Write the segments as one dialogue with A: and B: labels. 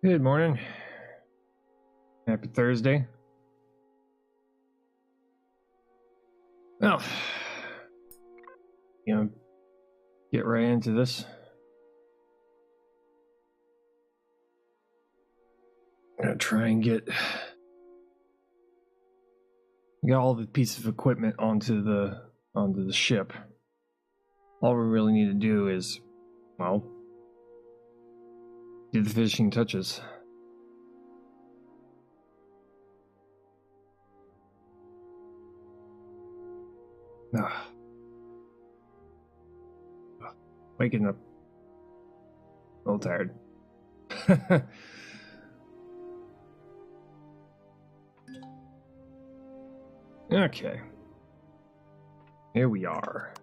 A: Good morning. Happy Thursday. Well, get right into this. I'm gonna try and get all the pieces of equipment onto the ship. All we really need to do is, well, do the finishing touches. Waking up a little tired. Okay, here we are.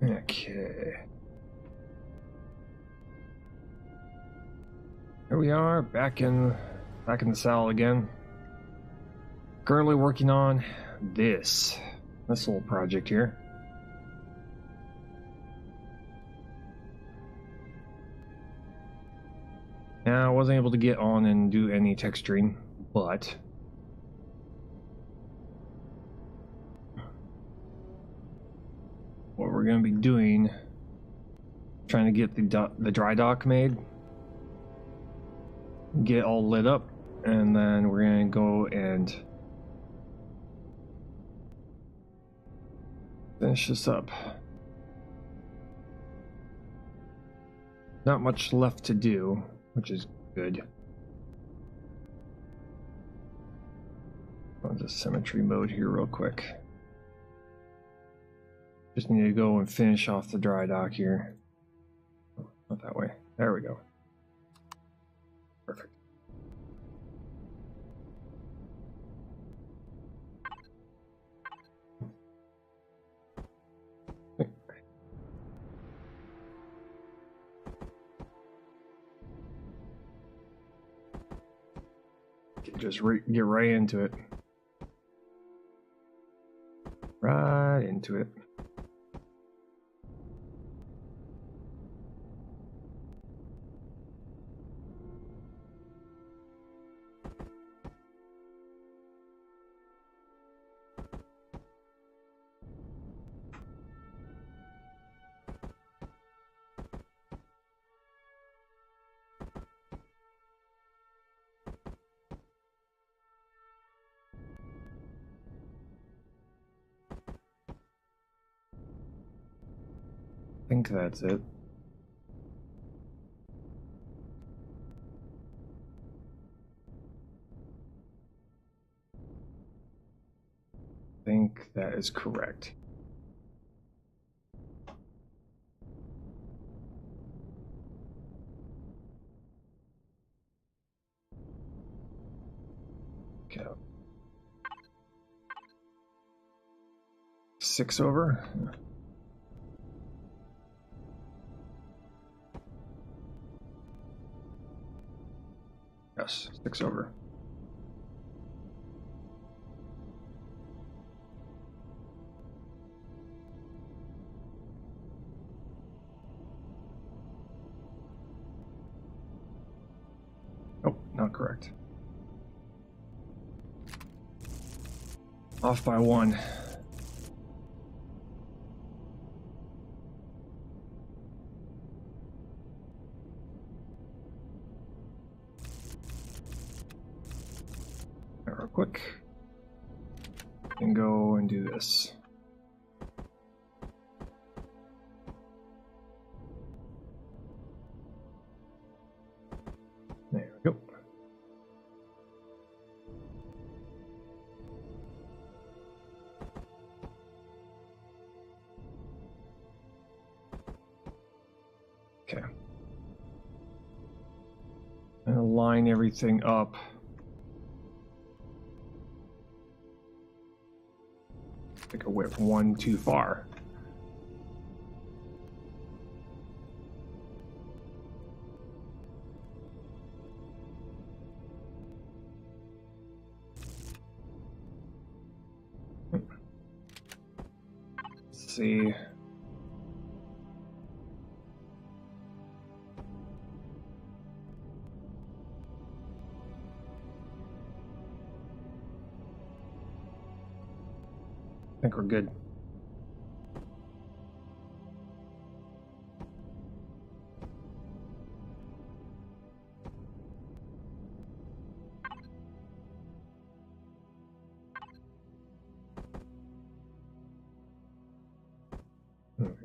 A: Okay. Here we are, back in the saddle again. Currently working on this little project here. Now, I wasn't able to get on and do any texturing, but what we're going to be doing, trying to get the dry dock made, get all lit up, and then we're going to go and finish this up. Not much left to do, which is good. On the symmetry mode here real quick. Just need to go and finish off the dry dock here. Not that way. There we go. Perfect. Just get right into it. Right into it. I think that's it. I think that is correct. Okay. 6 over. Yes, 6 over. Oh, not correct. Off by 1. Real quick. And go and do this. There we go. Okay. And line everything up. I think I went 1 too far. see. I think we're good.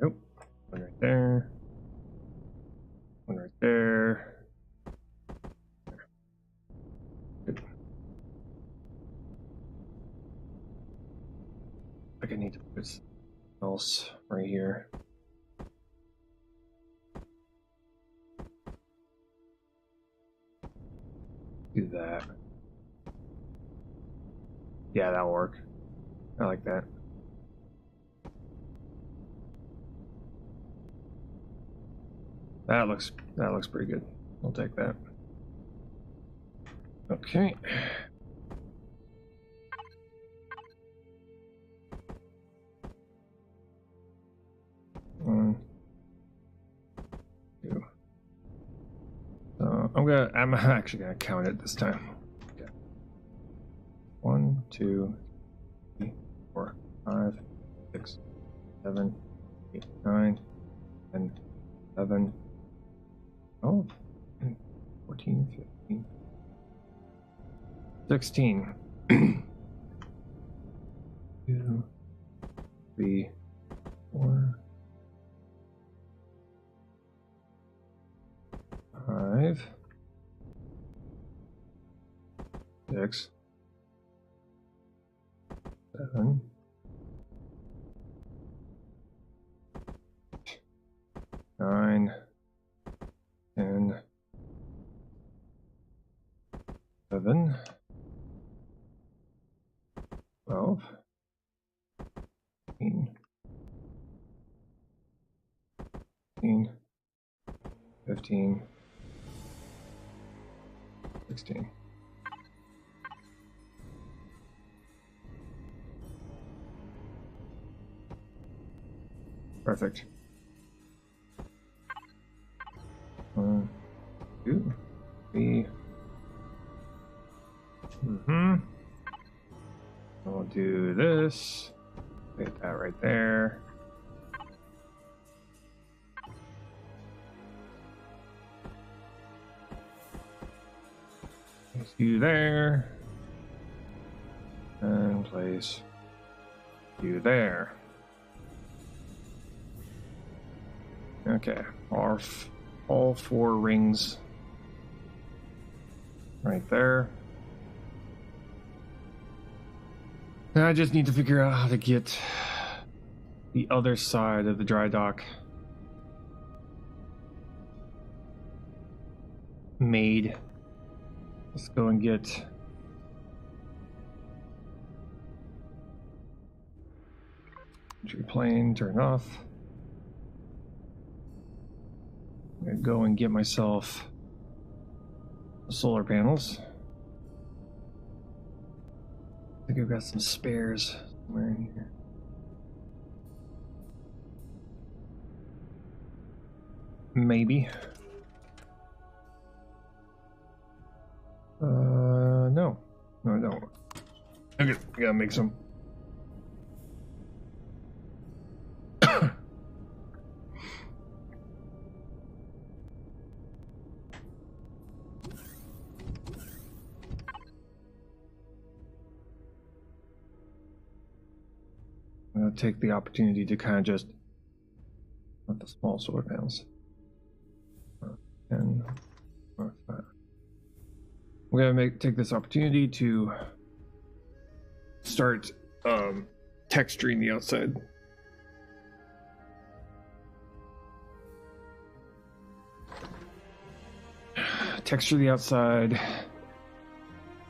A: Nope. One right there. One right there. Good. I think I need to put something else right here. Do that. Yeah, that'll work. I like that. That looks pretty good. I'll take that. Okay. One, two. I'm actually gonna count it this time. Okay. 1, 2, 3, 4, 5, 6, 7, 8, 9, 10, 11, 12, 14, 15, 16. 2, 3, 4, 5, 6, 7, 9, 10, 11, 12, 13, 14, 15, 16. Perfect. 1, 2, 3. We'll do this. Get that right there. Place you there. And place you there. Okay, all 4 rings right there. Now I just need to figure out how to get the other side of the dry dock made. Let's go and get entry plane, turn off. I'm gonna go and get myself the solar panels. I think I've got some spares somewhere in here. Maybe. No. No, I don't. Okay, I gotta make some. I'm gonna take the opportunity to kind of just, not the small solar panels. 10, 5. We're gonna take this opportunity to start texturing the outside. Texture the outside.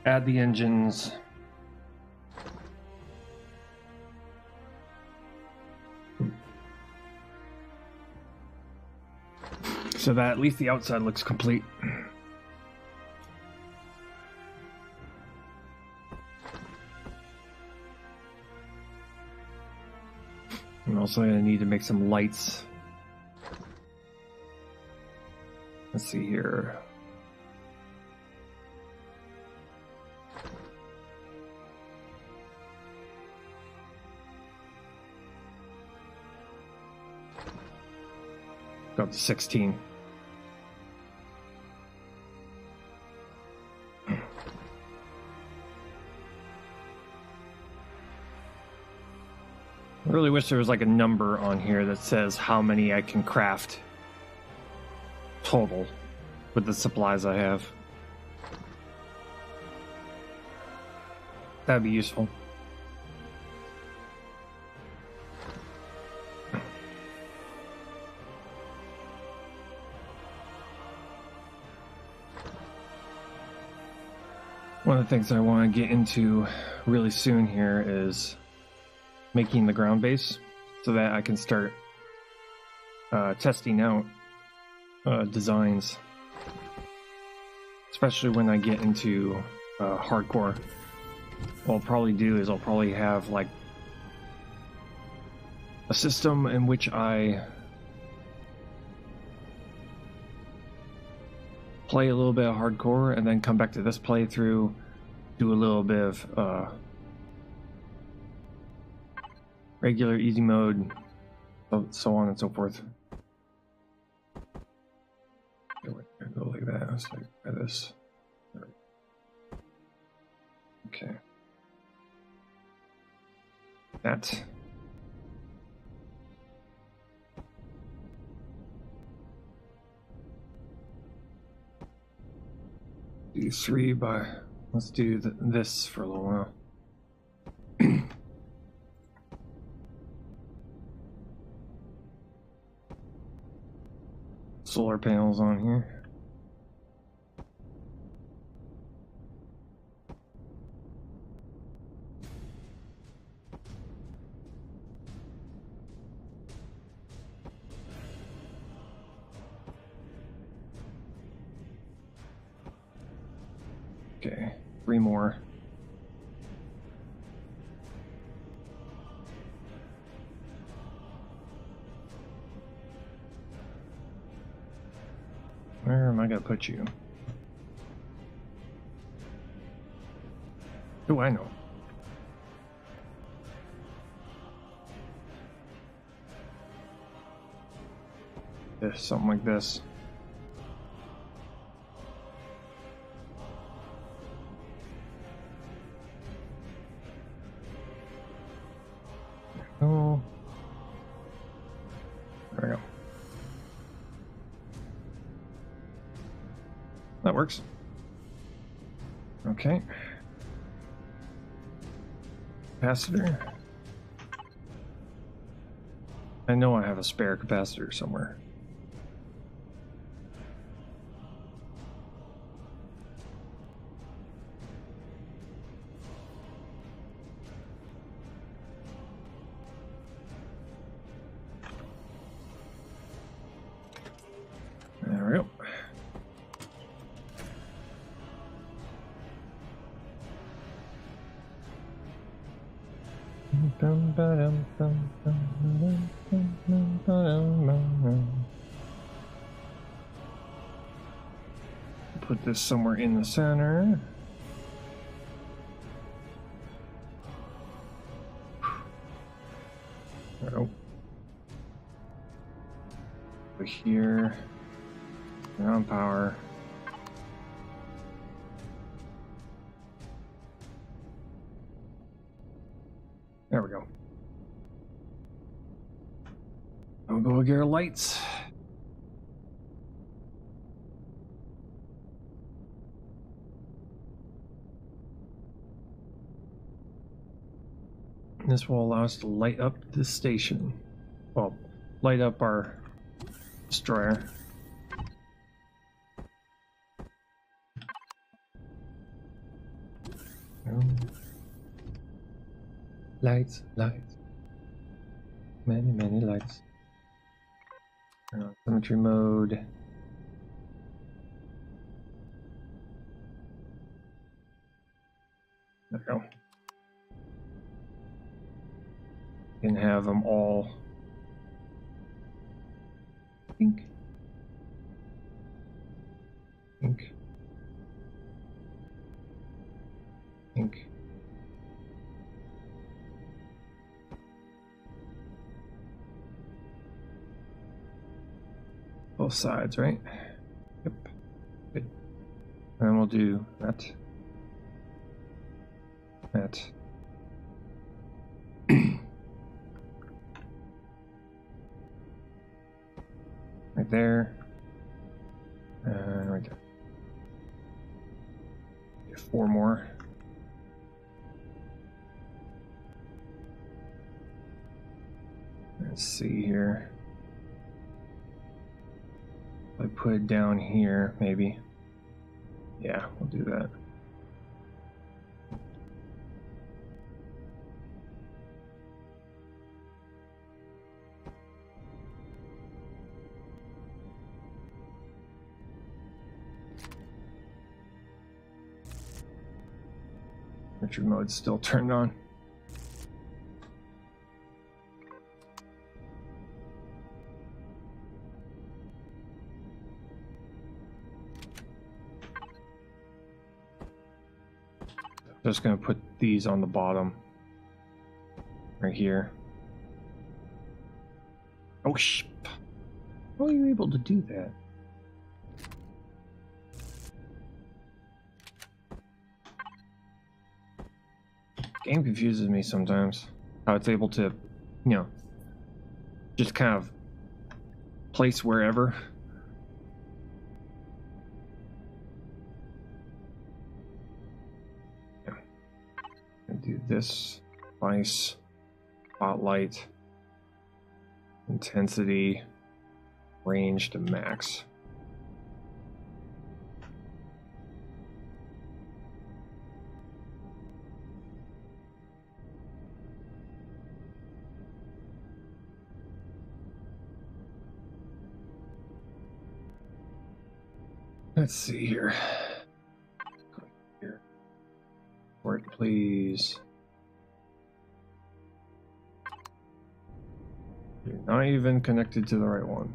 A: Add the engines. So that at least the outside looks complete. I'm also going to need to make some lights. Let's see here. Go up to 16. I really wish there was like a number on here that says how many I can craft total with the supplies I have. That'd be useful. One of the things I want to get into really soon here is making the ground base so that I can start testing out designs, especially when I get into hardcore. What I'll probably do is I'll probably have like a system in which I play a little bit of hardcore and then come back to this playthrough, do a little bit of regular easy mode, so on and so forth. Go like that. Let's like this. Okay. That. Do 3 by. Let's do this for a little while. Solar panels on here. Okay, 3 more. Where am I gonna put you? Do I know? This, something like this. Oh, there we go. That works. Okay. Capacitor. I know I have a spare capacitor somewhere. There we go. Put this somewhere in the center. There we go. Over here. Turn on power. There we go. I'll go get our lights. This will allow us to light up the station. Well, light up our destroyer. Lights, lights. Many, many lights. Turn on symmetry mode. There we go. You can have them all Pink. Pink. Pink. Both sides, right? Yep. Good. And then we'll do that. That. Right there. And right there. Get 4 more. Let's see here. I put it down here, maybe. Yeah, we'll do that. Richard mode's still turned on. Just going to put these on the bottom right here. Oh, how are you able to do that? Game confuses me sometimes. How it's able to, you know, just kind of place wherever. Do this, device, spotlight, intensity, range to max. Let's see here. Work, please. You're not even connected to the right one.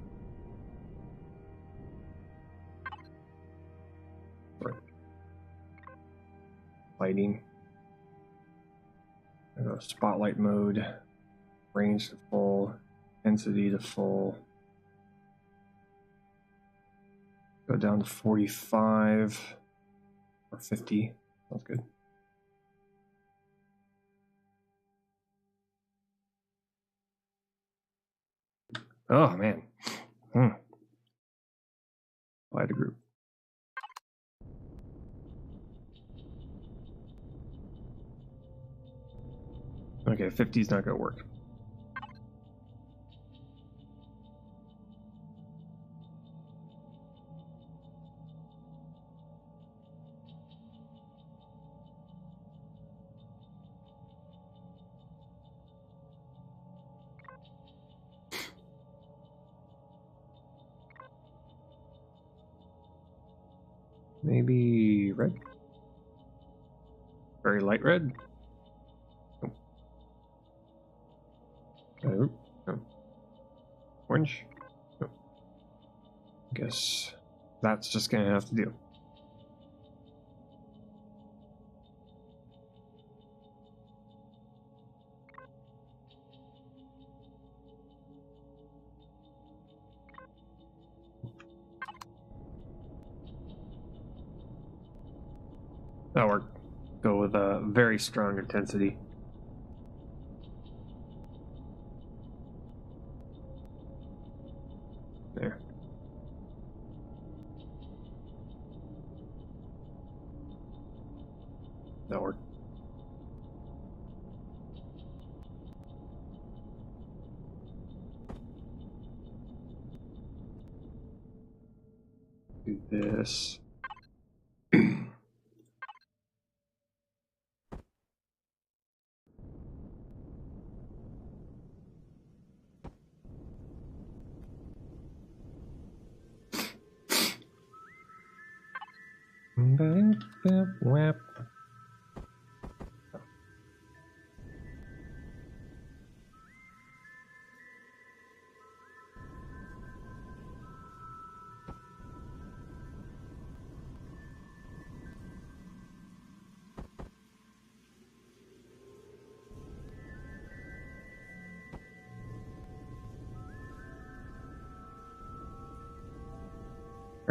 A: Right. Lighting. Spotlight mode. Range to full. Intensity to full. Go down to 45 or 50. That's good. Oh, man. Apply to group. Okay, 50 is not going to work. Maybe red? Very light red? No. Orange? No. Guess that's just gonna have to do. That'll work. Go with a very strong intensity. There. That'll work. Do this.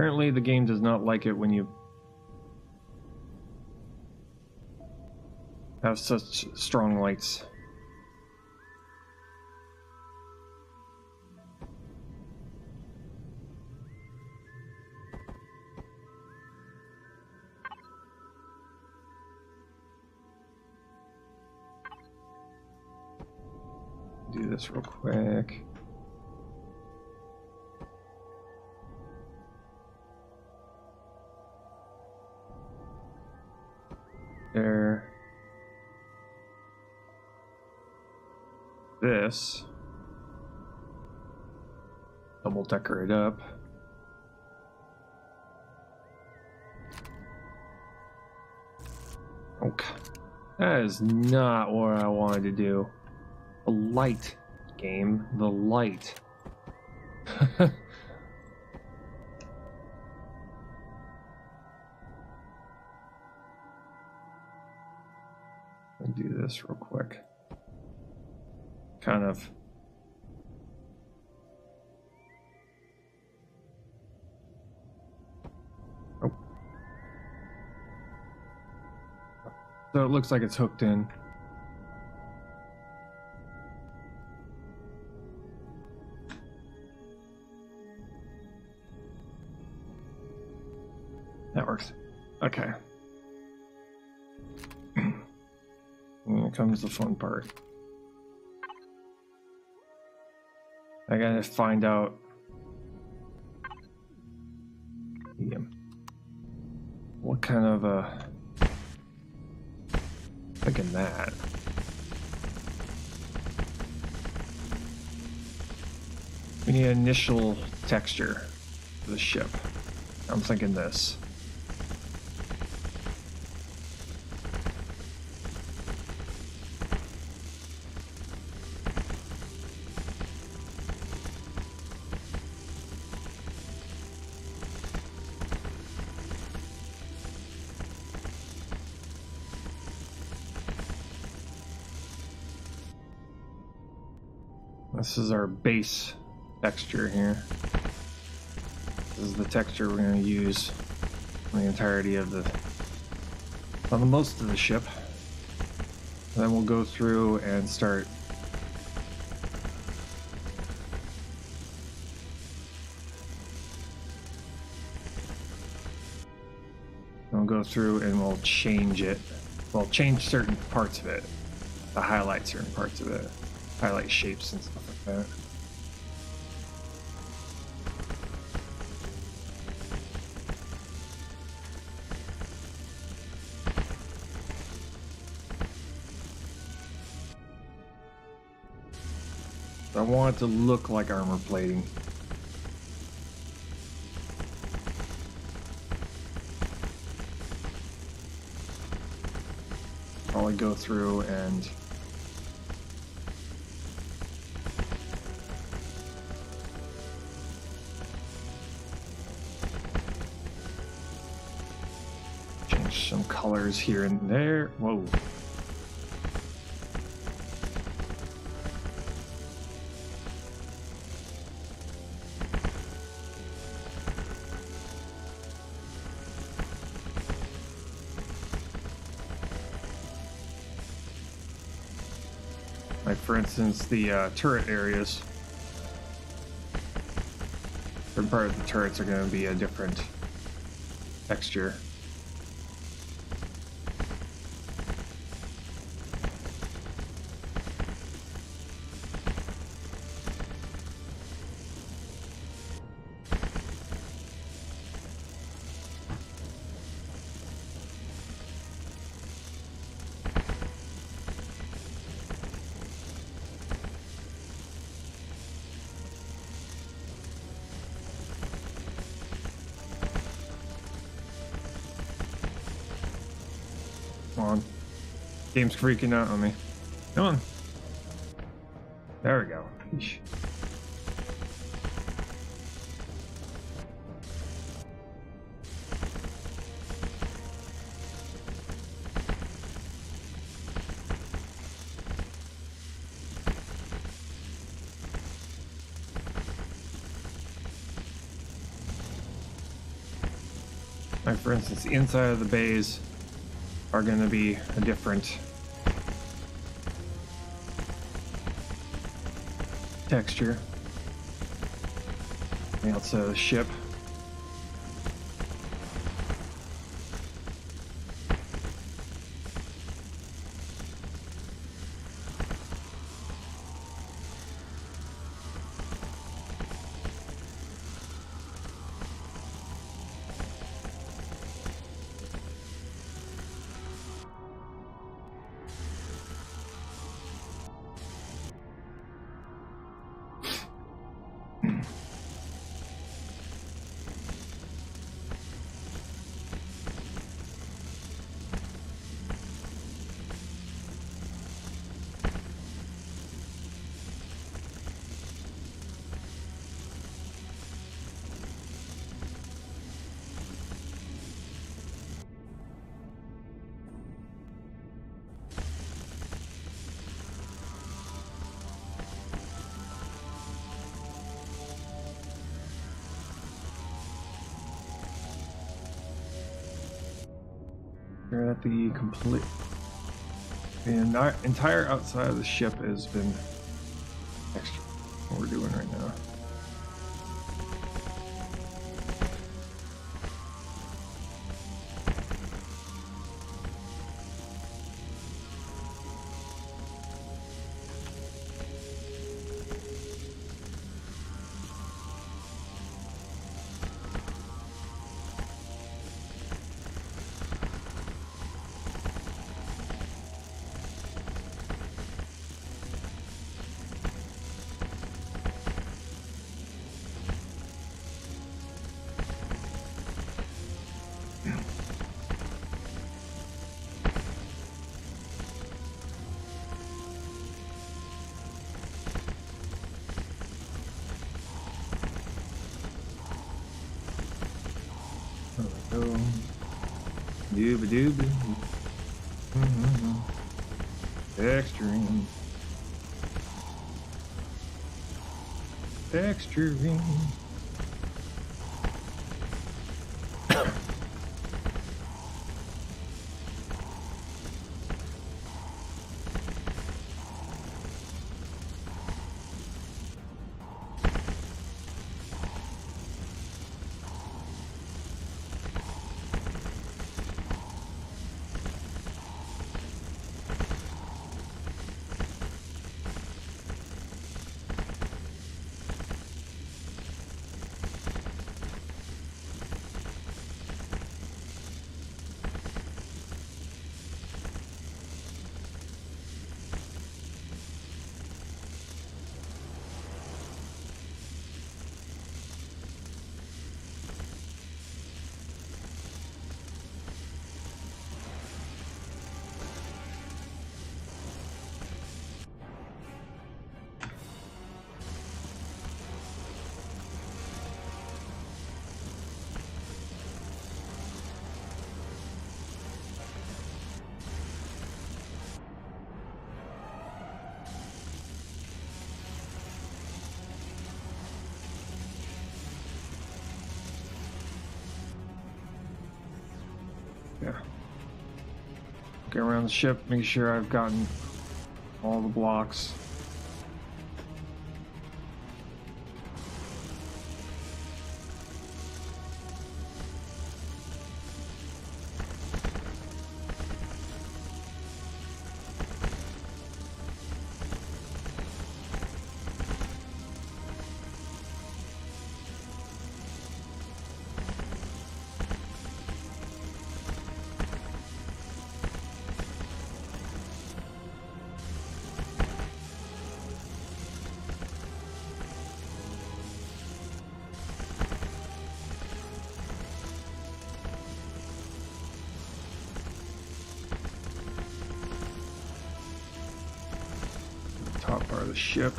A: Apparently the game does not like it when you have such strong lights. Do this real quick. There. This. Double decker it up. Okay. That is not what I wanted to do. The light game. The light. I'll do this real quick. Kind of. Oh. So it looks like it's hooked in. That works. Okay. Here comes the fun part. I gotta find out. What kind of a. Thinking that. We need an initial texture for the ship. I'm thinking this. This is our base texture here. This is the texture we're going to use on the entirety of the, on the most of the ship. And then we'll go through and start we'll go through and we'll change it. We'll change certain parts of it to highlight certain parts of it. Highlight shapes and stuff like that. I want it to look like armor plating. Probably go through and some colors here and there. Whoa. Like for instance, the turret areas. Certain part of the turrets are going to be a different texture. Come on. Game's freaking out on me. Come on. There we go. Eesh. Like for instance, the inside of the bays are going to be a different texture. The outside of the ship. That the entire outside of the ship has been extra. What we're doing right now. Dooba. Extreme. Extreme. Yeah. Get around the ship, make sure I've gotten all the blocks. Top part of the ship.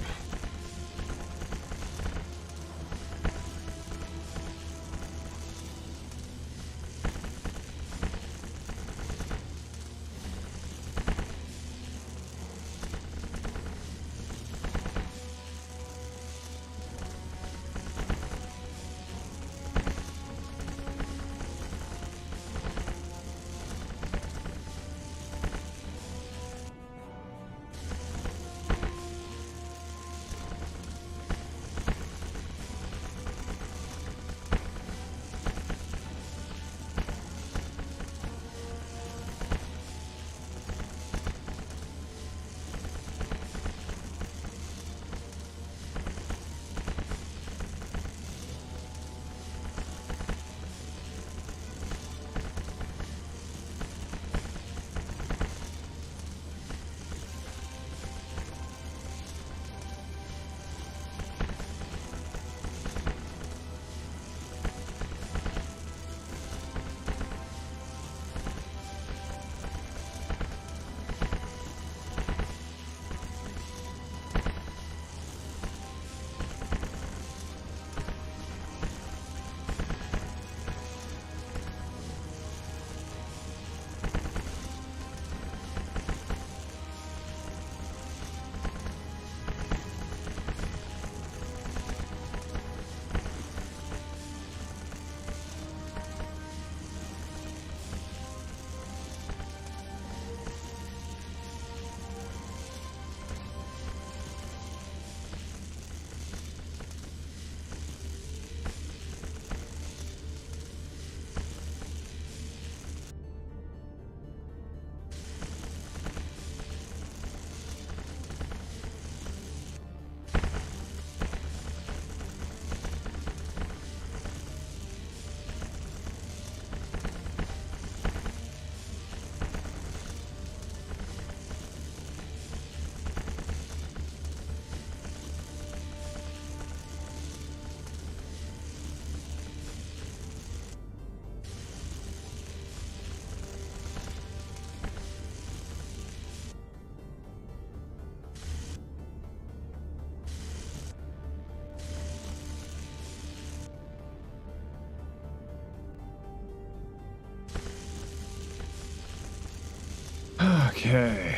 A: Okay.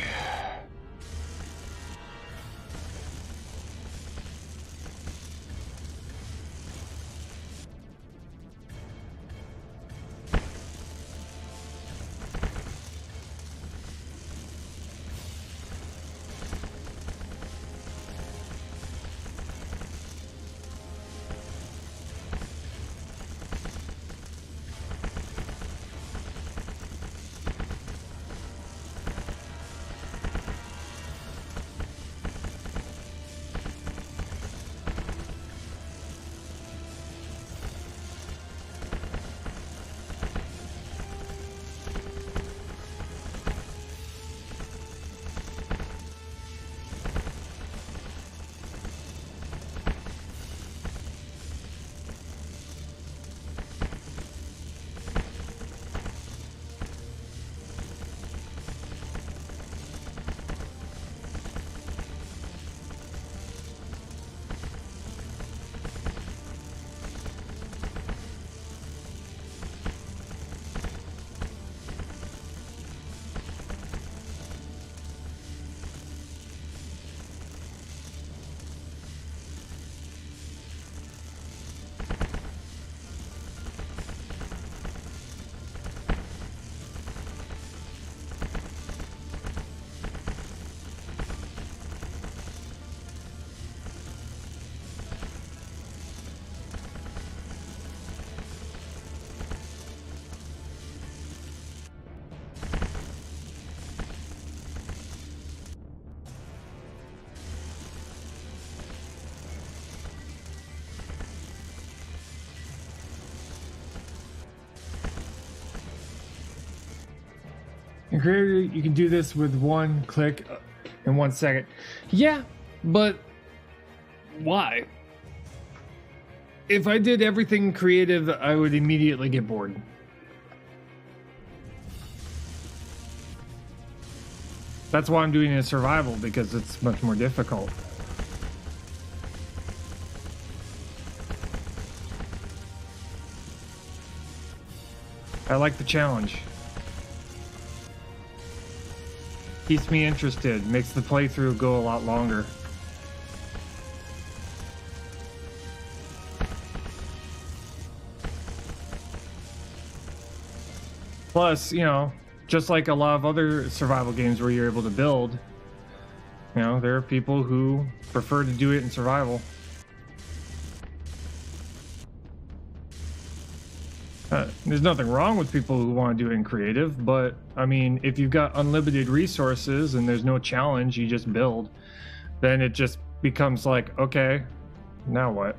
A: In Creator, you can do this with one click in 1 second. Yeah, but why? If I did everything creative, I would immediately get bored. That's why I'm doing it in survival, because it's much more difficult. I like the challenge. Keeps me interested, makes the playthrough go a lot longer. Plus, you know, just like a lot of other survival games where you're able to build, you know, there are people who prefer to do it in survival. There's nothing wrong with people who want to do it in creative, but I mean, if you've got unlimited resources and there's no challenge, you just build, then it just becomes like, okay, now what?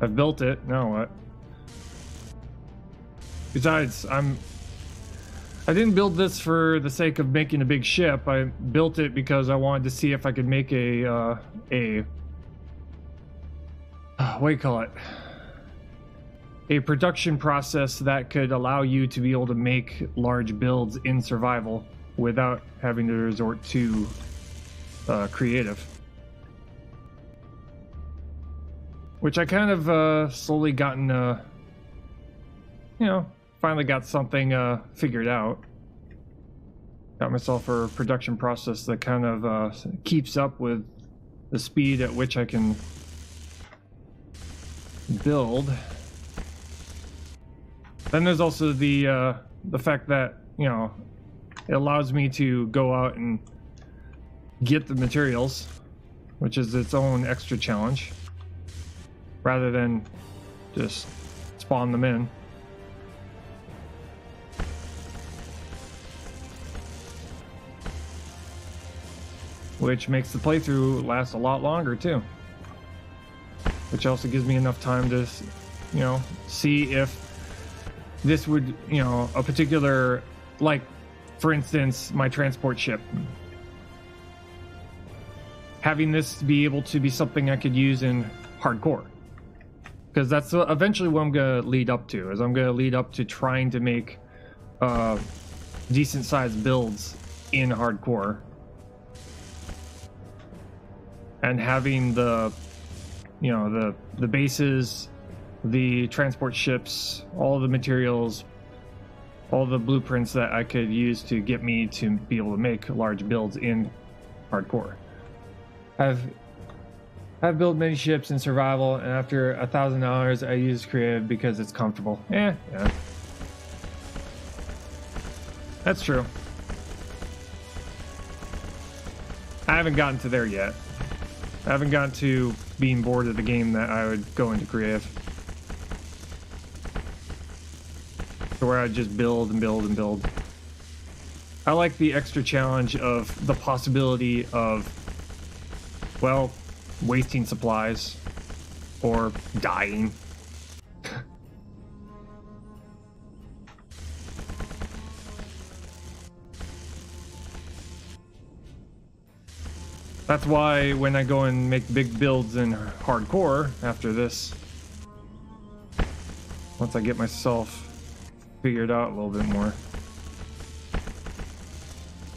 A: I've built it, now what? Besides, I didn't build this for the sake of making a big ship. I built it because I wanted to see if I could make what do you call it? A production process that could allow you to be able to make large builds in survival without having to resort to creative. Which I kind of slowly gotten, you know, finally got something figured out. Got myself a production process that kind of keeps up with the speed at which I can build. Then there's also the fact that, you know, it allows me to go out and get the materials, which is its own extra challenge, rather than just spawn them in. Which makes the playthrough last a lot longer too. Which also gives me enough time to, you know, see if this would, you know, a particular, like, for instance, my transport ship. Having this be able to be something I could use in hardcore. Because that's eventually what I'm going to lead up to, is I'm going to lead up to trying to make decent sized builds in hardcore. And having the, you know, the bases, the transport ships, all the materials, all the blueprints that I could use to get me to be able to make large builds in hardcore. I've built many ships in survival, and after 1,000 hours, I use creative because it's comfortable. Yeah. That's true. I haven't gotten to there yet. I haven't gotten to being bored of the game that I would go into creative. To where I just build and build and build. I like the extra challenge of the possibility of, well, wasting supplies or dying. That's why when I go and make big builds in hardcore after this, once I get myself figured out a little bit more,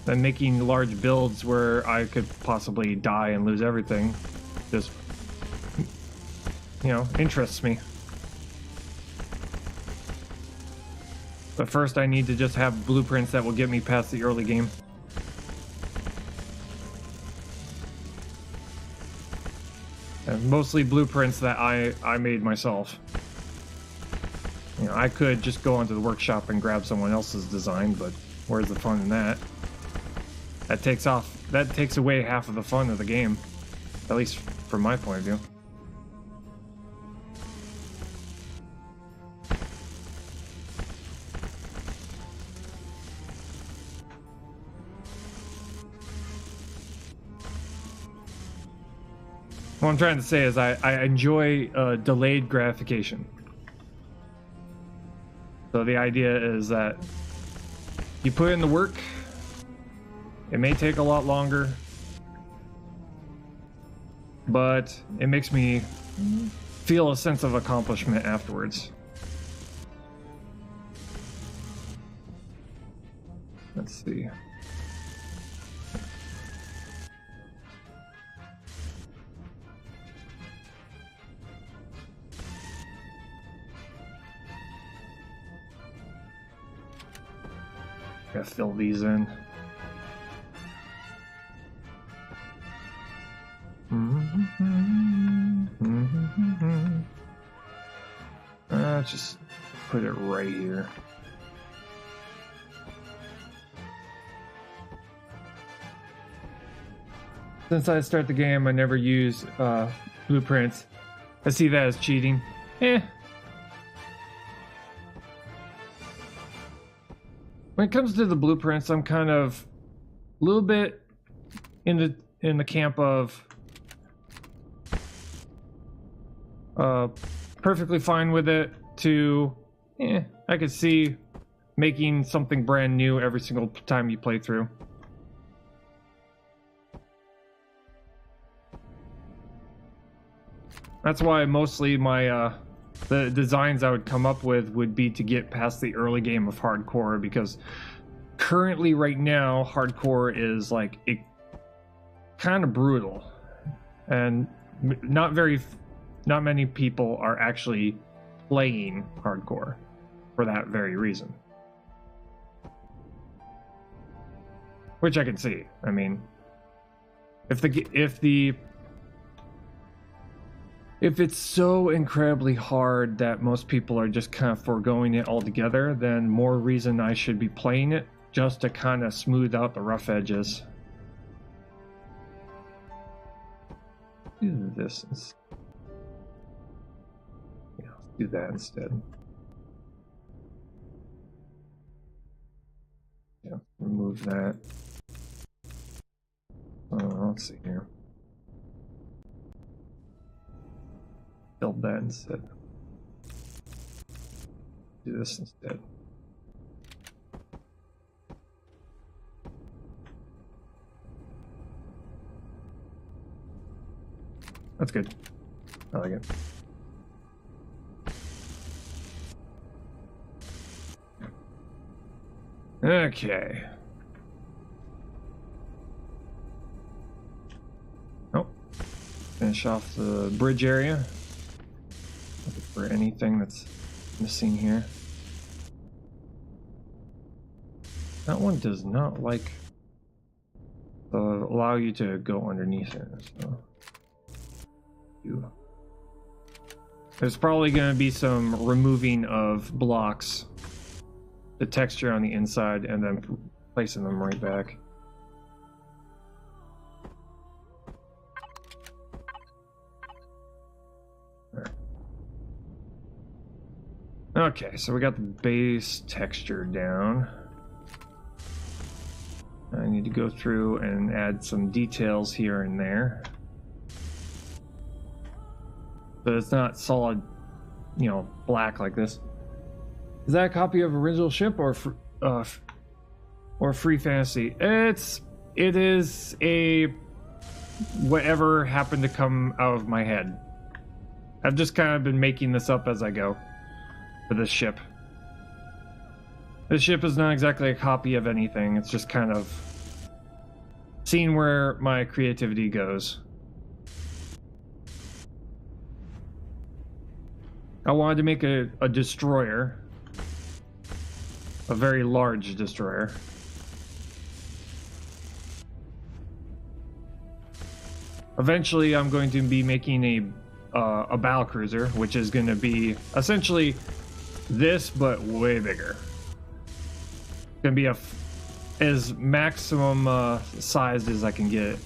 A: then making large builds where I could possibly die and lose everything just, you know, interests me. But first I need to just have blueprints that will get me past the early game. And mostly blueprints that I made myself. You know, I could just go onto the workshop and grab someone else's design, but where's the fun in that? That takes away half of the fun of the game, at least from my point of view. What I'm trying to say is I enjoy delayed gratification. So the idea is that you put in the work, it may take a lot longer, but it makes me feel a sense of accomplishment afterwards. Let's see. Gotta fill these in. Just put it right here. Since I start the game, I never use blueprints. I see that as cheating. When it comes to the blueprints, I'm kind of a little bit in the camp of perfectly fine with it to I could see making something brand new every single time you play through. That's why mostly my the designs I would come up with would be to get past the early game of hardcore, because currently right now hardcore is like kind of brutal, and not many people are actually playing hardcore for that very reason, which I can see. I mean, if it's so incredibly hard that most people are just kind of foregoing it altogether, then more reason I should be playing it, just to kind of smooth out the rough edges. Do this. Yeah, let's do that instead. Yeah, remove that. Let's see here. Build that instead. Do this instead. That's good. I like it. Okay. Oh. Finish off the bridge area. Looking for anything that's missing here. That one does not like allow you to go underneath it. So there's probably going to be some removing of blocks, the texture on the inside, and then placing them right back. Okay, so we got the base texture down. I need to go through and add some details here and there. So it's not solid, you know, black like this. Is that a copy of original ship or free fantasy? It is a whatever happened to come out of my head. I've just kind of been making this up as I go for this ship. This ship is not exactly a copy of anything. It's just kind of seeing where my creativity goes. I wanted to make a destroyer. A very large destroyer. Eventually, I'm going to be making a battle cruiser, which is going to be essentially this, but way bigger. It's going to be as maximum sized as I can get it.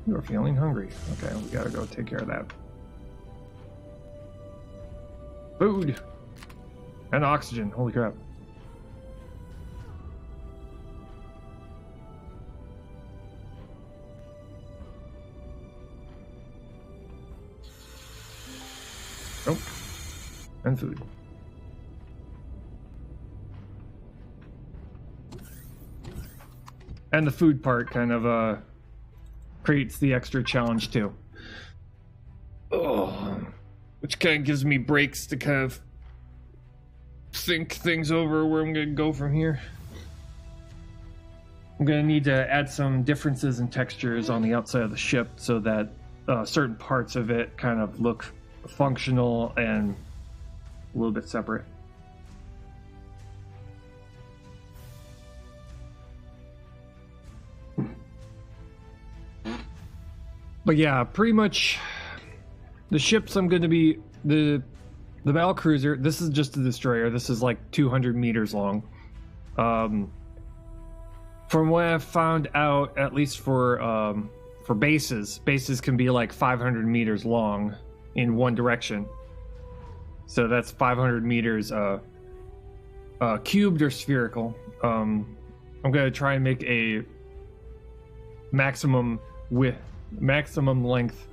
A: You're feeling hungry. Okay, we gotta go take care of that. Food! And oxygen, holy crap. Oh, and food. And the food part kind of creates the extra challenge too. Oh, which kind of gives me breaks to kind of think things over where I'm going to go from here. I'm going to need to add some differences in textures on the outside of the ship so that certain parts of it kind of look functional and a little bit separate. But yeah, pretty much the ships I'm going to be the battle cruiser. This is just a destroyer. This is like 200 meters long. From what I've found out, at least for bases can be like 500 meters long in one direction. So that's 500 meters cubed or spherical. I'm going to try and make a maximum length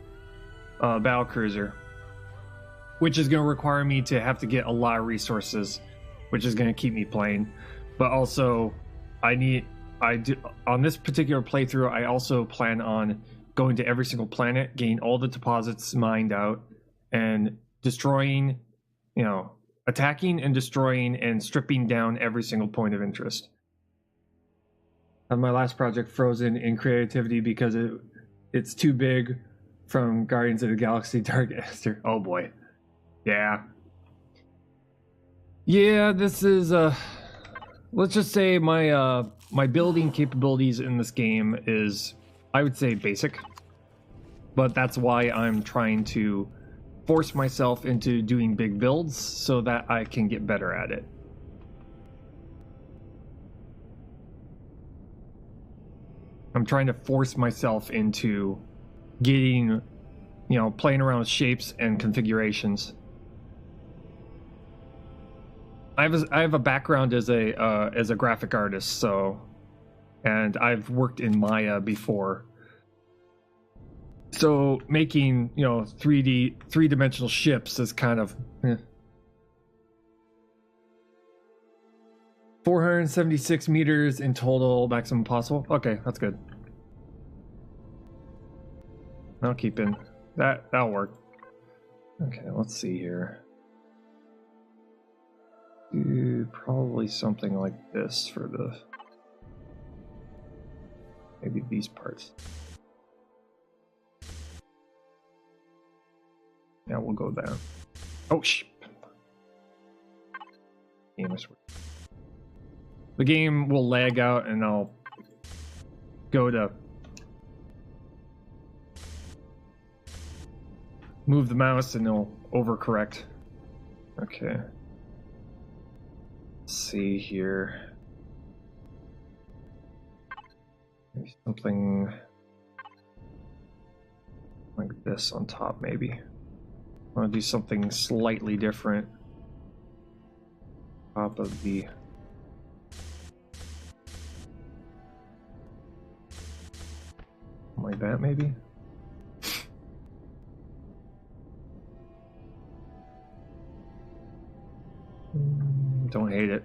A: battle cruiser, which is going to require me to have to get a lot of resources, which is going to keep me playing. But also, on this particular playthrough, I also plan on going to every single planet, getting all the deposits mined out, and destroying, attacking and destroying and stripping down every single point of interest. I have my last project frozen in creativity because it's too big from Guardians of the Galaxy Dark Esther. Oh boy. Yeah. Yeah, this is let's just say my building capabilities in this game is, I would say, basic. But that's why I'm trying to force myself into doing big builds so that I can get better at it. I'm trying to force myself into getting, playing around with shapes and configurations. I have a background as a graphic artist, and I've worked in Maya before. So making, three-dimensional ships is kind of 476 meters in total, maximum possible. Okay, that's good. I'll keep in. That'll work. Okay, let's see here. Do probably something like this for maybe these parts. Yeah, we'll go down. Oh, shit. The game will lag out and I'll go to move the mouse and it'll overcorrect. Okay. Let's see here. Maybe something like this on top, maybe. I want to do something slightly different. Top of the... like that, maybe? Don't hate it.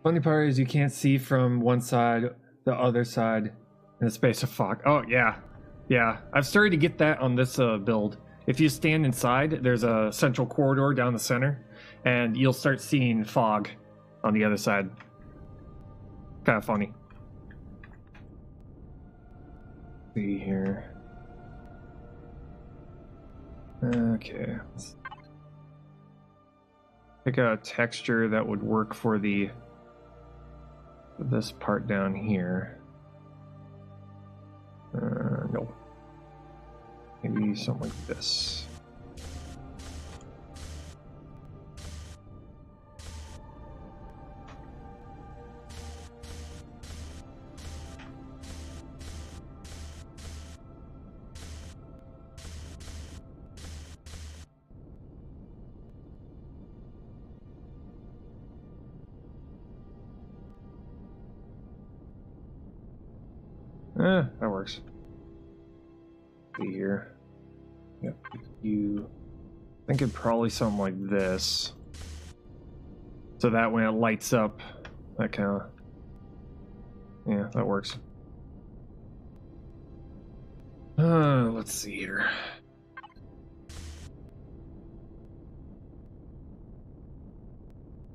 A: Funny part is you can't see from one side, the other side, in the space of fog. Oh, yeah. Yeah, I've started to get that on this build. If you stand inside, there's a central corridor down the center, and you'll start seeing fog on the other side. Kind of funny. Let's see here. Okay. Let's pick a texture that would work for the this part down here. No. Maybe something like this. That works. See here. Yep, you thinking probably something like this. So that when it lights up, that kind of, yeah, that works. Let's see here.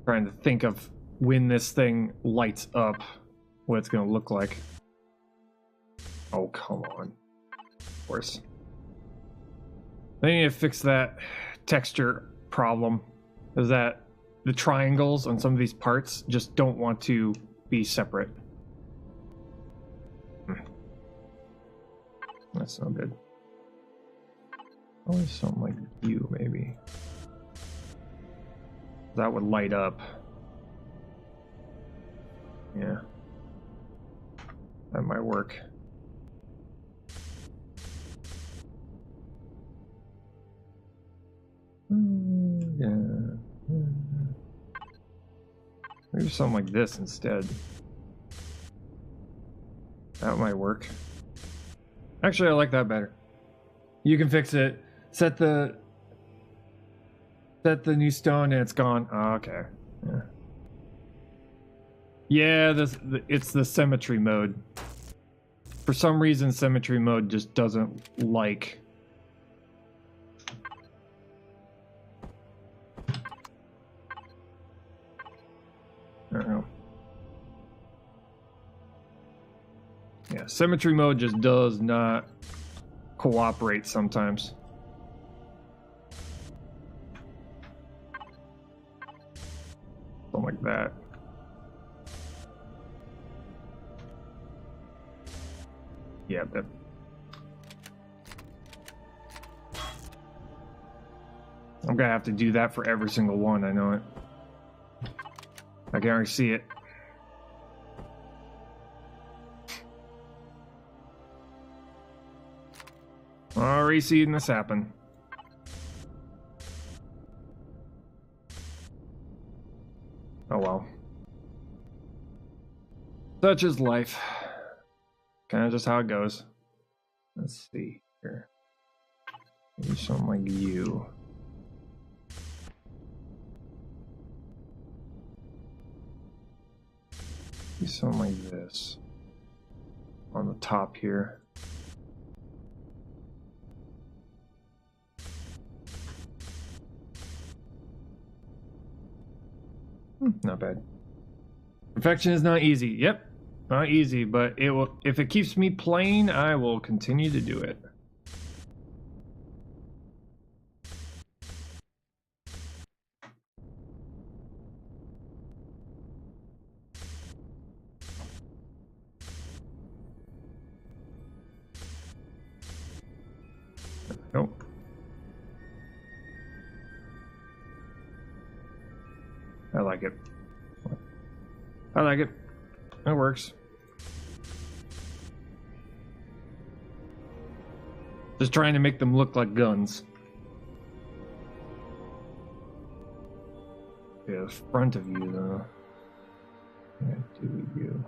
A: Trying to think of when this thing lights up, what it's going to look like. Oh, come on. Of course. I need to fix that texture problem. Is that the triangles on some of these parts just don't want to be separate. That's not good. Probably something like you, maybe. That would light up. Yeah. That might work. Yeah. Maybe something like this instead. That might work. Actually, I like that better. You can fix it. Set the new stone and it's gone. Oh, okay. Yeah, it's the symmetry mode. For some reason, symmetry mode just doesn't like. I don't know. Yeah, symmetry mode just does not cooperate sometimes. Something like that. Yeah, that. I'm gonna have to do that for every single one, I know it. I can already see it. Already seeing this happen. Oh well. Such is life. Kind of just how it goes. Let's see here. Maybe something like you. Maybe something like this. On the top here. Not bad. Perfection is not easy. Yep, not easy, but it will. If it keeps me playing, I will continue to do it. Nope. I like it. I like it. It works. Just trying to make them look like guns. Yeah, the front of you, though. Yeah, do you?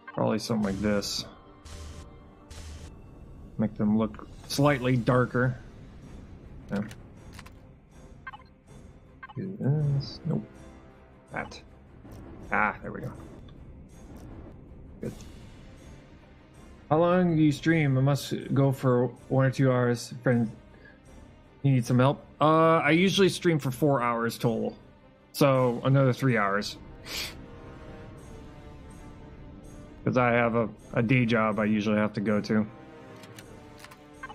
A: Probably something like this. Make them look slightly darker. Yeah. Do this. Nope. That. Ah, there we go. Good. How long do you stream? I must go for 1 or 2 hours. Friend, you need some help? I usually stream for 4 hours total. So another 3 hours. Because I have a day job I usually have to go to.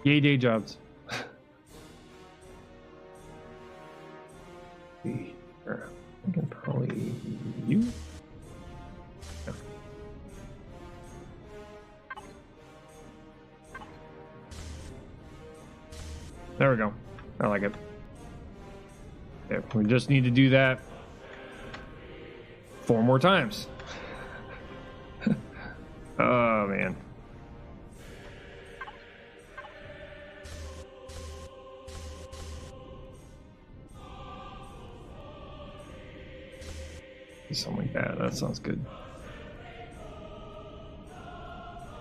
A: Yay, day jobs. I can probably you. No. There we go. I like it. Yeah, we just need to do that 4 more times. Oh man. Something like that. That sounds good.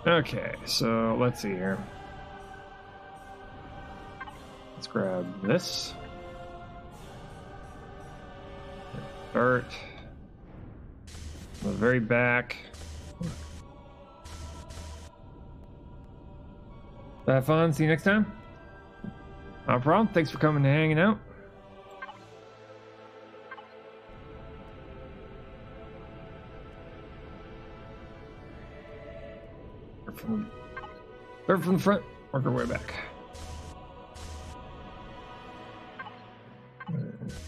A: Okay, so let's see here. Let's grab this. Start. The very back. Have fun. See you next time. No problem. Thanks for coming and hanging out. Start from the front. Work our way back.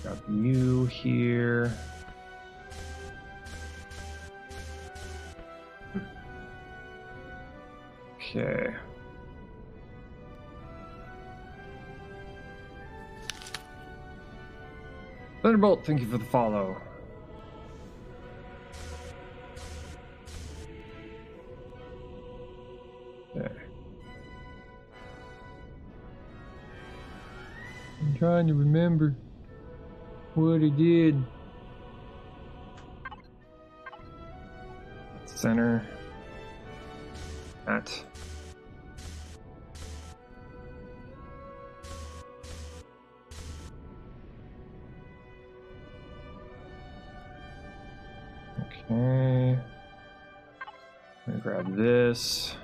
A: Got you here. Okay. Thunderbolt, thank you for the follow. Okay. I'm trying to remember what I did. Center. That. Okay. I'm gonna grab this.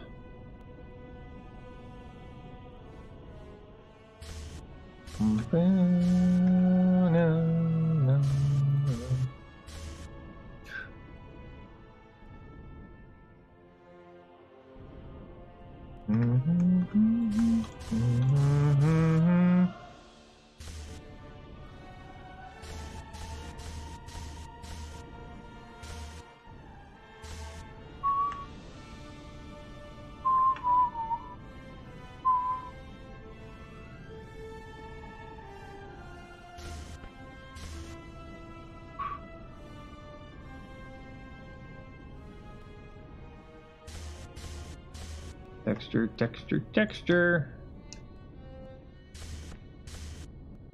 A: Texture, texture, texture.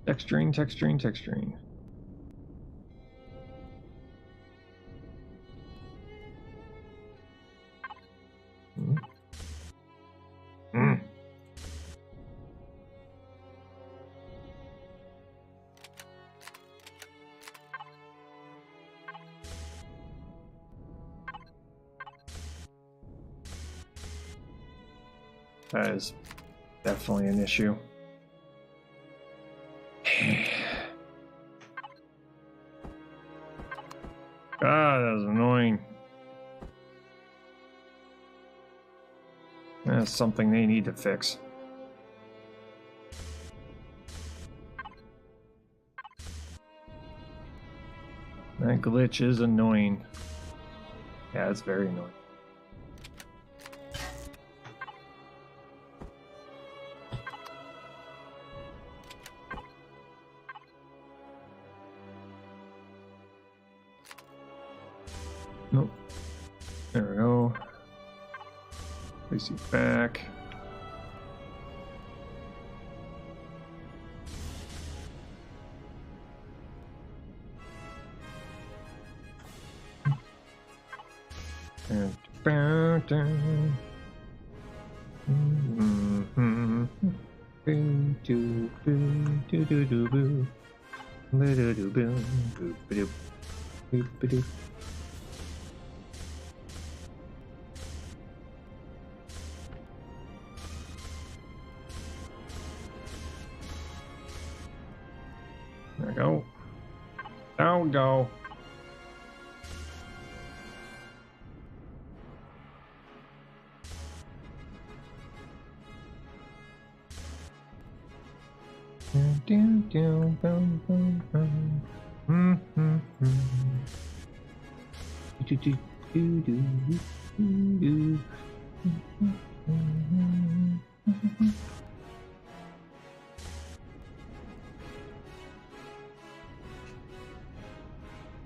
A: Texturing, texturing, texturing. That is definitely an issue. God, that was annoying. That's something they need to fix. That glitch is annoying. Yeah, it's very annoying. Nope. There we go. Place you back. And bow down. Boo doo boo doo doo doo boo. Boo doo doo boo boo boo boo boo doo. There we go. There we go.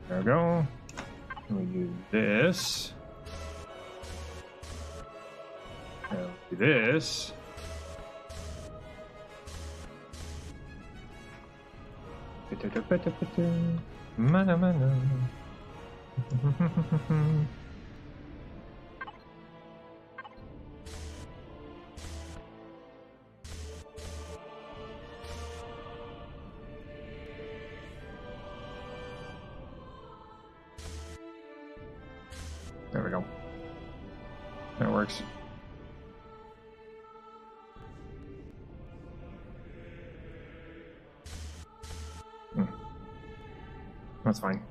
A: There we go. We do this. And we do this. Mana mana. There we go. That works. That's fine.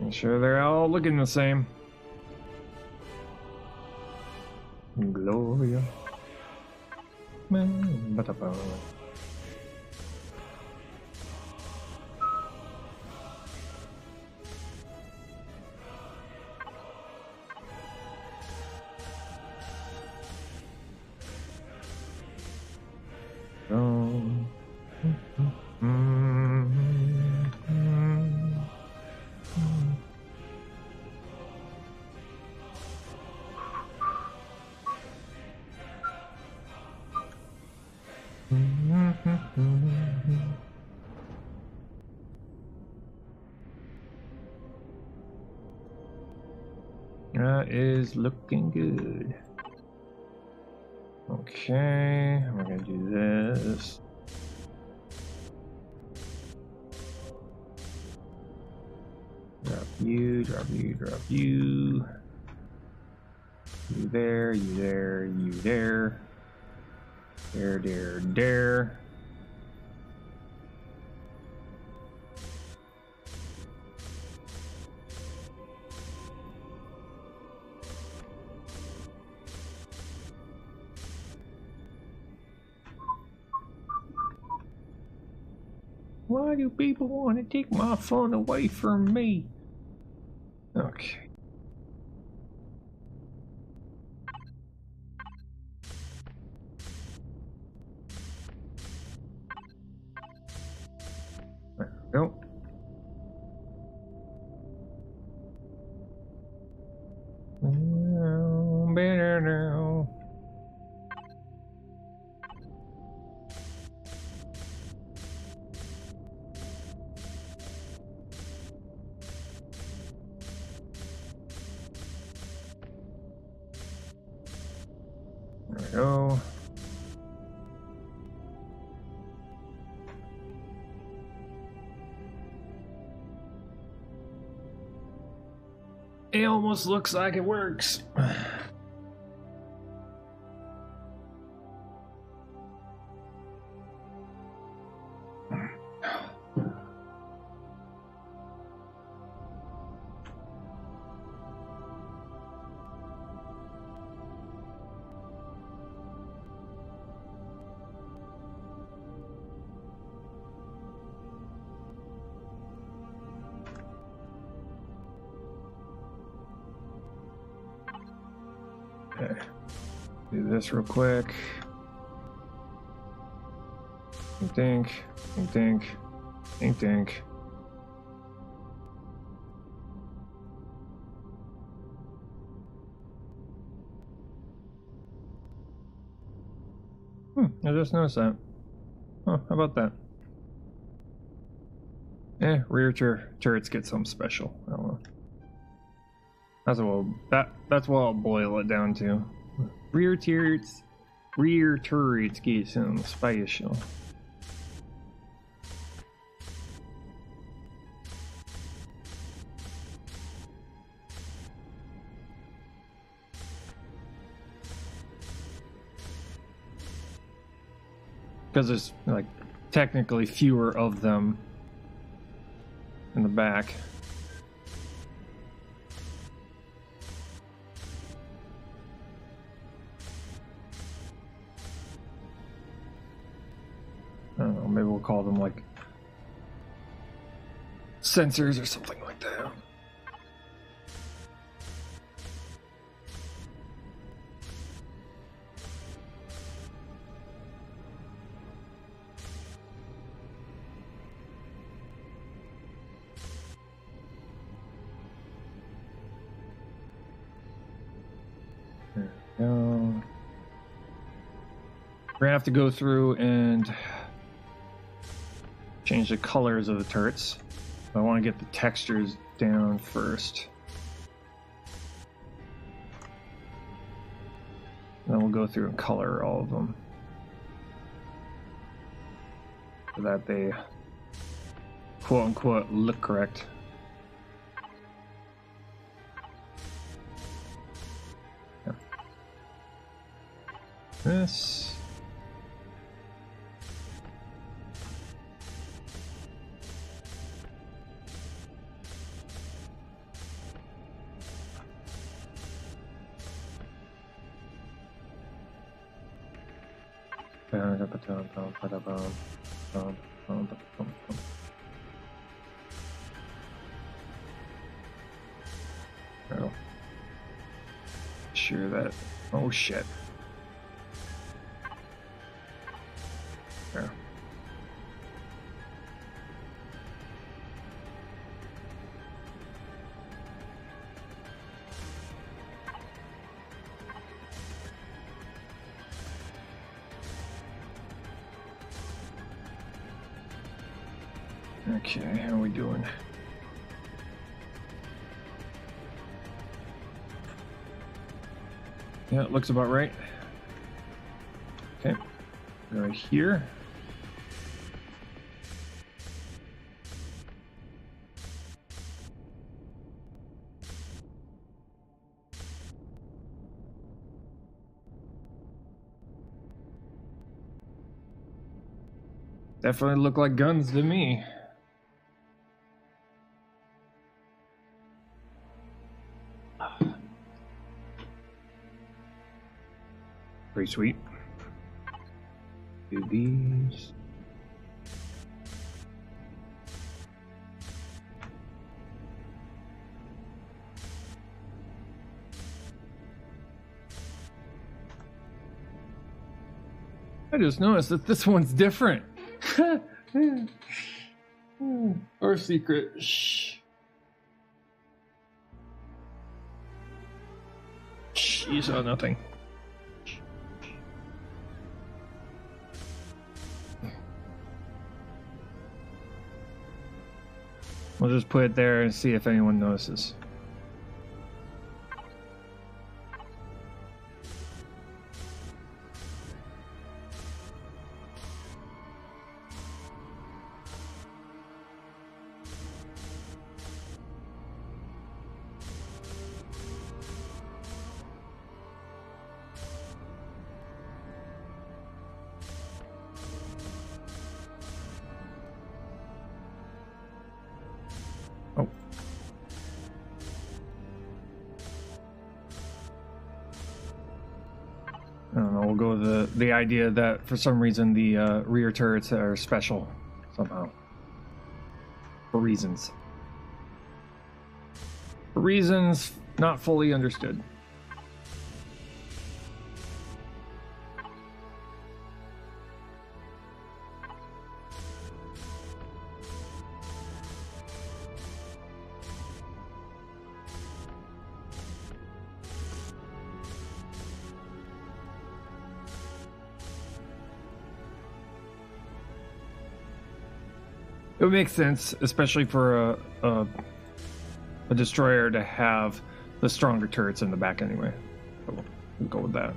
A: I'm sure they're all looking the same. Gloria. That is looking good. Okay, we're gonna do this. Drop you, drop you, drop you. You there, you there, you there. There, there, there. Why do people want to take my fun away from me? Okay. There we go. Better now. There we go. It almost looks like it works. Okay. Do this real quick. Dink, dink, dink, dink, dink. I just noticed that. Huh, how about that? Rear turrets get something special. I don't know. That's what I'll boil it down to. Rear turrets get something special. Because there's like technically fewer of them in the back. I don't know, maybe we'll call them like sensors or something like that. We're gonna have to go through and change the colors of the turrets. I want to get the textures down first. Then we'll go through and color all of them so that they quote unquote look correct. This. Oh. Sure that. Oh shit. There. Okay, how are we doing? Yeah, it looks about right. Okay, right here. Definitely look like guns to me. Pretty sweet. Do these. I just noticed that this one's different. Or secret. Shh. Shh, you saw nothing. We'll just put it there and see if anyone notices. Oh. I don't know, we'll go with the idea that for some reason the rear turrets are special somehow. For reasons. For reasons not fully understood. It would make sense, especially for a destroyer to have the stronger turrets in the back anyway. So we'll go with that.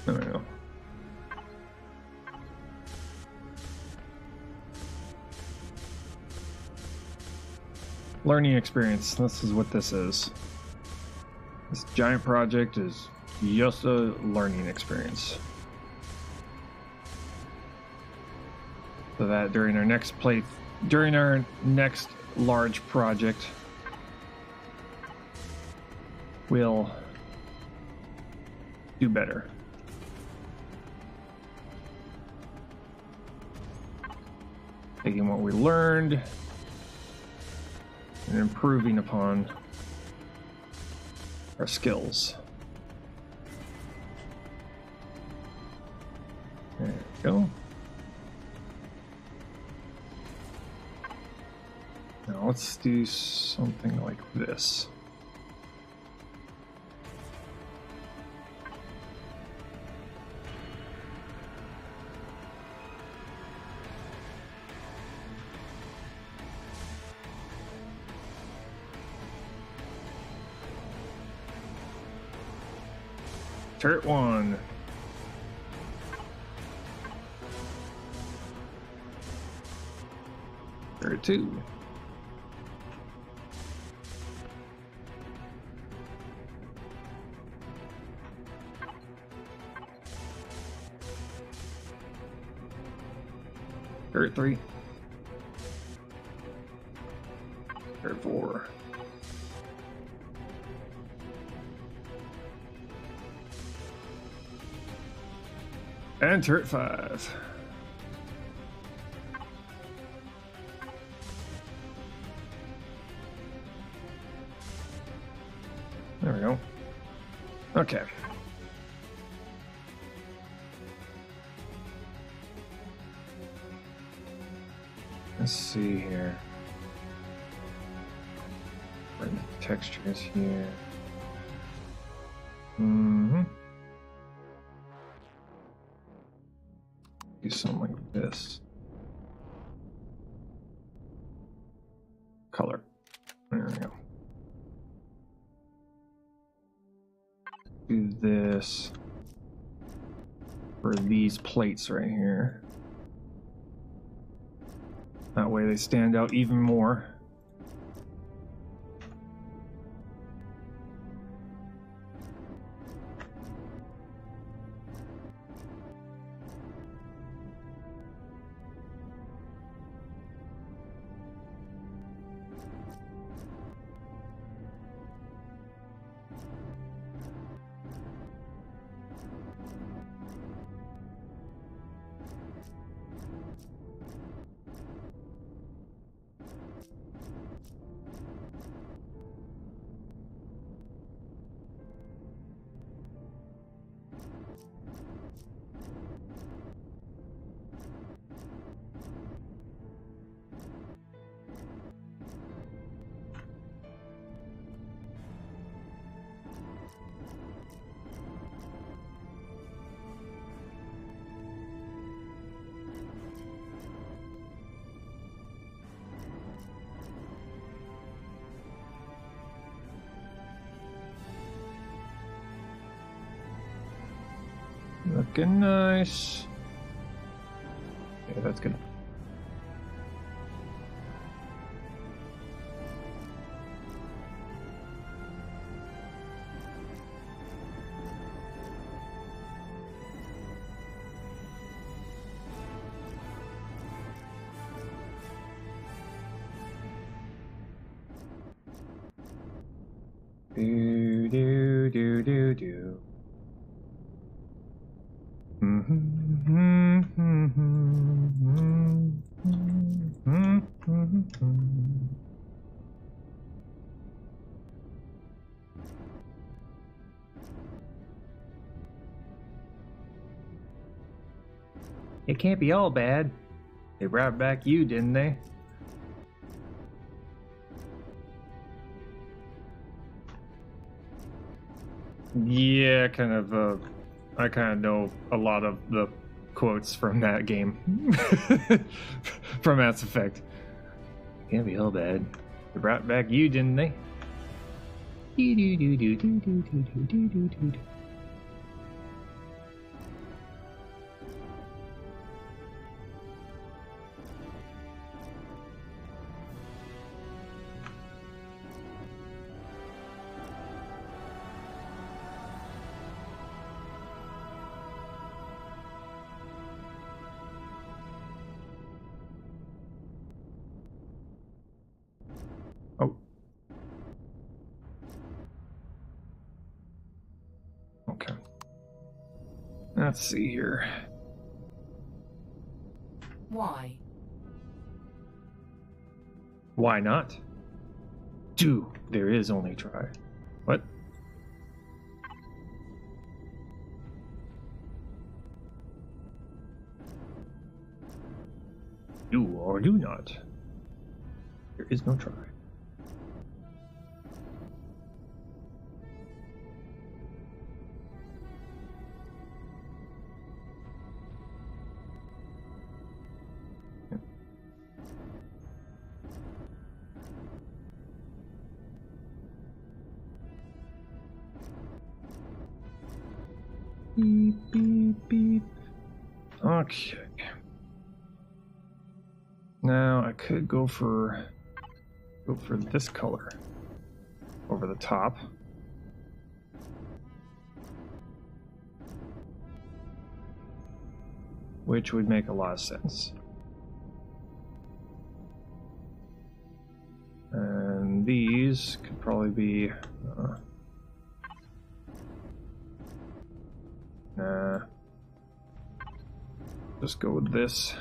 A: There we go. Learning experience. This is what this is. This giant project is just a learning experience. So that during our next large project, we'll do better. Taking what we learned and improving upon our skills. There we go. Now let's do something like this. Turret 1. Turret 2. Turret 3. Turret 4. And turret 5. There we go. Okay. Let's see here. Bring the textures here. Do something like this. Color. There we go. Do this for these plates right here. That way they stand out even more. Looking nice. Yeah, that's good. Do do do do do. It can't be all bad. They brought back you, didn't they? Yeah, kind of. I kind of know a lot of the quotes from that game. From Mass Effect. Can't be all bad. They brought back you, didn't they? Oh. Okay. Let's see here.
B: Why?
A: Why not? Do. There is only try. What? Do or do not. There is no try. Beep, beep, beep. Okay. Now I could go for this color over the top. Which would make a lot of sense. And these could probably be nah. Just go with this.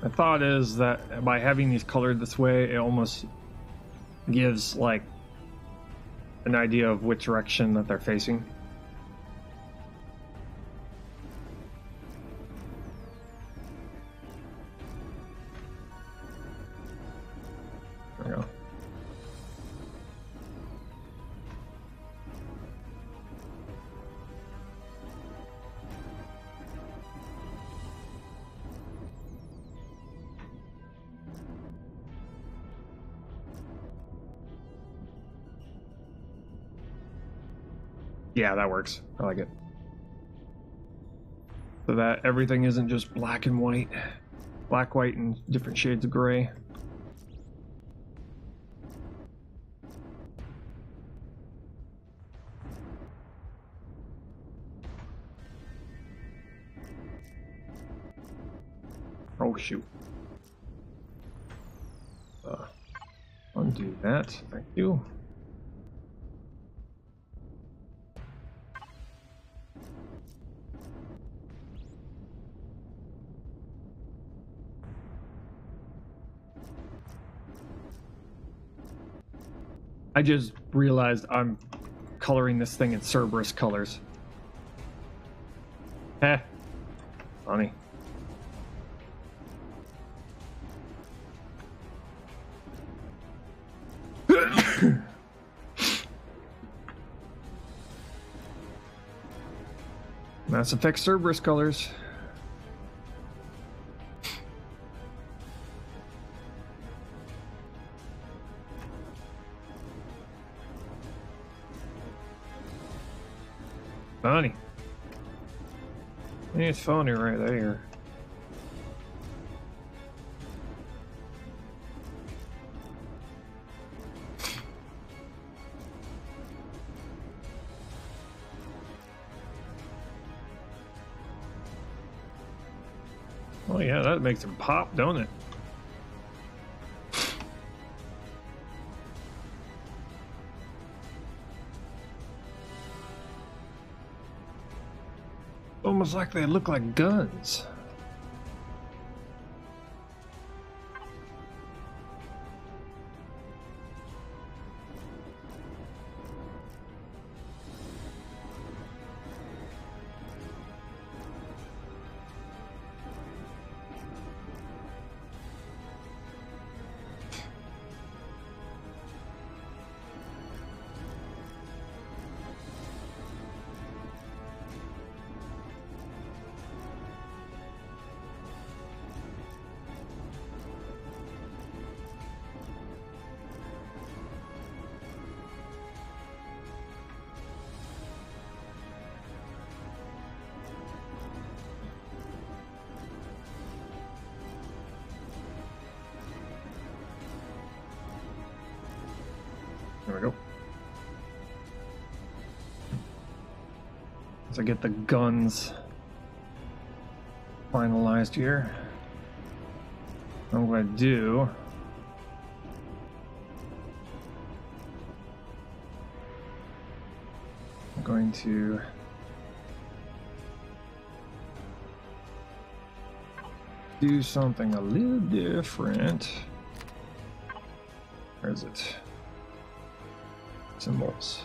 A: The thought is that by having these colored this way, it almost gives like an idea of which direction that they're facing. There we go. Yeah, that works. I like it. So that everything isn't just black and white. Black, white, and different shades of gray. Oh, shoot. Undo that. Thank you. I just realized I'm coloring this thing in Cerberus colors. Heh. Funny. Mass Effect Cerberus colors. Funny. It's funny right there. Oh yeah, that makes them pop, don't it? almost like they look like guns. There we go. Once I get the guns finalized here, I'm going to do something a little different. Where is it? Symbols.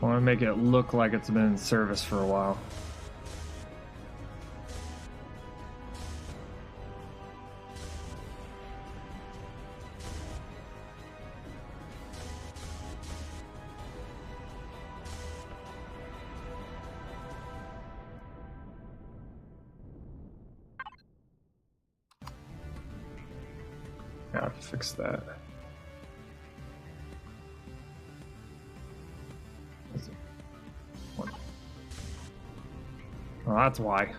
A: I want to make it look like it's been in service for a while. I have to fix that. Well, that's why.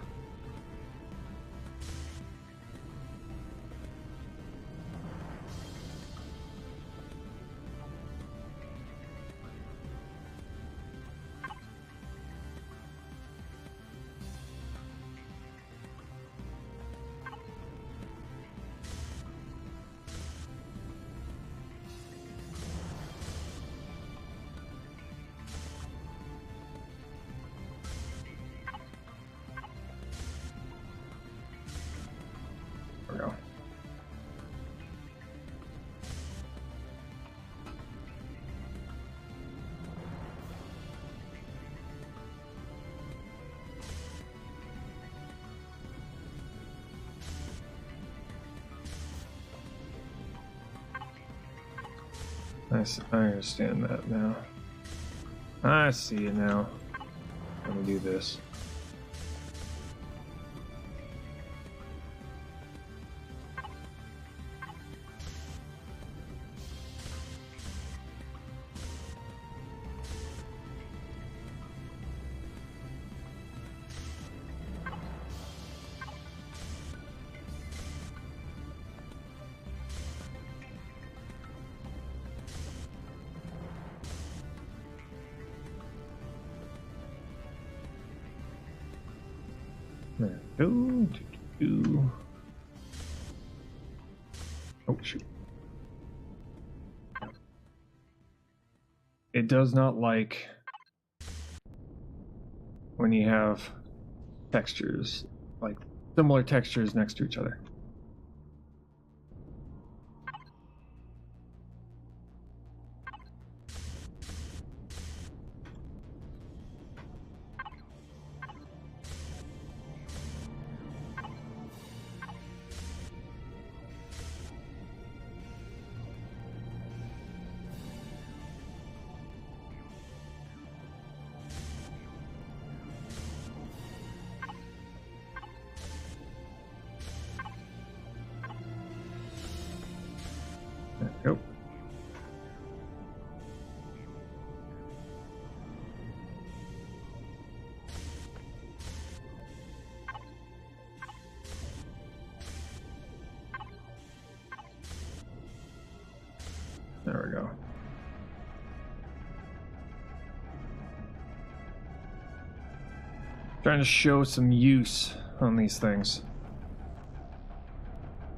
A: I understand that now. I see it now. Let me do this. There we go. Oh, shoot. It does not like when you have textures, like similar textures next to each other. There we go. There we go. Trying to show some use on these things.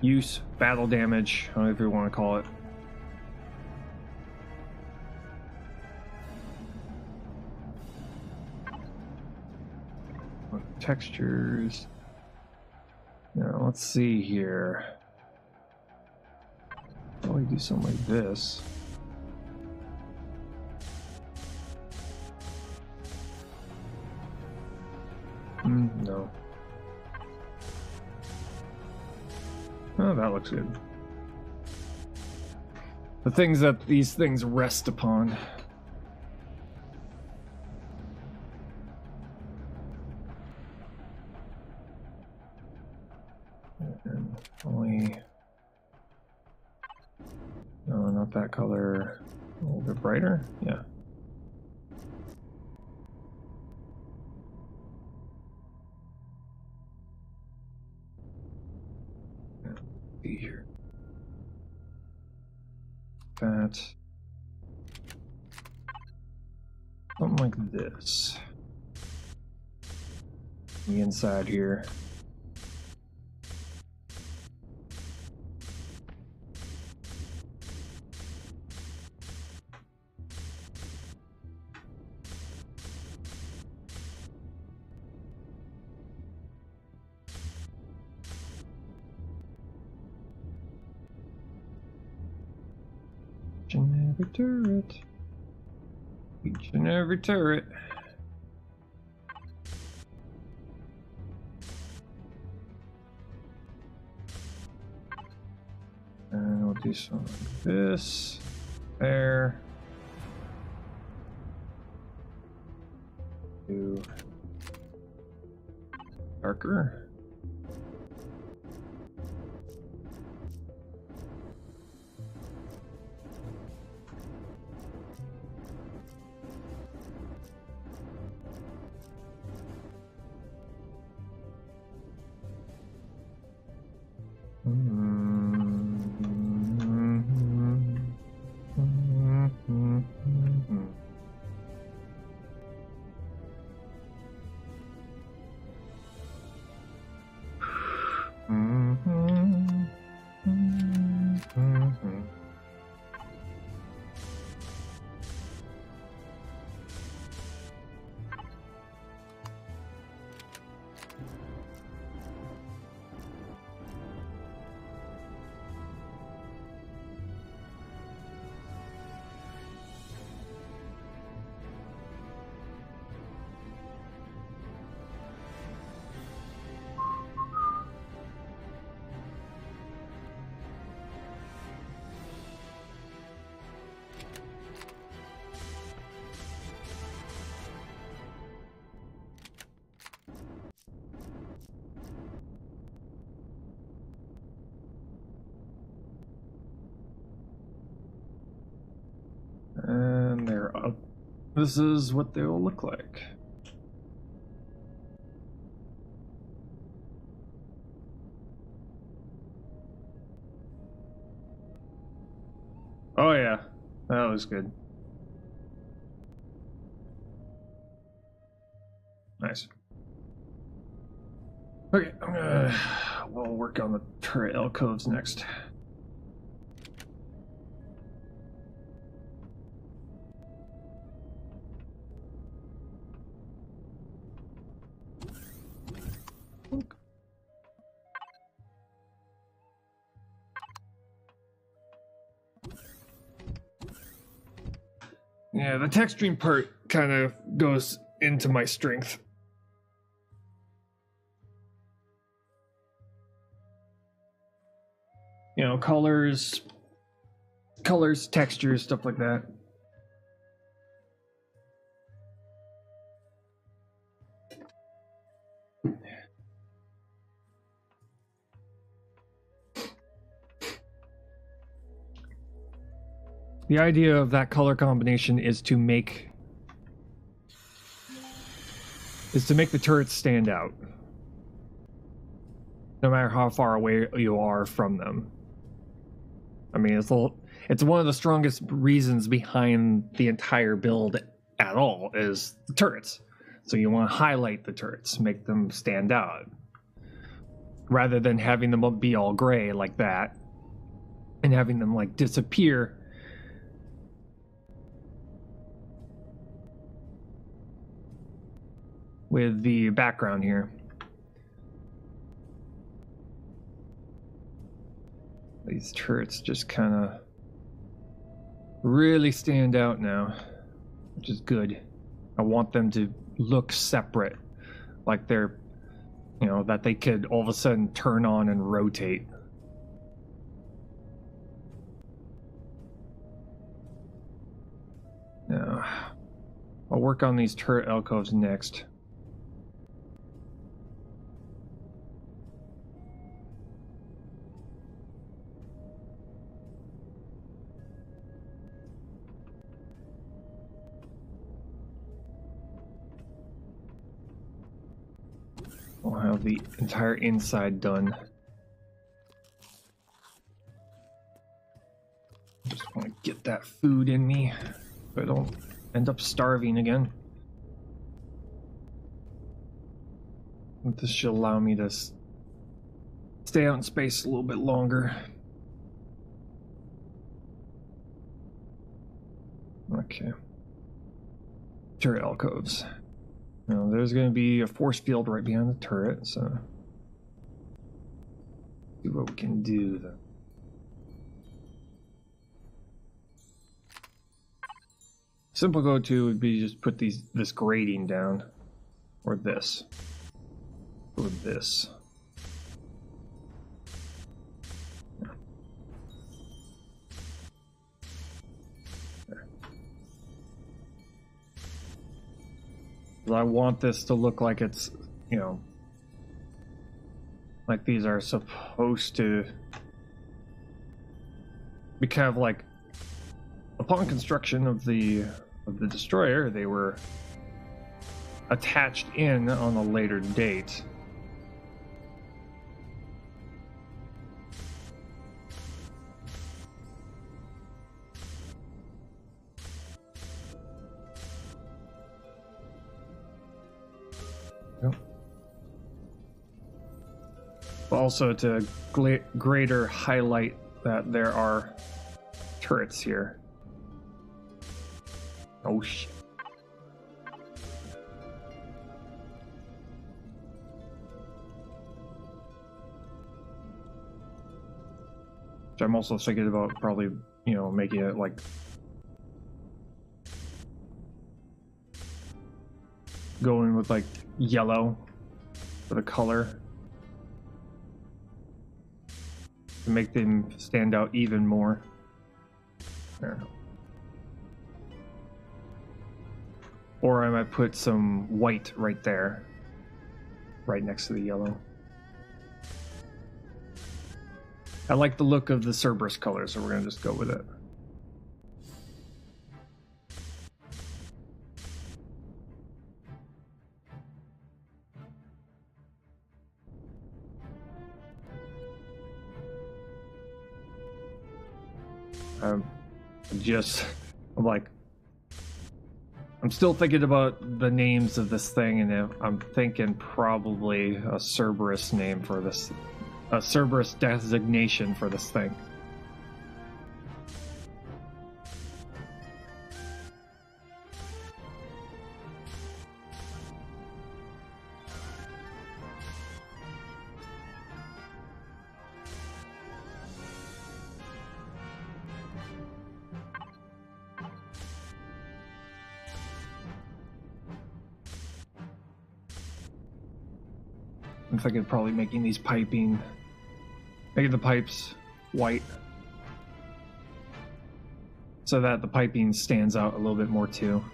A: use, battle damage, however you want to call it. Textures. Now let's see here. Probably do something like this. No. Oh, that looks good. The things that these things rest upon. And only... No, not that color. A little bit brighter? Yeah. See here. That. Something like this. The inside here. Each and every turret. Each and every turret. And we'll do something like this. There. Do darker. And they're up. This is what they will look like. Oh yeah, that was good. Nice. Okay, we'll work on the turret alcoves next. Yeah, the texturing part kind of goes into my strength. You know, colors, textures, stuff like that. The idea of that color combination is to make the turrets stand out, no matter how far away you are from them. I mean, it's one of the strongest reasons behind the entire build at all is the turrets. So you want to highlight the turrets, make them stand out. rather than having them be all gray like that and having them like disappear. With the background here. These turrets just kind of really stand out now, which is good. I want them to look separate, like they're, you know, that they could all of a sudden turn on and rotate. Now, I'll work on these turret alcoves next. I'll have the entire inside done. Just want to get that food in me so I don't end up starving again. This should allow me to stay out in space a little bit longer. Okay. Turret alcoves. Now, there's going to be a force field right behind the turret, so see what we can do then. Simple go-to would be just put this grating down, or this, or this. I want this to look like it's, you know, like these are supposed to be kind of like, upon construction of the destroyer, they were attached in on a later date. Also to greater highlight that there are turrets here. Oh shit. Which I'm also thinking about probably, you know, making it like going with like yellow for the color. To make them stand out even more. There. Or I might put some white right there, right next to the yellow. I like the look of the Cerberus color, so we're gonna just go with it. I'm still thinking about the names of this thing, and I'm thinking probably a Cerberus name for this, a Cerberus designation for this thing. I'm thinking probably making these making the pipes white, so that the piping stands out a little bit more too.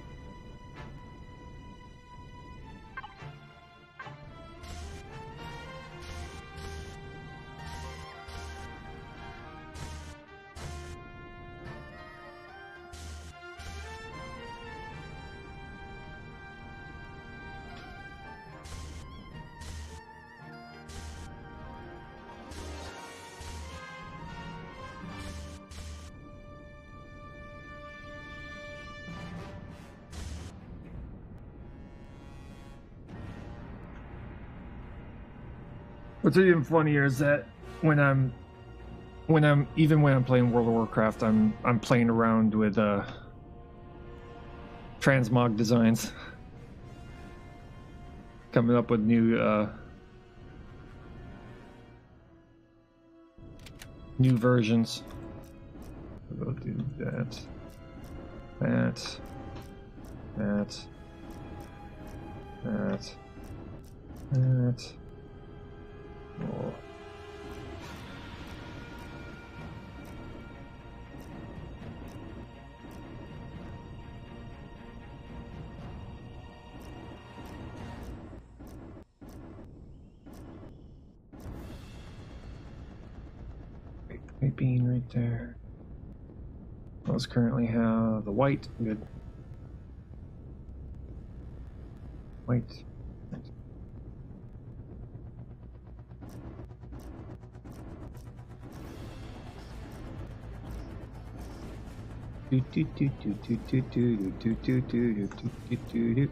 A: What's even funnier is that when I'm even when I'm playing World of Warcraft, I'm playing around with transmog designs, coming up with new versions. We'll do that. That. Oh. White bean right there. Those currently have the white. Good. White. Do do do do do do do do do do do do do do.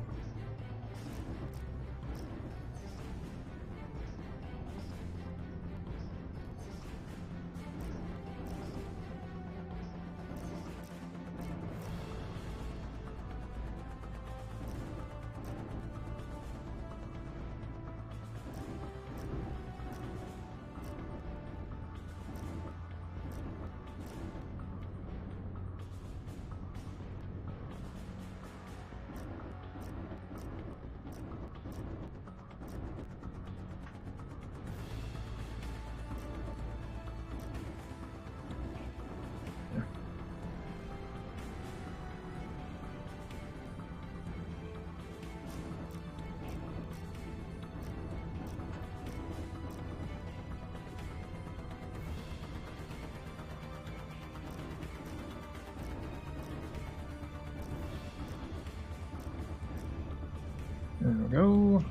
A: There we go.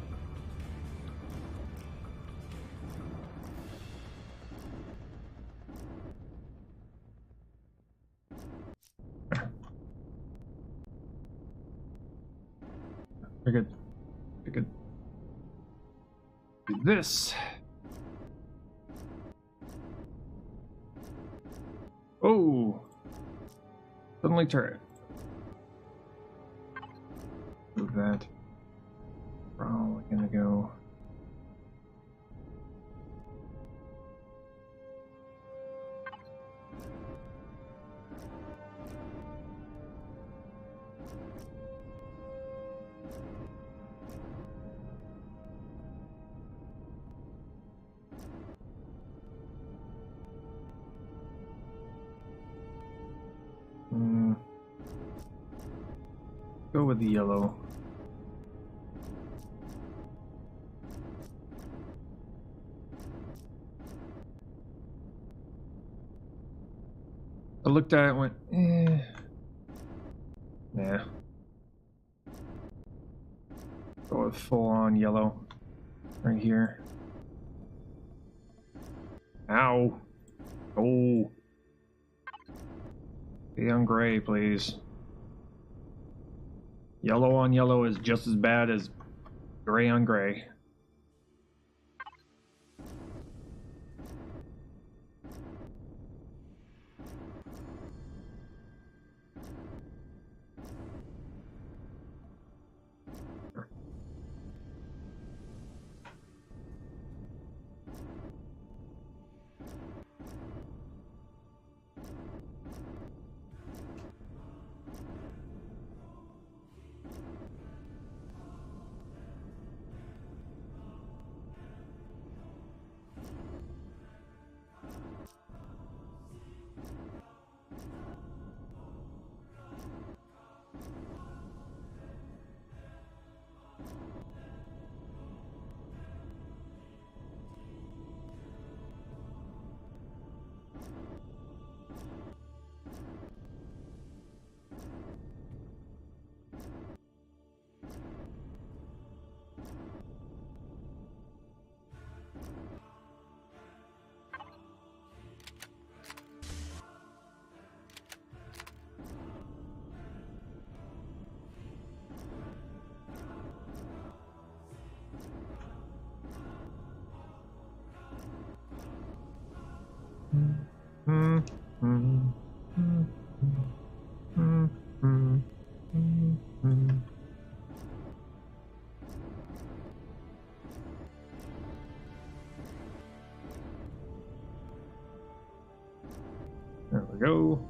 A: Very good. Very good. Do this. Oh! Suddenly turret. Move that. Probably gonna go. Go with the yellow. I looked at it and went, eh. Nah. Go with full on yellow. Right here. Ow. Oh. Stay on gray, please. Yellow on yellow is just as bad as gray on gray. we go.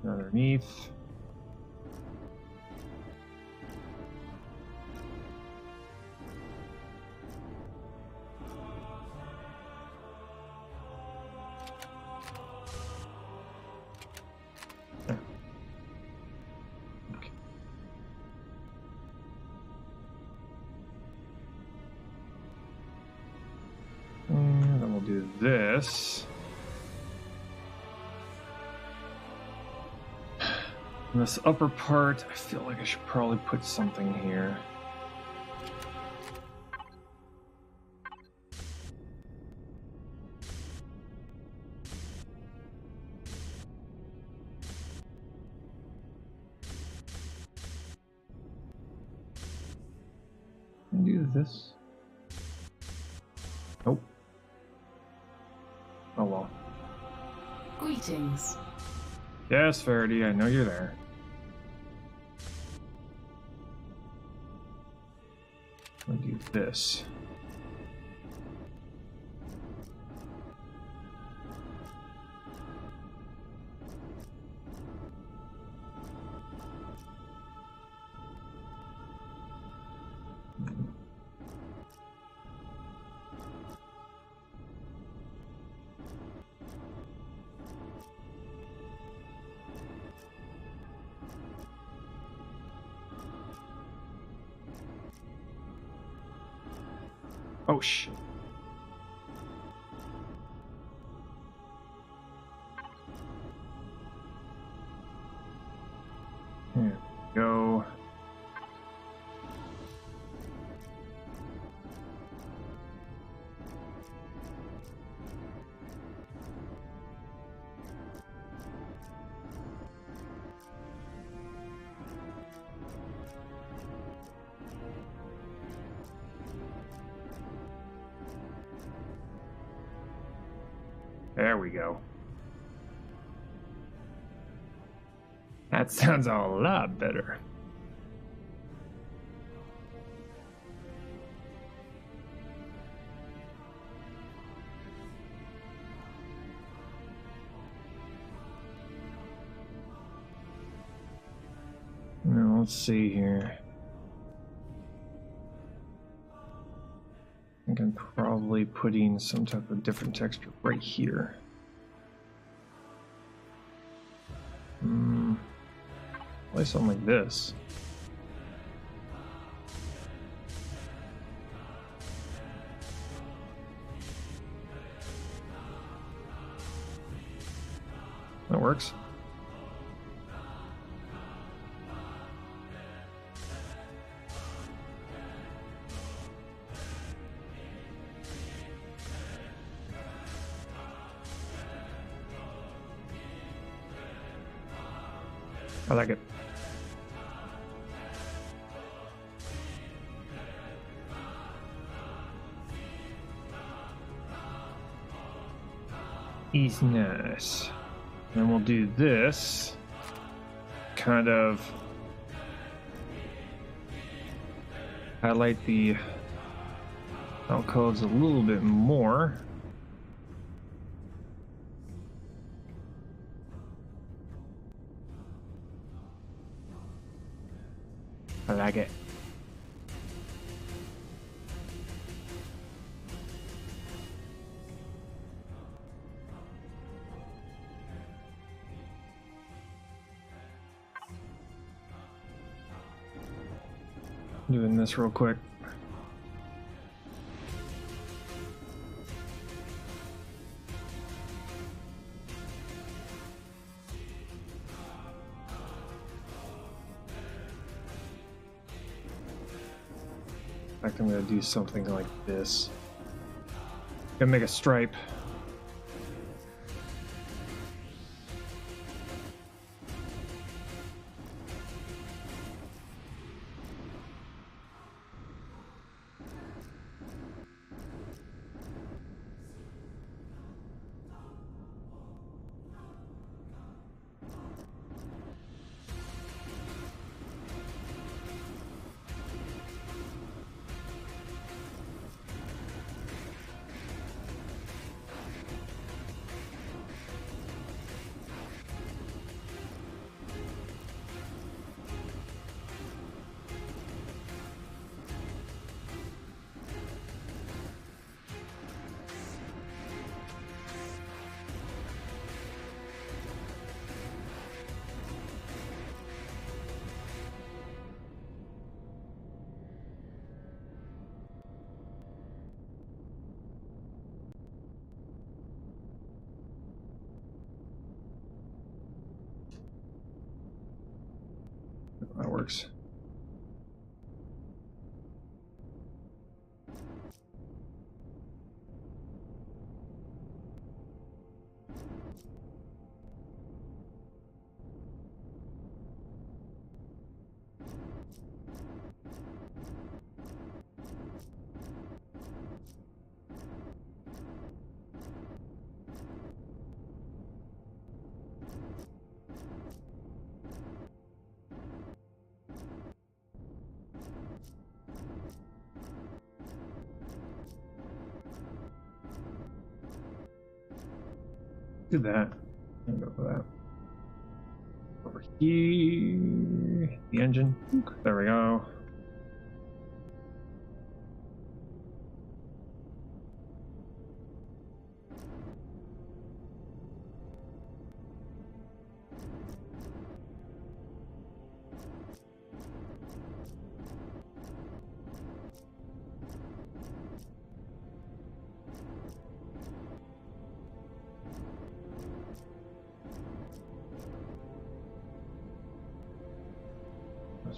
A: Underneath. And then we'll do this. And this upper part, I feel like I should probably put something here. Can I do this? Nope. Oh well.
B: Greetings.
A: Yes, Verity, I know you're there. I'll do this. Oh shit. Here we go. There we go. That sounds a lot better. Now, let's see here. I think I'm probably putting some type of different texture right here. Probably something like this. That works. I like it. He's nice. Then we'll do this. Kind of highlight the alcoves a little bit more. I like it. Doing this real quick. I think I'm gonna do something like this. Gonna make a stripe. works. Do that. I'll go for that. Over here, the engine. There we go.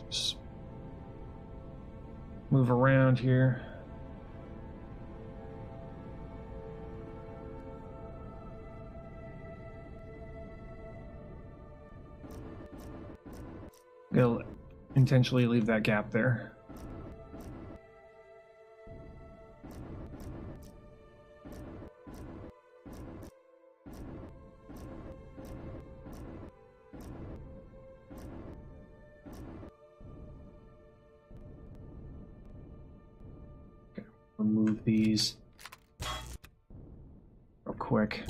A: Just move around here. I'll intentionally leave that gap there. Remove these real quick.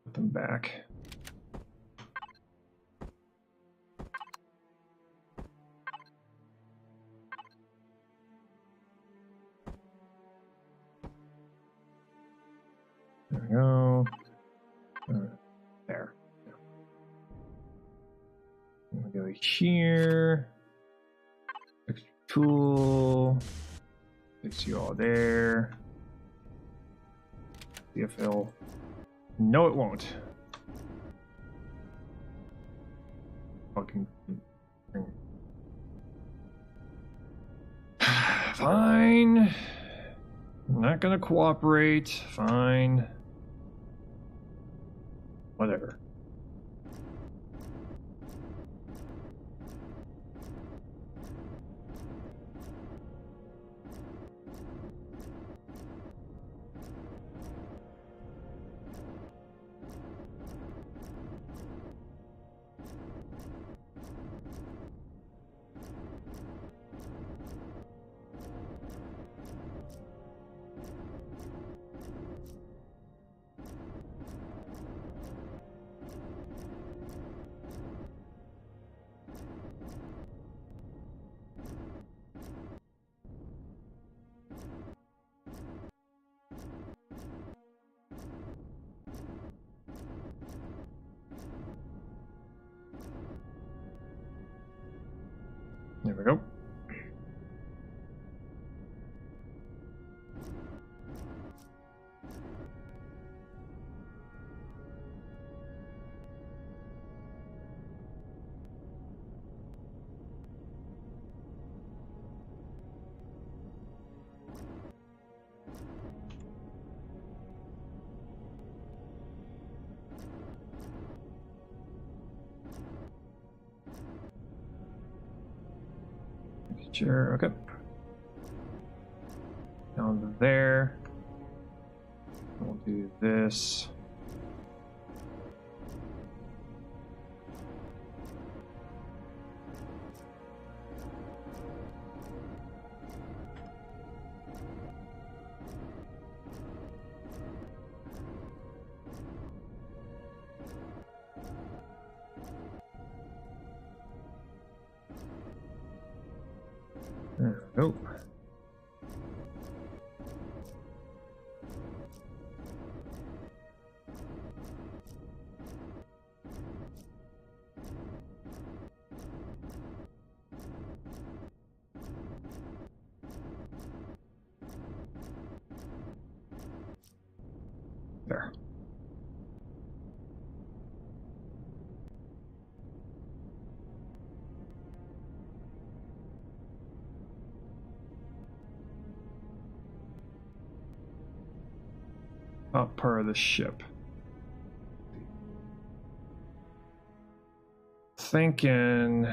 A: Put them back. There we go. There. We'll go here. Extra tool. Fix you all there. CFL. No, it won't. Fucking. Fine. I'm not gonna cooperate. Fine. Whatever. There we go. Sure, okay. Down to there. We'll do this. Nope. There. top part of the ship. Thinking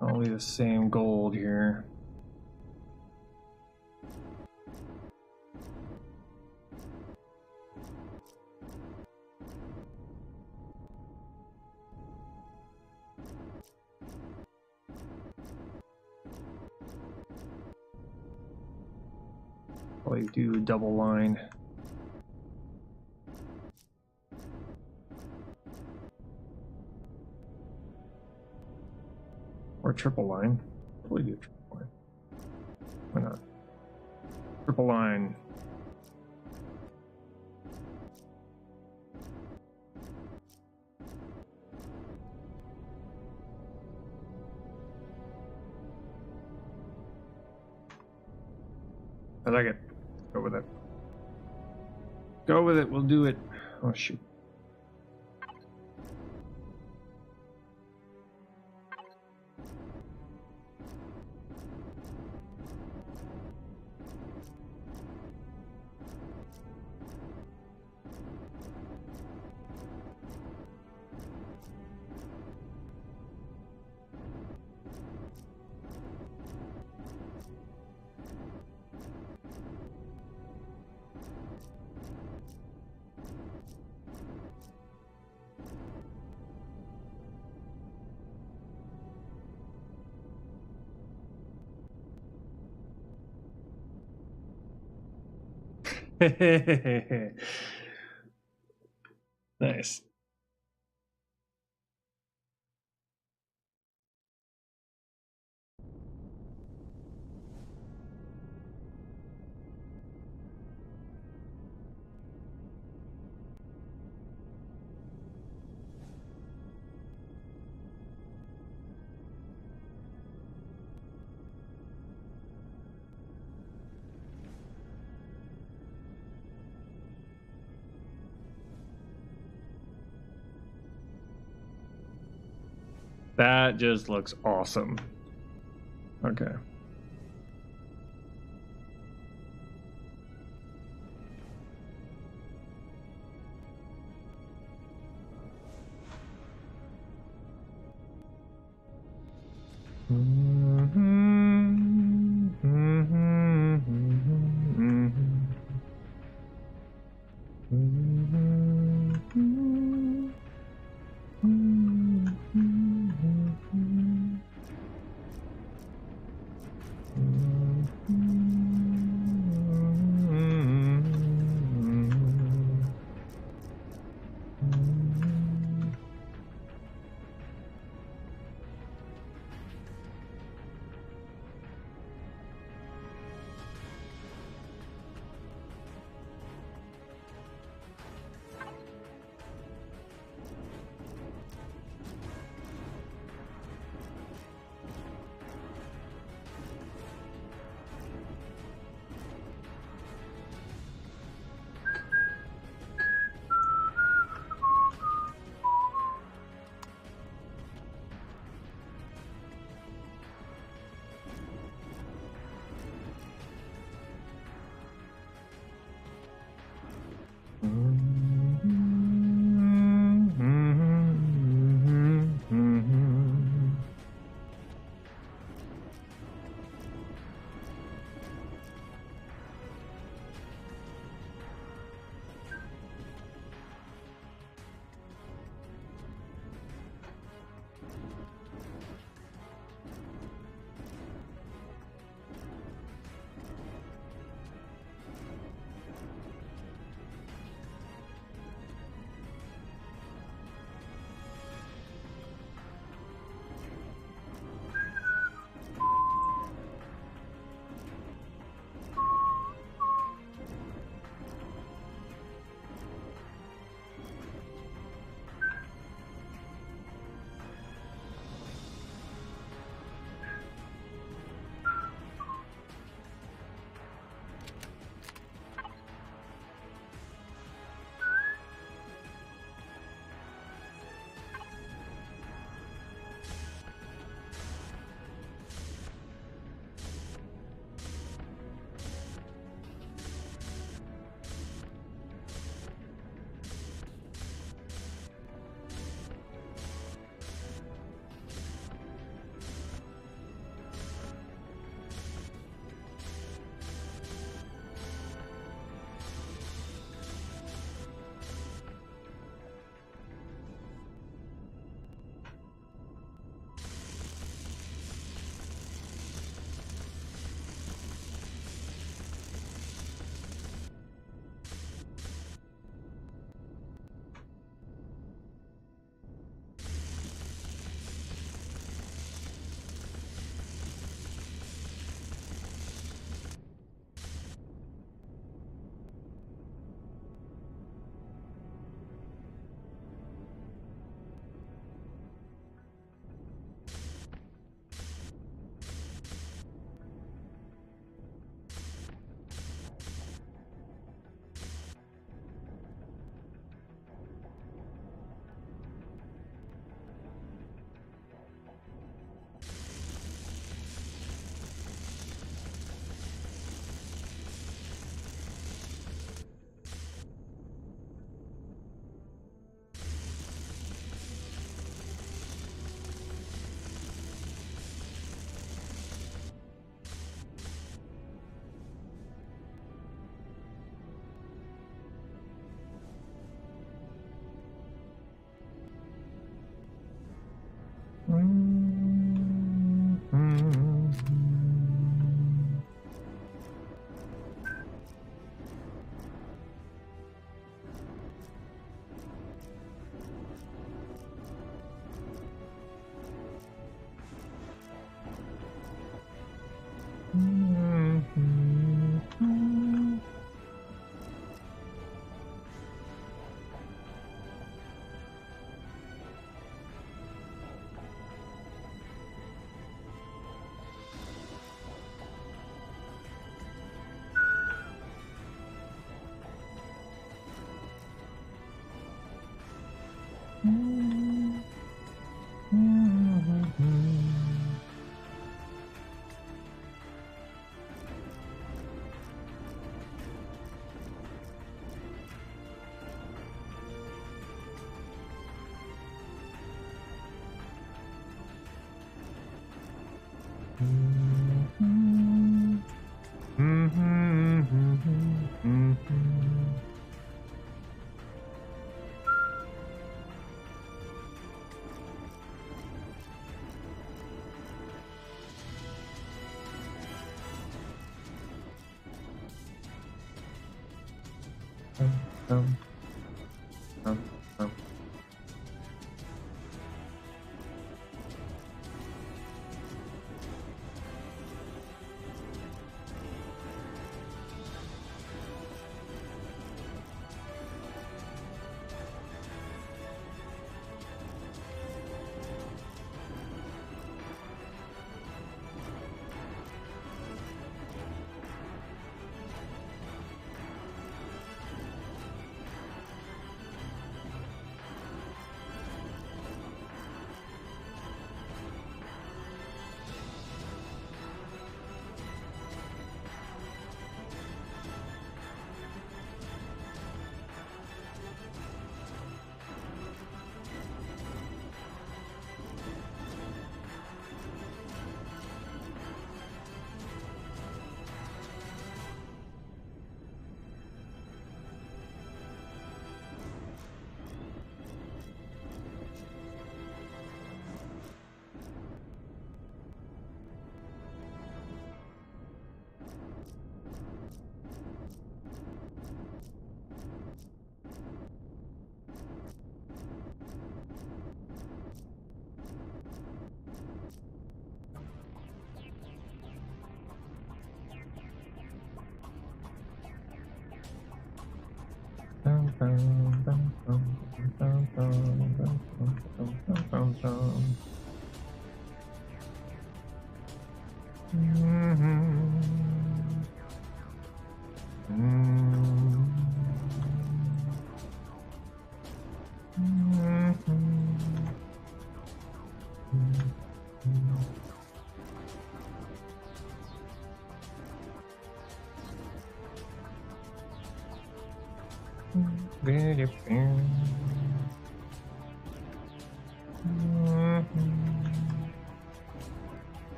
A: only the same gold here. Probably do a double line. Or triple line. Probably do a triple line. Why not? Triple line. I like it. Go with it. Go with it. We'll do it. Oh, shoot. Nice. That just looks awesome. Okay.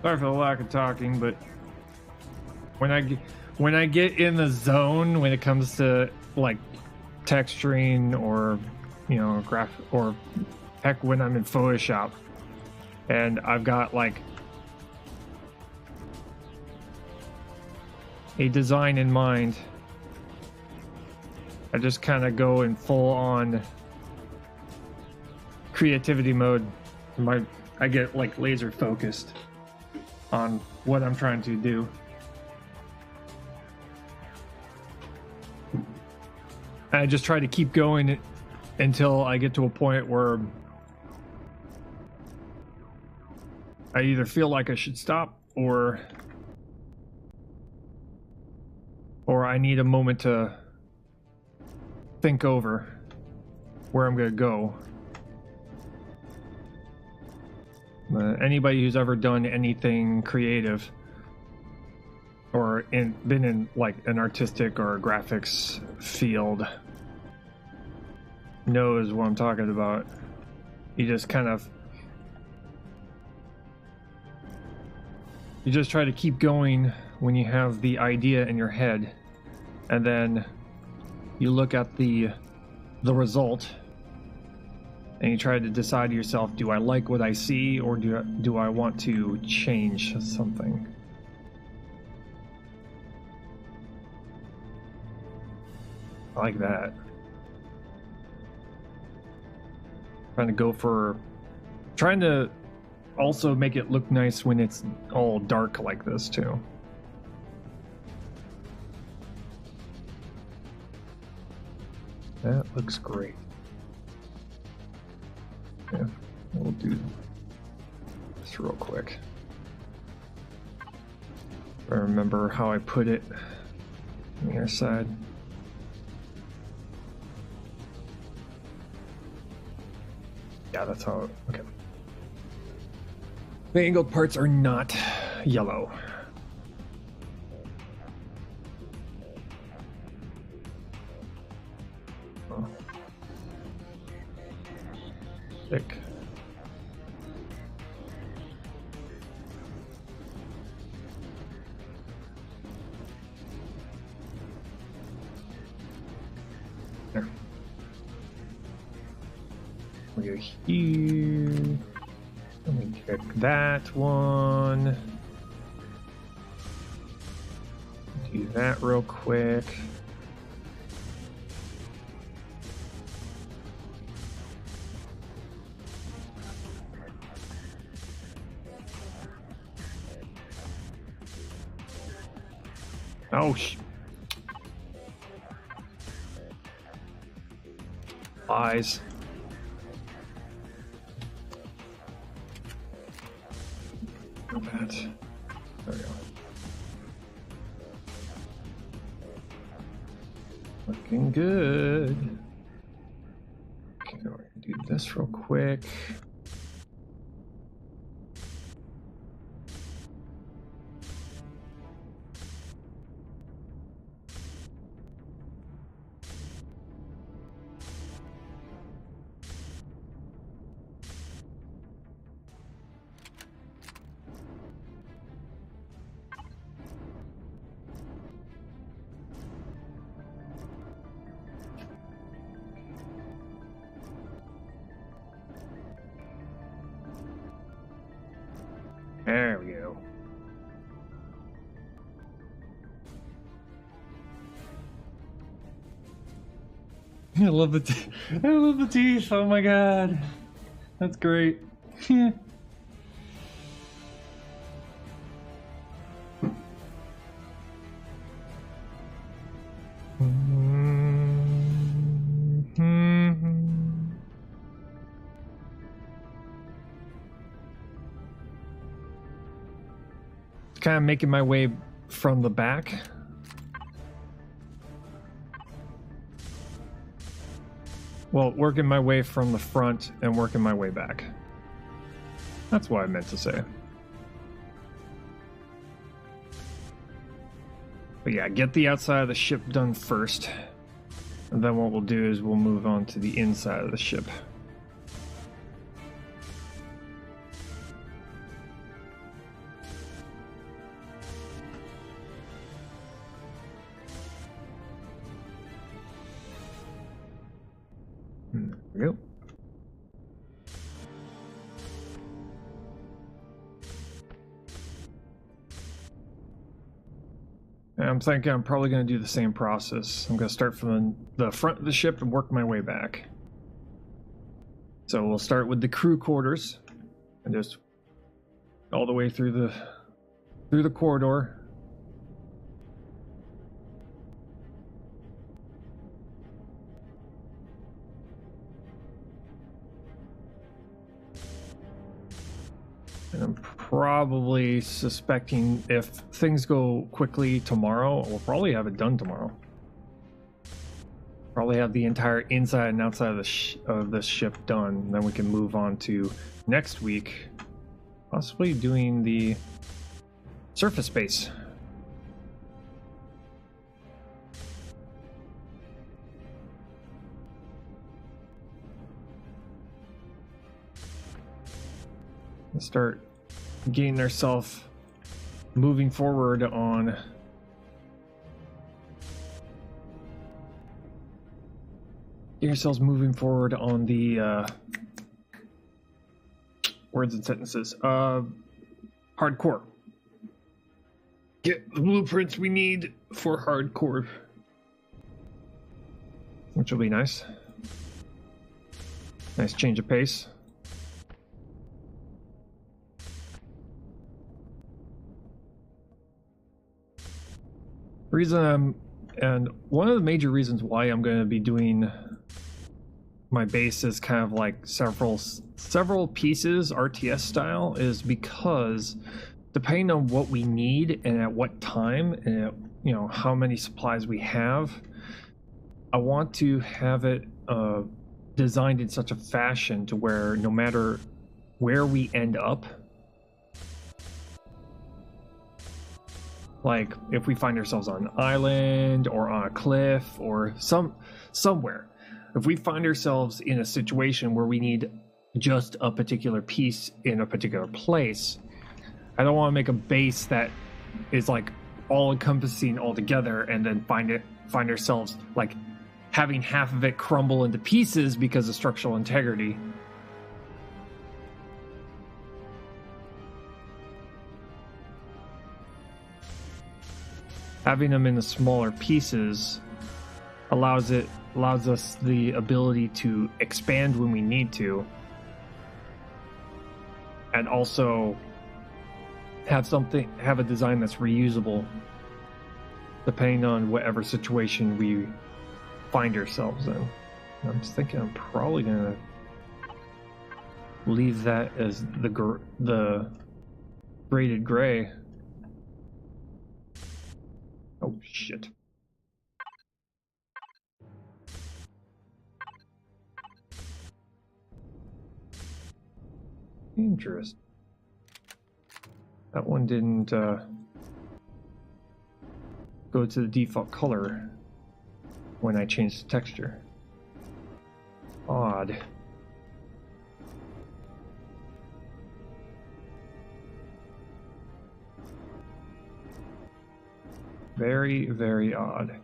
A: Sorry for the lack of talking, but when I get in the zone when it comes to like texturing or graph or heck when I'm in Photoshop and I've got like a design in mind, I just kind of go in full on creativity mode. I get like laser focused on what I'm trying to do. I just try to keep going until I get to a point where I either feel like I should stop or I need a moment to think over where I'm gonna go. Anybody who's ever done anything creative or been in like an artistic or graphics field knows what I'm talking about. You just try to keep going when you have the idea in your head, and then you look at the result and you try to decide to yourself, do I like what I see, or do I want to change something? I like that. Trying to also make it look nice when it's all dark like this too. That looks great. Yeah, we'll do this real quick. I remember how I put it. the air side. Yeah, that's how. Okay. The angled parts are not yellow. Oh. Thick. There. We go here. Let me check that one. Do that real quick. Oh, lies. That. There we go. Looking good. Okay, we're gonna do this real quick. There we go. I love the I love the teeth. Oh my god, that's great. Kind of making my way from the back. Well, working my way from the front and working my way back. That's what I meant to say. But yeah, get the outside of the ship done first. And then what we'll do is we'll move on to the inside of the ship. There we go. I'm thinking I'm probably going to do the same process. I'm going to start from the front of the ship and work my way back. So we'll start with the crew quarters and just all the way through the corridor. And I'm probably suspecting if things go quickly tomorrow, we'll probably have it done tomorrow. Probably have the entire inside and outside of the ship done. Then we can move on to next week, possibly doing the surface base. Let's start getting ourselves moving forward on the words and sentences. Hardcore. Get the blueprints we need for hardcore, which will be nice. Nice change of pace. And one of the major reasons why I'm going to be doing my base is kind of like several pieces RTS style is because depending on what we need and at what time and at, you know, how many supplies we have, I want to have it designed in such a fashion to where no matter where we end up, like if we find ourselves on an island or on a cliff or somewhere, if we find ourselves in a situation where we need just a particular piece in a particular place, I don't want to make a base that is like all encompassing altogether and then find ourselves like having half of it crumble into pieces because of structural integrity. Having them in the smaller pieces allows us the ability to expand when we need to, and also have a design that's reusable depending on whatever situation we find ourselves in. I'm just thinking I'm probably gonna leave that as the graded gray. Oh shit. Interesting. That one didn't go to the default color when I changed the texture. Odd. Very, very odd.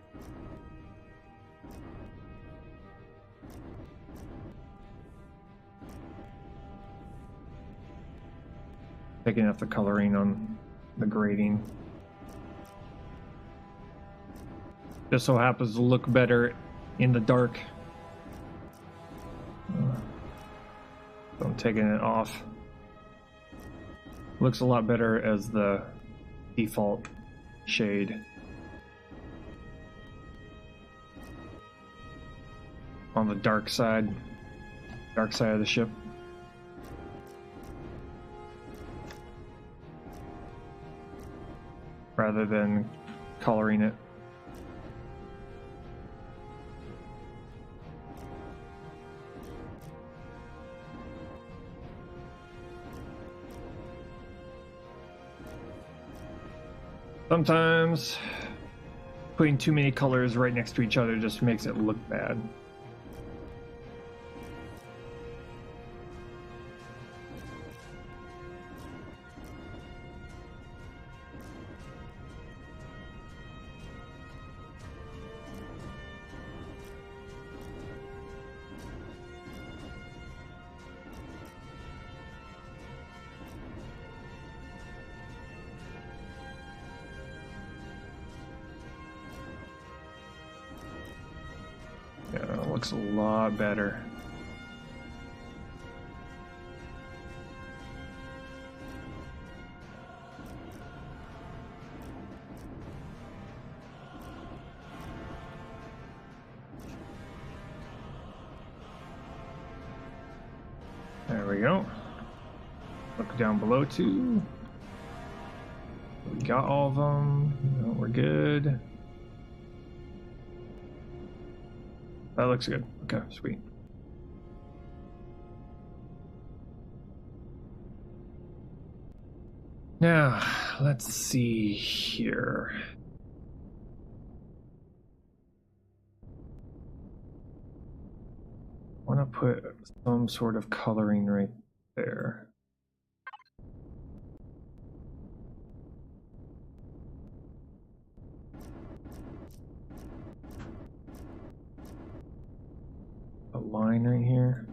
A: Taking out the coloring on the grading. Just so happens to look better in the dark. So I'm taking it off. Looks a lot better as the default shade. On the dark side of the ship. Rather than coloring it. Sometimes putting too many colors right next to each other just makes it look bad. Looks a lot better. There we go. Look down below too. We got all of them. No, we're good. That looks good. Okay, sweet. Now, let's see here. I want to put some sort of coloring right there. A line right here.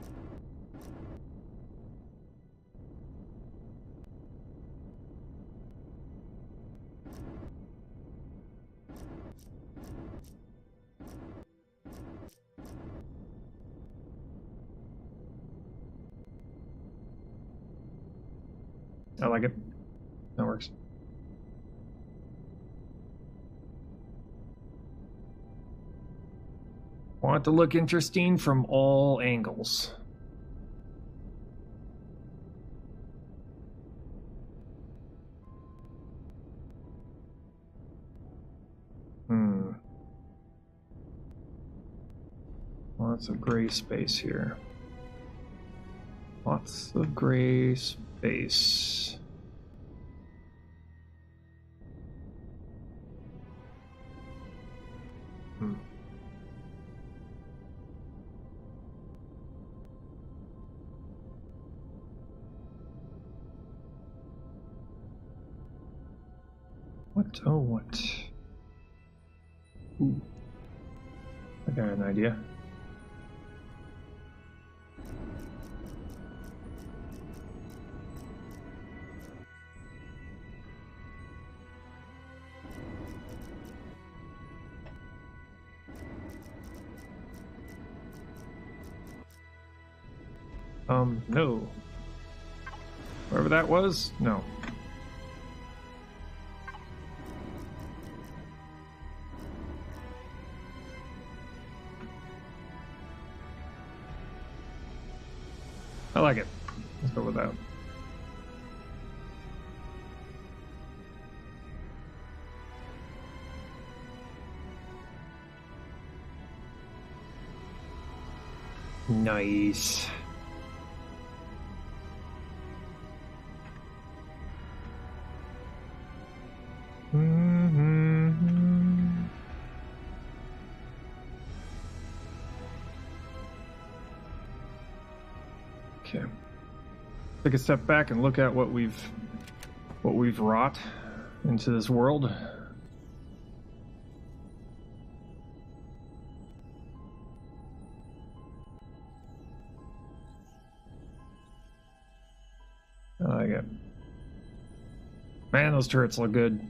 A: I like it. That works. Want it to look interesting from all angles. Lots of gray space here. Lots of gray space. What? Oh, what? Ooh. I got an idea. No. Wherever that was? No. I like it. Let's go with that. Nice. Okay. Take a step back and look at what we've wrought into this world. I like it. Man, those turrets look good.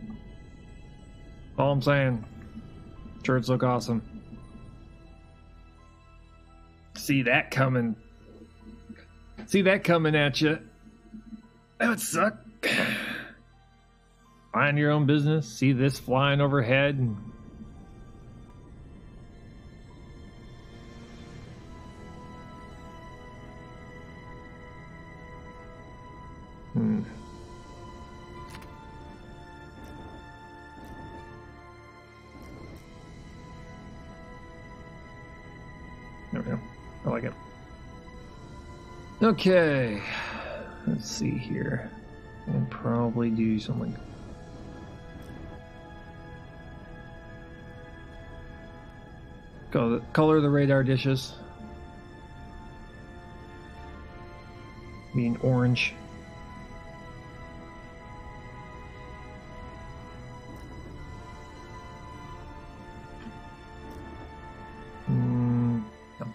A: All I'm saying. Turrets look awesome. See that coming. See that coming at you. That would suck. Mind your own business. See this flying overhead. There we go. I like it. Okay. Let's see here. And probably do something. Color the radar dishes. Being orange. No.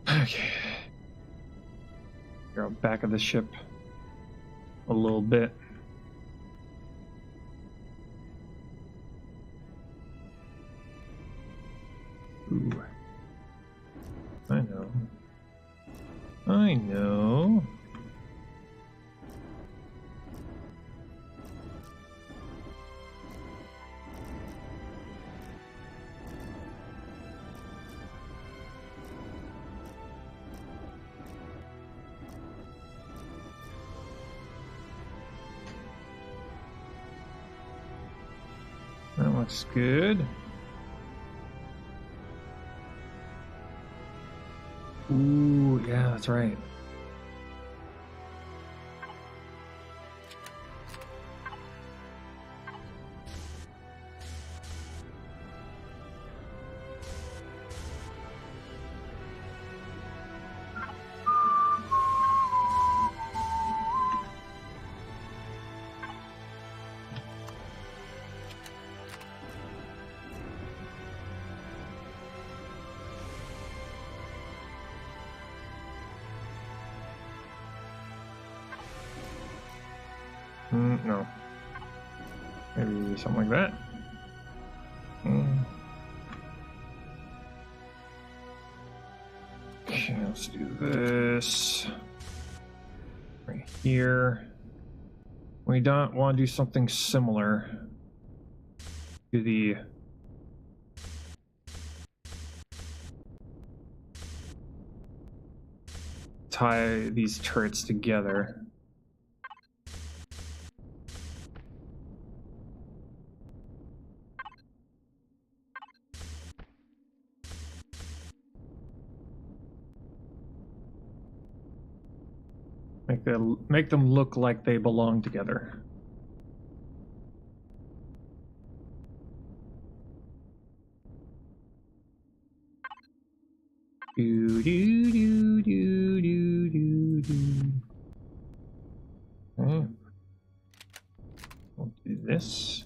A: Okay. You're out back of the ship a little bit. Ooh. I know. I know. That looks good. Ooh, yeah, that's right. No. Maybe something like that. Okay, let's do this. Right here. We don't want to do something similar to the... tie these turrets together. Make them look like they belong together. Do do do do do do do. Okay. We'll do this.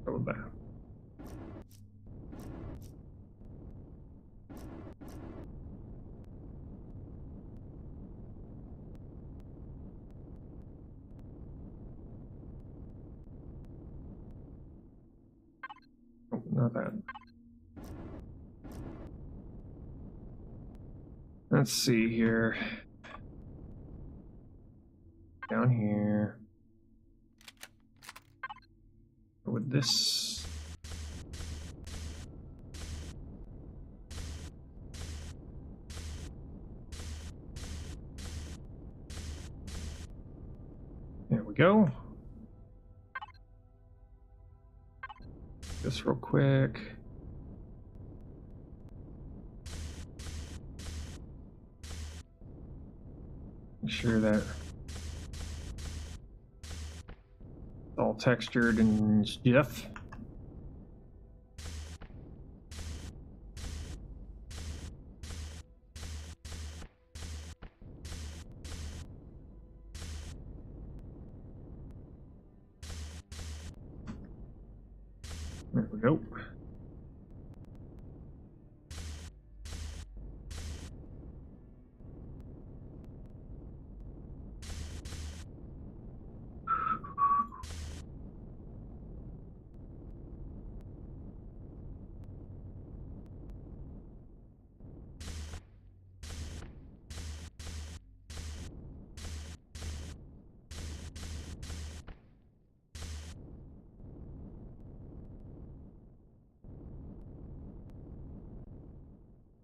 A: Go back. Oh, not that. Let's see here. Down here. With this. There we go. This real quick. Make sure that it's all textured and stiff. There we go.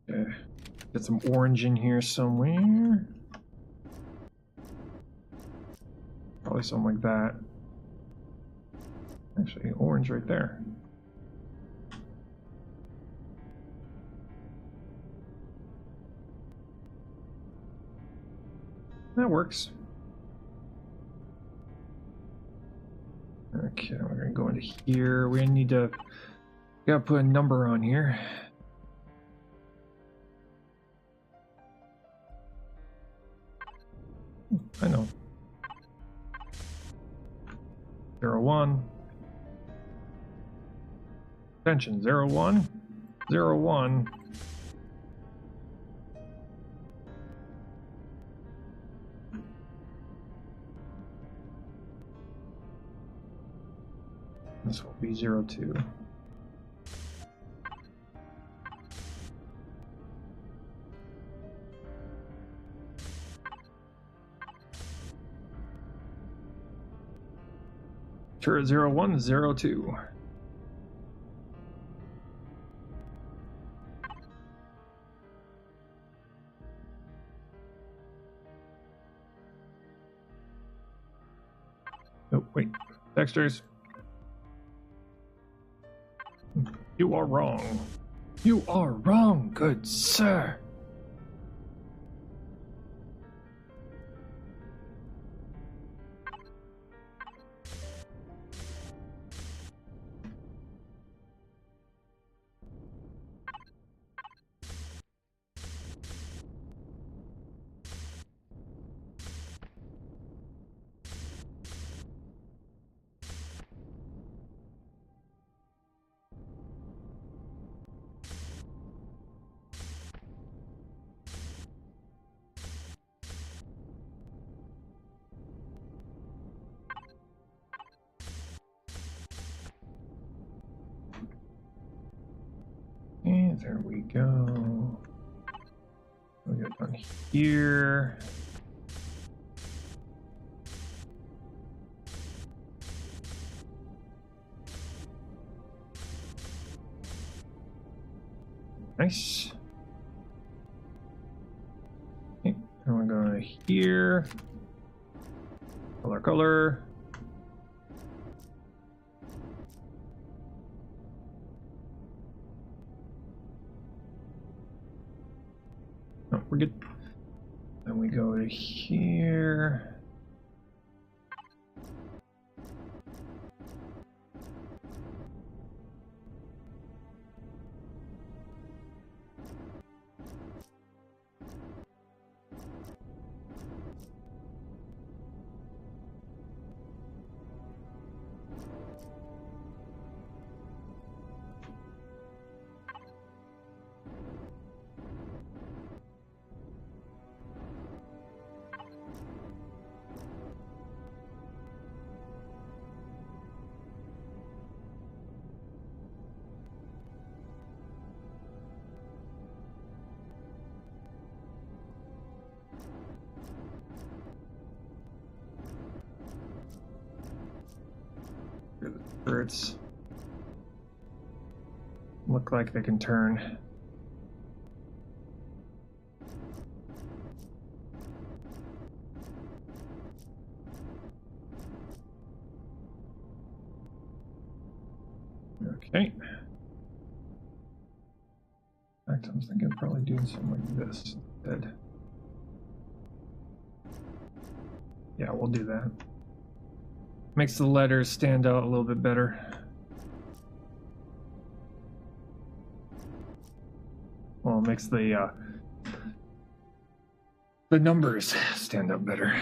A: Okay. Get some orange in here somewhere. Probably something like that. Actually, orange right there. That works. Okay, we're gonna go into here. We need to gotta put a number on here. I know. 01. Attention, 01. 01. This will be 02. Turret 01, 02. Oh, wait. Textures. You are wrong. You are wrong, good sir. And there we go. We'll get down here. Nice. Okay, and we're going to here. Color, color. Oh, we're good. Then we go to here. Birds look like they can turn. Okay. In fact, I was thinking of probably doing something like this instead. Yeah, we'll do that. Makes the letters stand out a little bit better. Well, it makes the numbers stand out better.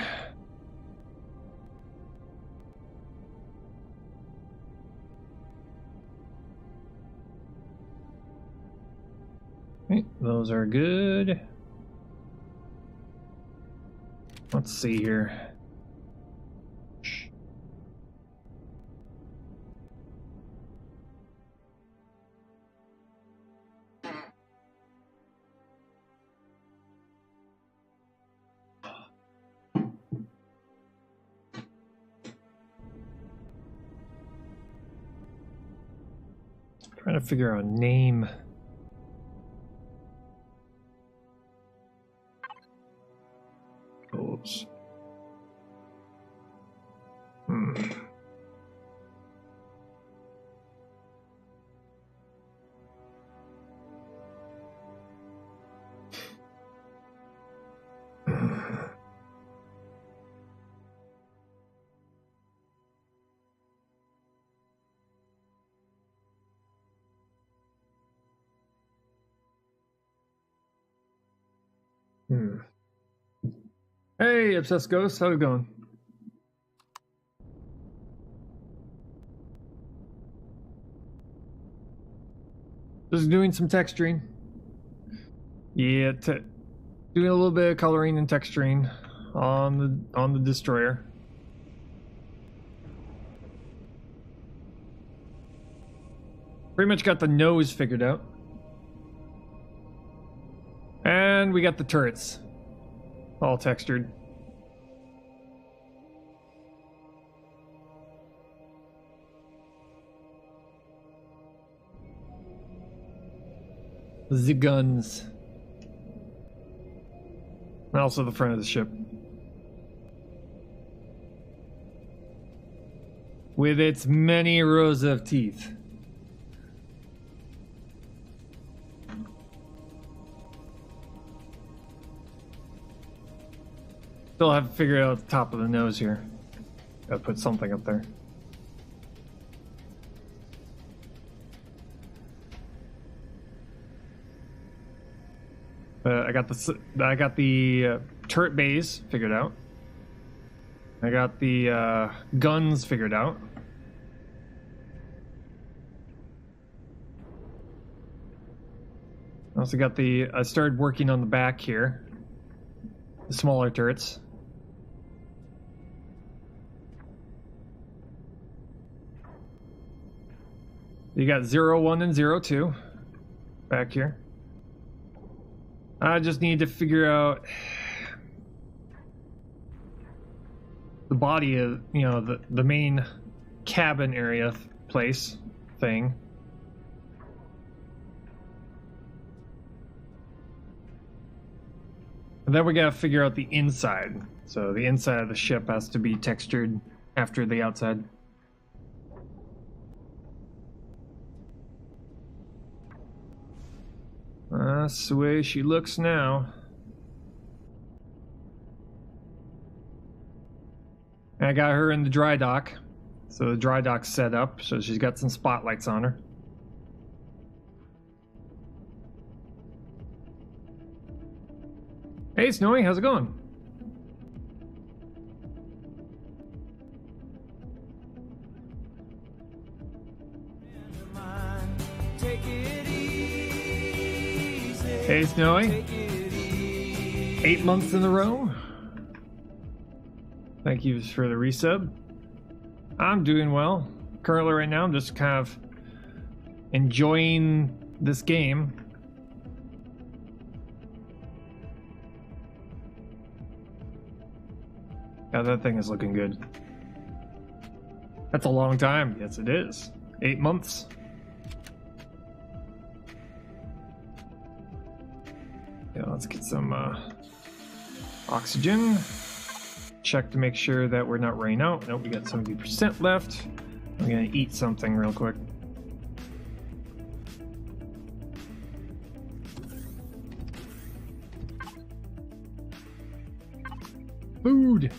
A: Okay, those are good. Let's see here. Trying to figure out a name. Oops. Hey, Obsessed Ghost, how's it going? Just doing some texturing. Yeah, doing a little bit of coloring and texturing on the destroyer. Pretty much got the nose figured out. And we got the turrets all textured. The guns. And also the front of the ship. With its many rows of teeth. Still have to figure out the top of the nose here. Gotta put something up there. I got the turret bays figured out. I got the guns figured out. I also got I started working on the back here. The smaller turrets. You got 0, 1, and 0, 2 back here. I just need to figure out the body of, the main cabin area place thing. And then we gotta figure out the inside. So the inside of the ship has to be textured after the outside. That's the way she looks now. And I got her in the dry dock. So the dry dock's set up, so she's got some spotlights on her. Hey Snowy, how's it going? Hey Snowy, 8 months in a row. Thank you for the resub. I'm doing well. Currently right now I'm just kind of enjoying this game. Yeah, that thing is looking good. That's a long time. Yes it is. 8 months. Yeah, let's get some oxygen. Check to make sure that we're not running out. Nope, we got 70% left. I'm gonna eat something real quick. Food!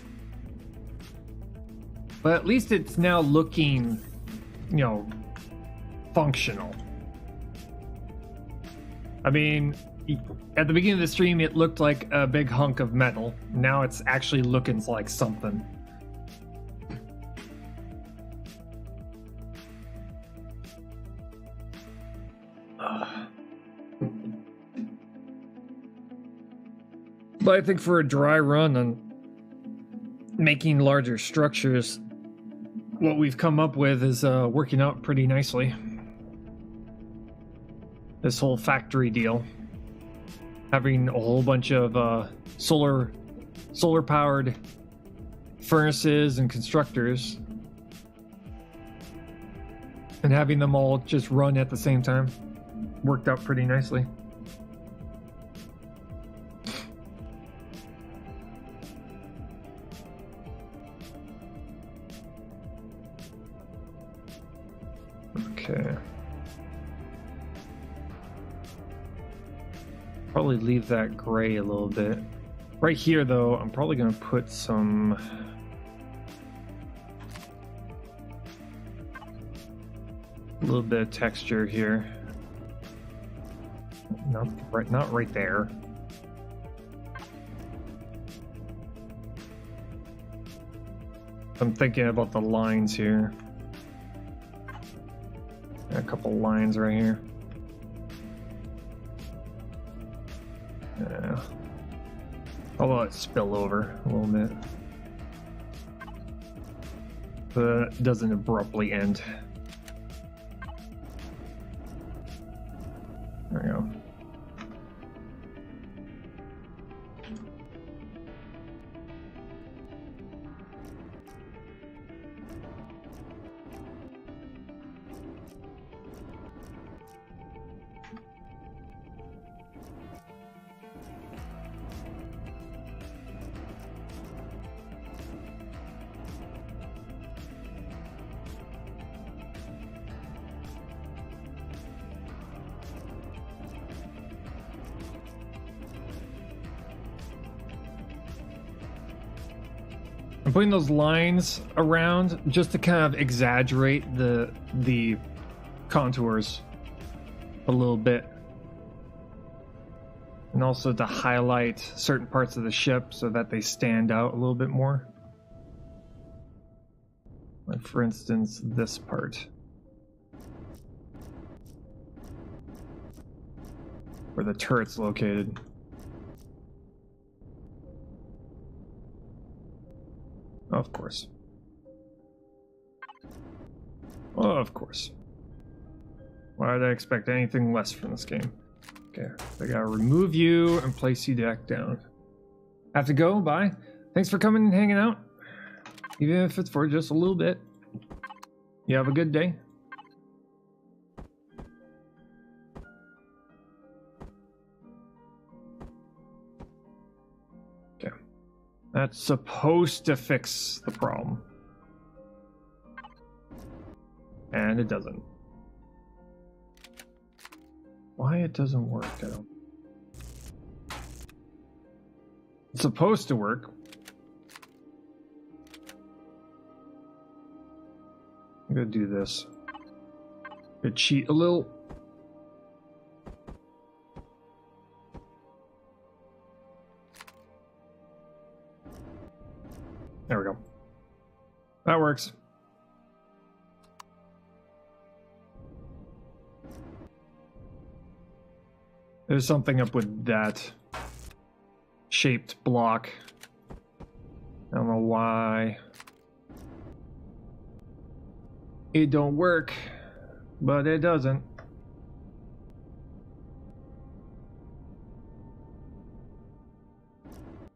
A: But at least it's now looking, you know, functional. I mean, at the beginning of the stream, it looked like a big hunk of metal. Now it's actually looking like something. But I think for a dry run on making larger structures, what we've come up with is working out pretty nicely. This whole factory deal. Having a whole bunch of solar powered furnaces and constructors, and having them all just run at the same time worked out pretty nicely. Okay. Probably leave that gray a little bit. Right here, though, I'm probably going to put some... a little bit of texture here. Not right there. I'm thinking about the lines here. A couple lines right here. Yeah. I'll let it spill over a little bit. But it doesn't abruptly end. There we go. I'm putting those lines around just to kind of exaggerate the contours a little bit. And also to highlight certain parts of the ship so that they stand out a little bit more. Like for instance, this part. Where the turret's located. Of course. Of course. Why did I expect anything less from this game? Okay, I gotta remove you and place you back down. Have to go, bye. Thanks for coming and hanging out. Even if it's for just a little bit. You have a good day. That's supposed to fix the problem. And it doesn't. Why it doesn't work, I don't... It's supposed to work. I'm gonna do this. Gonna cheat a little. There we go. That works. There's something up with that shaped block. I don't know why it don't work, but it doesn't.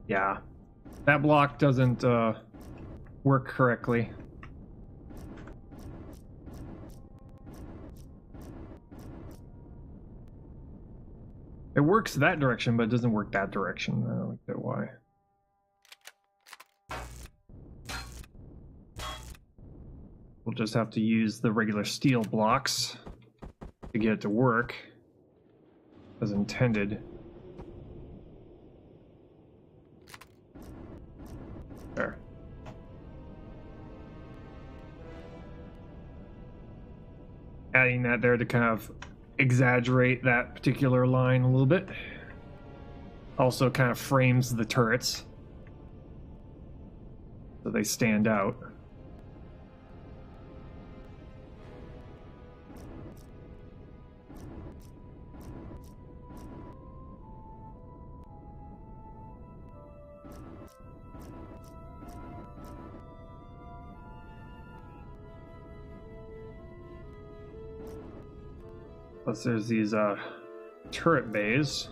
A: Yeah, that block doesn't work correctly. It works that direction, but it doesn't work that direction. I don't get why. We'll just have to use the regular steel blocks to get it to work as intended. There. Adding that there to kind of exaggerate that particular line a little bit. Also kind of frames the turrets so they stand out. Plus there's these turret bays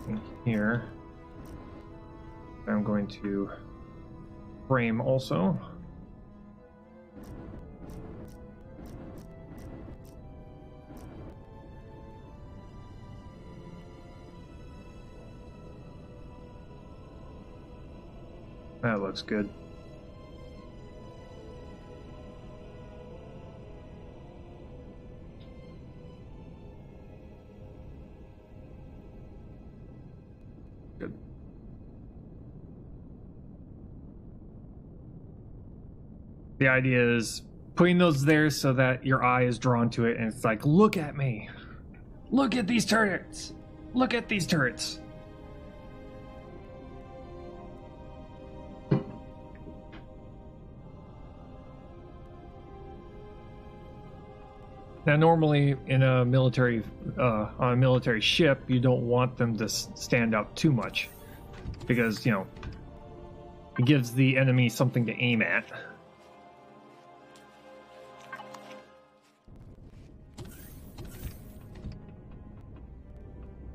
A: in here. I'm going to frame also. That looks good. Good. The idea is putting those there so that your eye is drawn to it and it's like, look at me. Look at these turrets. Look at these turrets. Now, normally in a military, on a military ship, you don't want them to stand out too much because, you know, it gives the enemy something to aim at.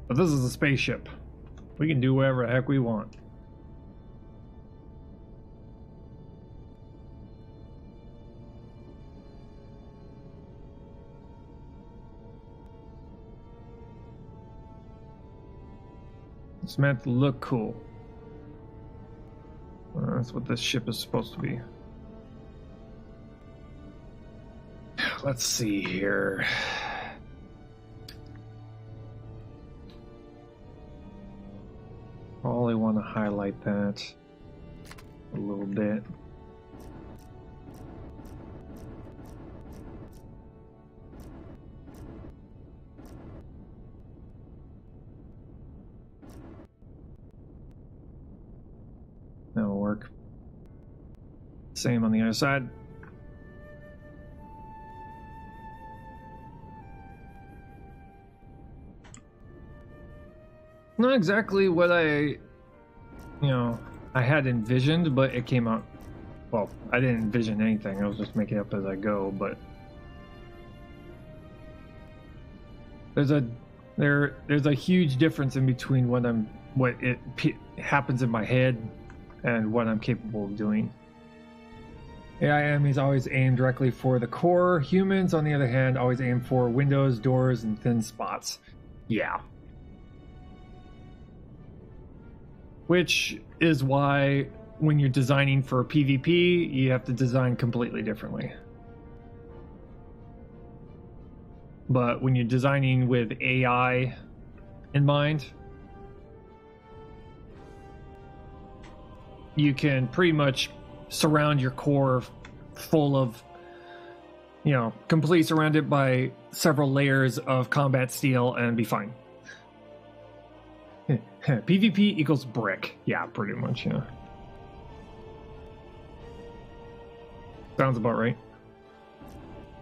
A: But this is a spaceship. We can do whatever the heck we want. It's meant to look cool. That's what this ship is supposed to be. Let's see here. Probably want to highlight that a little bit. That'll work. Same on the other side. Not exactly what I had envisioned, but it came out, well, I didn't envision anything. I was just making it up as I go, but there's a huge difference in between what happens in my head and what I'm capable of doing. AI enemies always aim directly for the core. Humans, on the other hand, always aim for windows, doors, and thin spots. Yeah. which is why when you're designing for PvP, you have to design completely differently. But when you're designing with AI in mind, you can pretty much surround your core full of, you know, completely surrounded by several layers of combat steel and be fine. PvP equals brick. Yeah, pretty much, yeah. Sounds about right.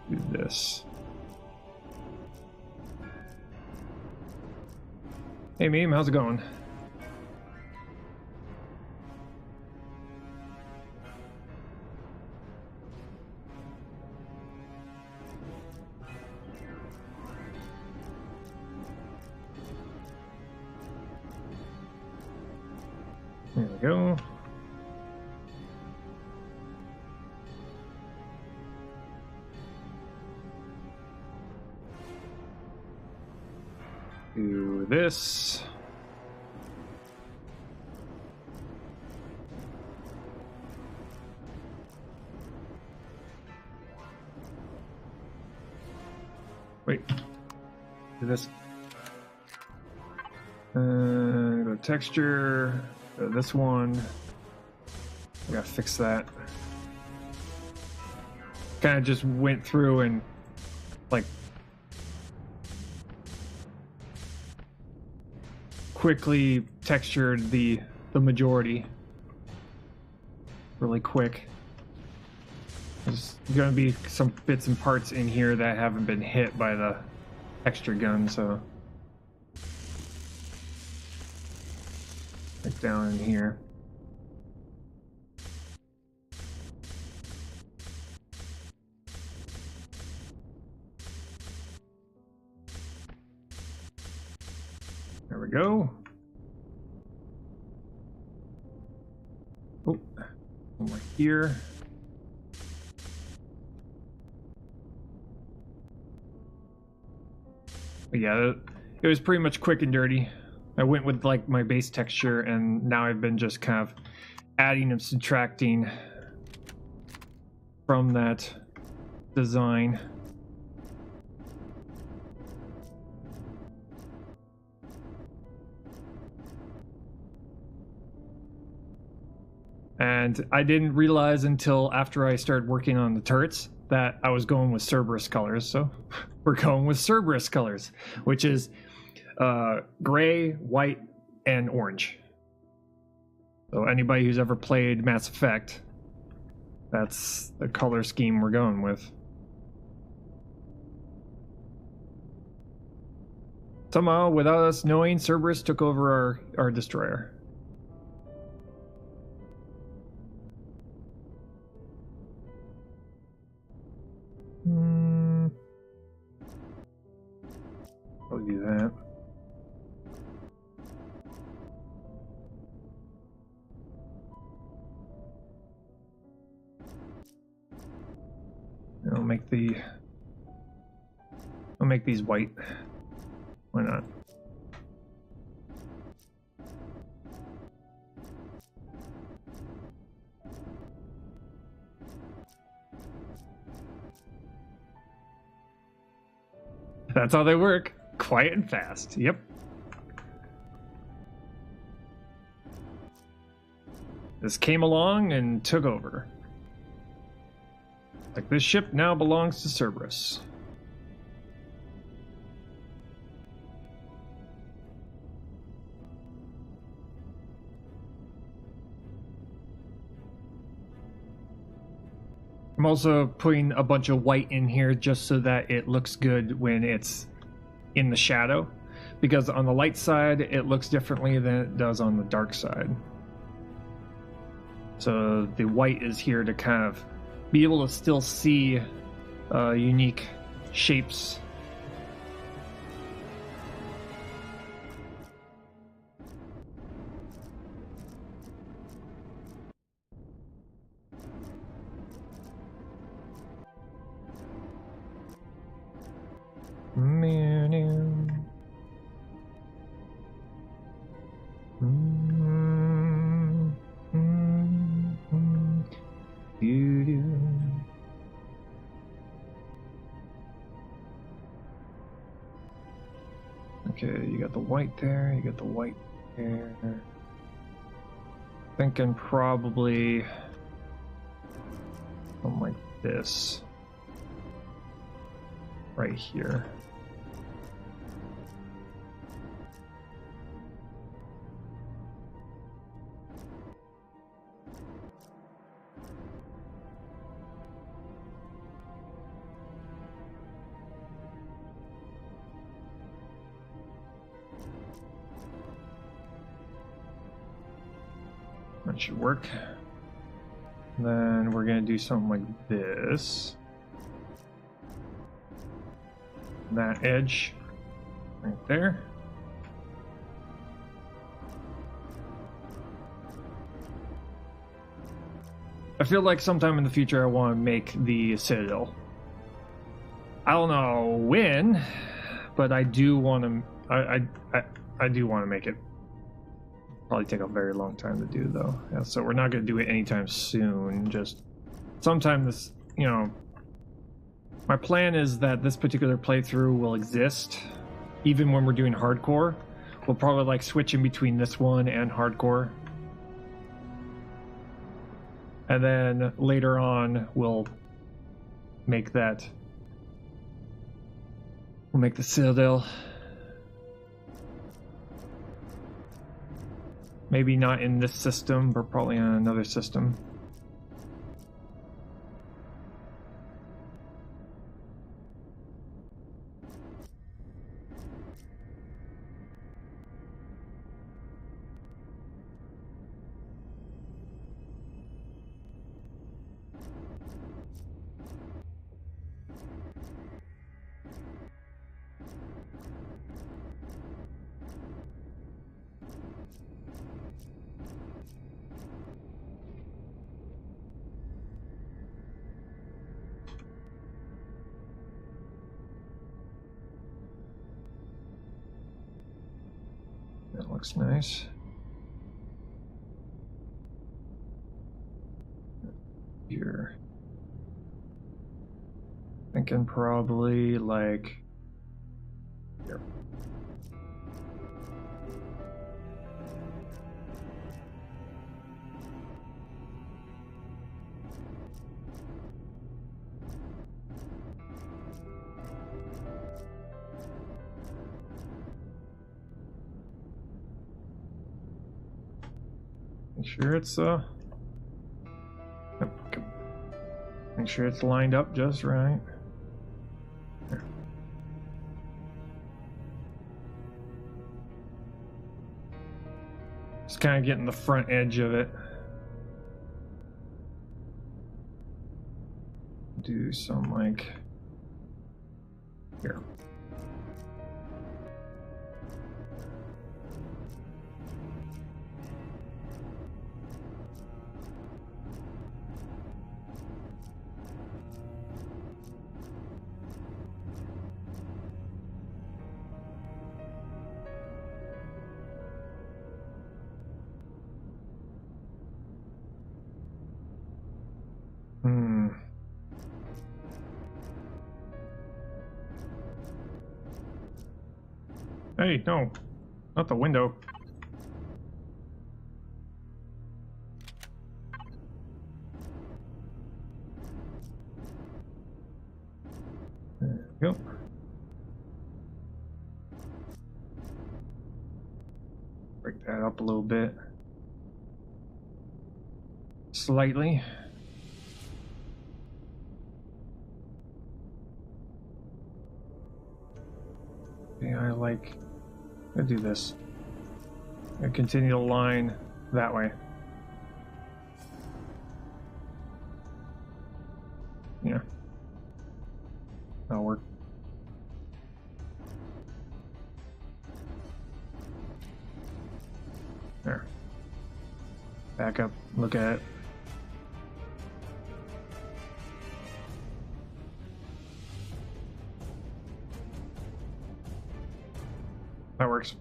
A: Do this. Hey, Meme, how's it going? There we go. Do this. Wait. Do this. Go to texture. Go to this one. I gotta fix that. Kind of just went through and like quickly textured the majority really quick. There's gonna be some bits and parts in here that haven't been hit by the texture gun, so like down in here. There we go. Oh, over here. But yeah, it was pretty much quick and dirty. I went with like my base texture, and now I've been just kind of adding and subtracting from that design. And I didn't realize until after I started working on the turrets that I was going with Cerberus colors. So we're going with Cerberus colors, which is gray, white, and orange. So anybody who's ever played Mass Effect, that's the color scheme we're going with. Somehow, without us knowing, Cerberus took over our destroyer. I'll do that. I'll make these white. Why not? That's how they work. Quiet and fast. Yep. This came along and took over. Like, this ship now belongs to Cerberus. I'm also putting a bunch of white in here just so that it looks good when it's in the shadow, because on the light side it looks differently than it does on the dark side. So the white is here to kind of be able to still see unique shapes. Okay, you got the white there, you got the white there. Thinking probably something like this. Right here. That should work. Then we're gonna do something like this. That edge right there. I feel like sometime in the future I want to make the Citadel. I don't know when, but I do want to. I do want to make it. Probably take a very long time to do though. Yeah, so we're not going to do it anytime soon. Just sometime this, you know. My plan is that this particular playthrough will exist even when we're doing hardcore. We'll probably like switch in between this one and hardcore. And then later on we'll make that. We'll make the Citadel. Maybe not in this system, but probably on another system. That looks nice. Here. Thinking probably like here. Make sure it's make sure it's lined up just right. There. Just kind of getting the front edge of it. Do some like here. Hey, no, not the window. There we go. Break that up a little bit. Slightly. Okay, I do this. I continue to line that way. Yeah. That'll work. There. Back up, look at it. That works.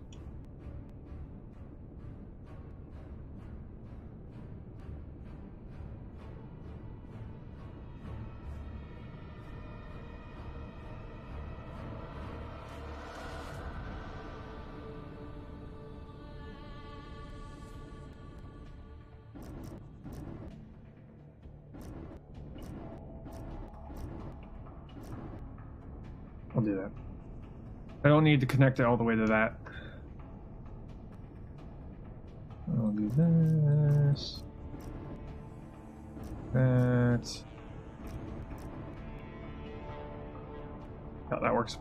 A: I'll do that. I don't need to connect it all the way to that. I'll do this. That. Oh, that works.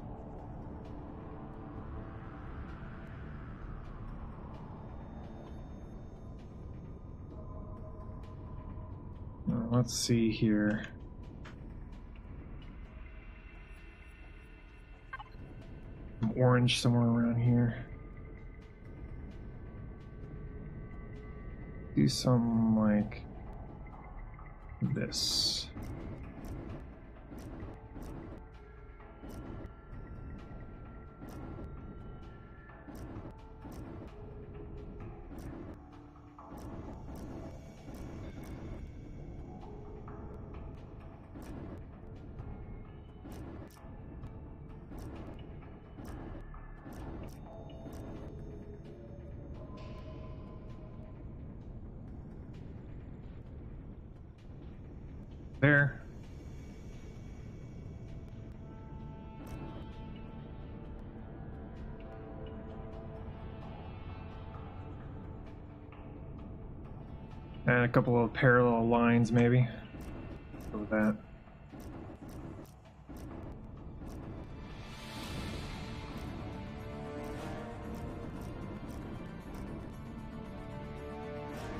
A: Let's see here. Some orange somewhere around here. Do some like this. There. And a couple of parallel lines, maybe. Go with that.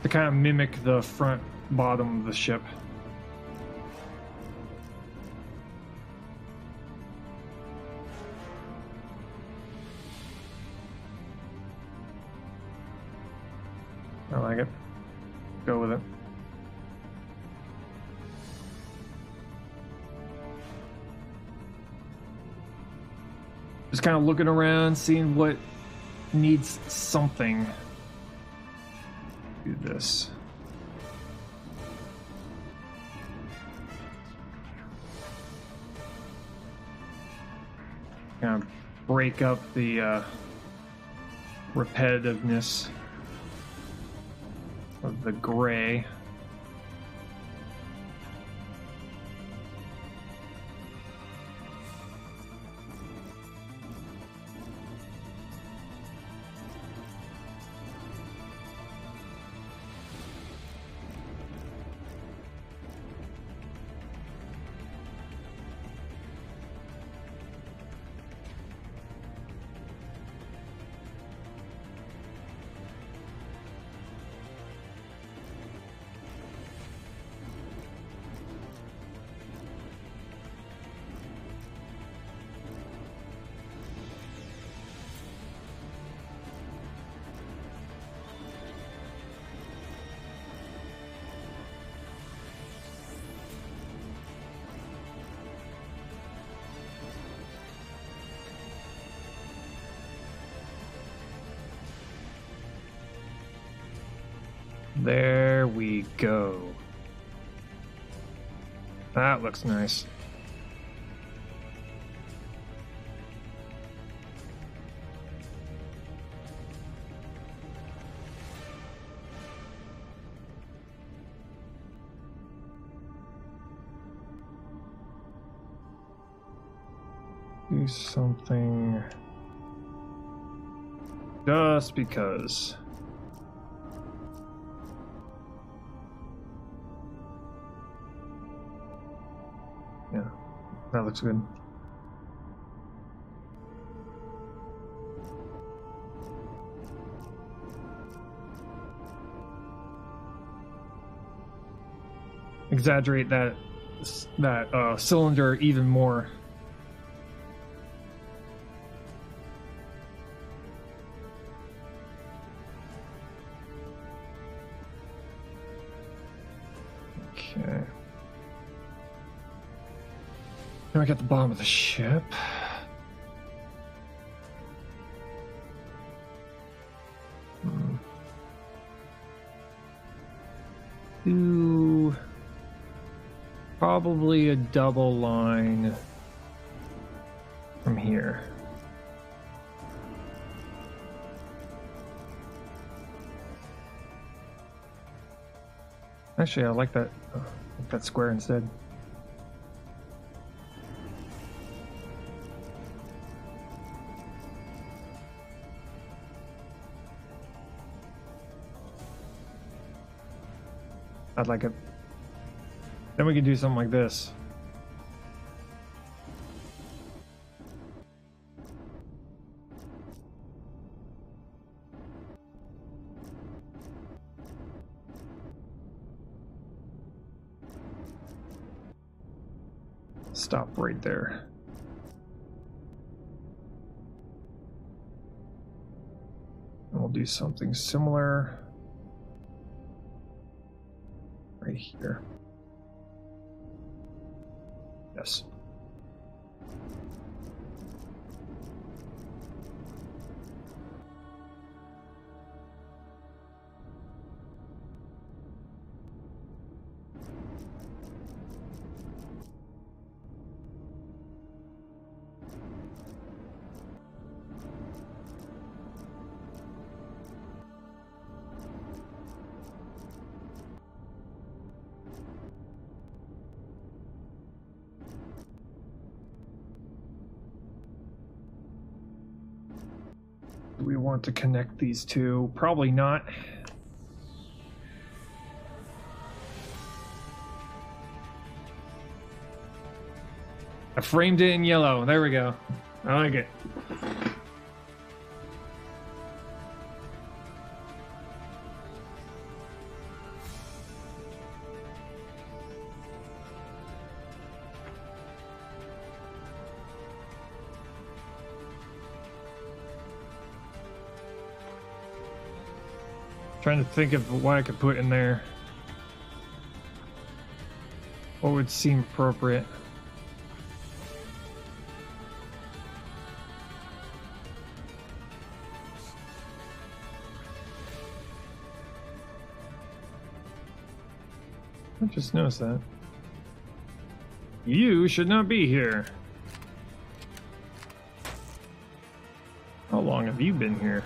A: To kind of mimic the front bottom of the ship. I like it. Go with it. Just kind of looking around, seeing what needs something. Do this. Kind of break up the repetitiveness of the gray. There we go. That looks nice. Do something just because. Yeah, that looks good. Exaggerate that cylinder even more. Okay. Now I got the bottom of the ship. Do probably a double line from here. Actually, I like that square instead. I'd like it. Then we can do something like this. Stop right there. And we'll do something similar right here. Yes. Do we want to connect these two? Probably not. I framed it in yellow. There we go. I like it. Trying to think of what I could put in there. What would seem appropriate? I just noticed that. You should not be here. How long have you been here?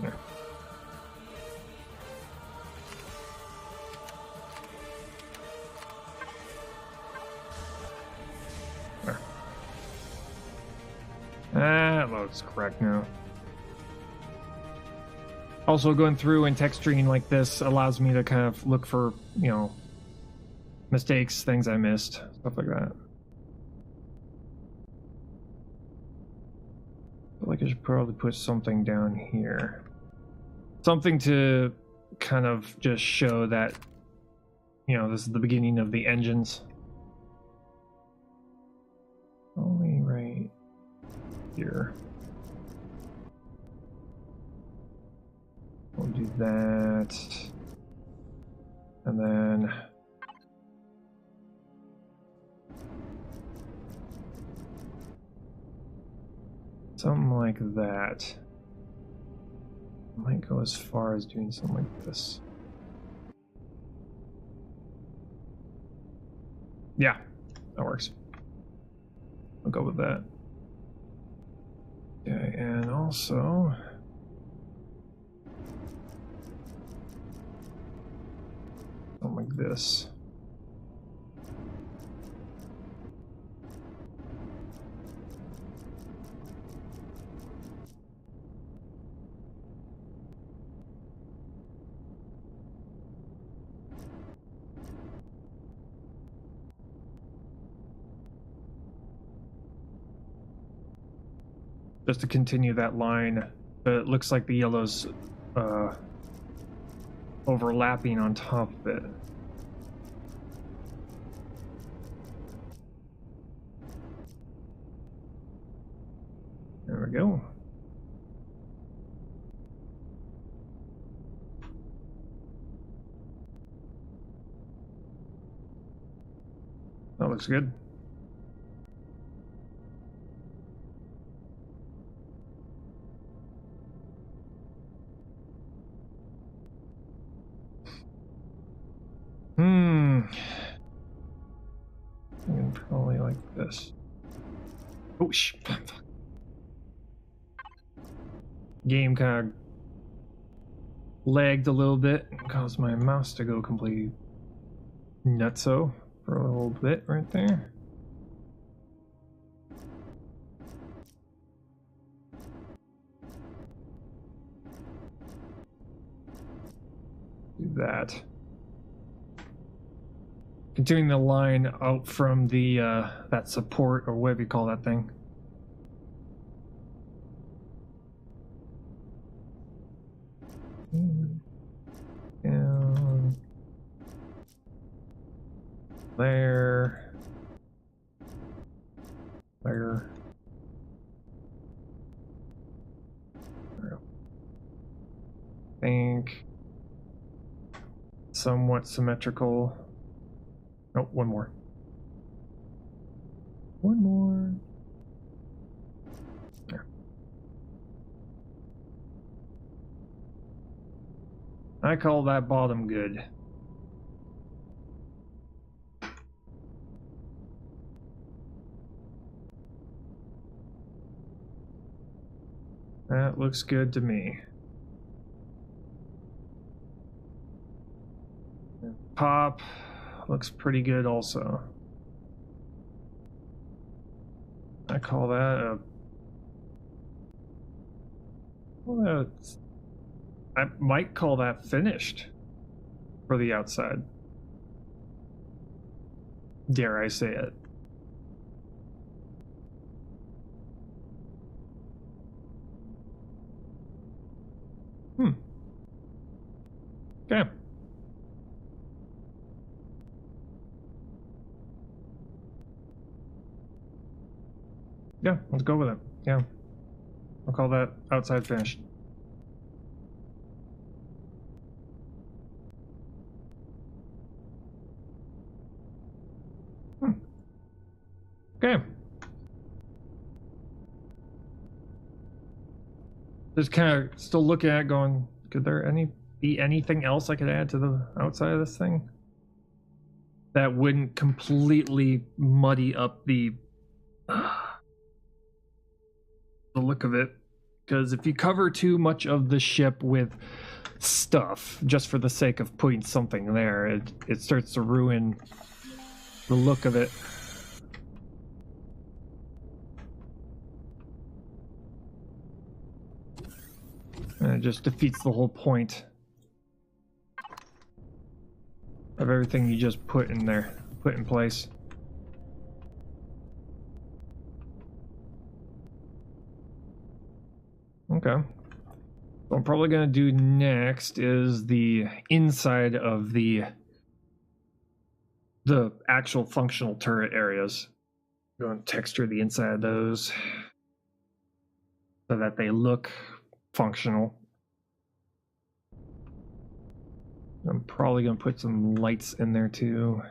A: There. There. That looks correct now. Also, going through and texturing like this allows me to kind of look for, you know, mistakes, things I missed, stuff like that. I feel like I should probably put something down here. Something to kind of just show that, you know, this is the beginning of the engines. Only right here. We'll do that. And then something like that. I might go as far as doing something like this. Yeah, that works. I'll go with that. Okay, and also something like this. Just to continue that line, it looks like the yellow's overlapping on top of it. There we go. That looks good. I can probably like this. Oh, game kind of lagged a little bit and caused my mouse to go completely nutso for a little bit right there. Do that. Continuing the line out from the that support, or whatever you call that thing. Down there. There. I think somewhat symmetrical. Oh, one more. One more. There. I call that bottom good. That looks good to me. Pop looks pretty good also. I call that a... Well, I might call that finished for the outside. Dare I say it. Okay. Yeah, let's go with it. Yeah. I'll call that outside finished. Okay. Just kind of still looking at it going, could there be anything else I could add to the outside of this thing that wouldn't completely muddy up the look of it? Because if you cover too much of the ship with stuff just for the sake of putting something there, it starts to ruin the look of it. And it just defeats the whole point of everything you just put in there, put in place. Okay. What I'm probably going to do next is the inside of the actual functional turret areas. Go and texture the inside of those so that they look functional. I'm probably going to put some lights in there too.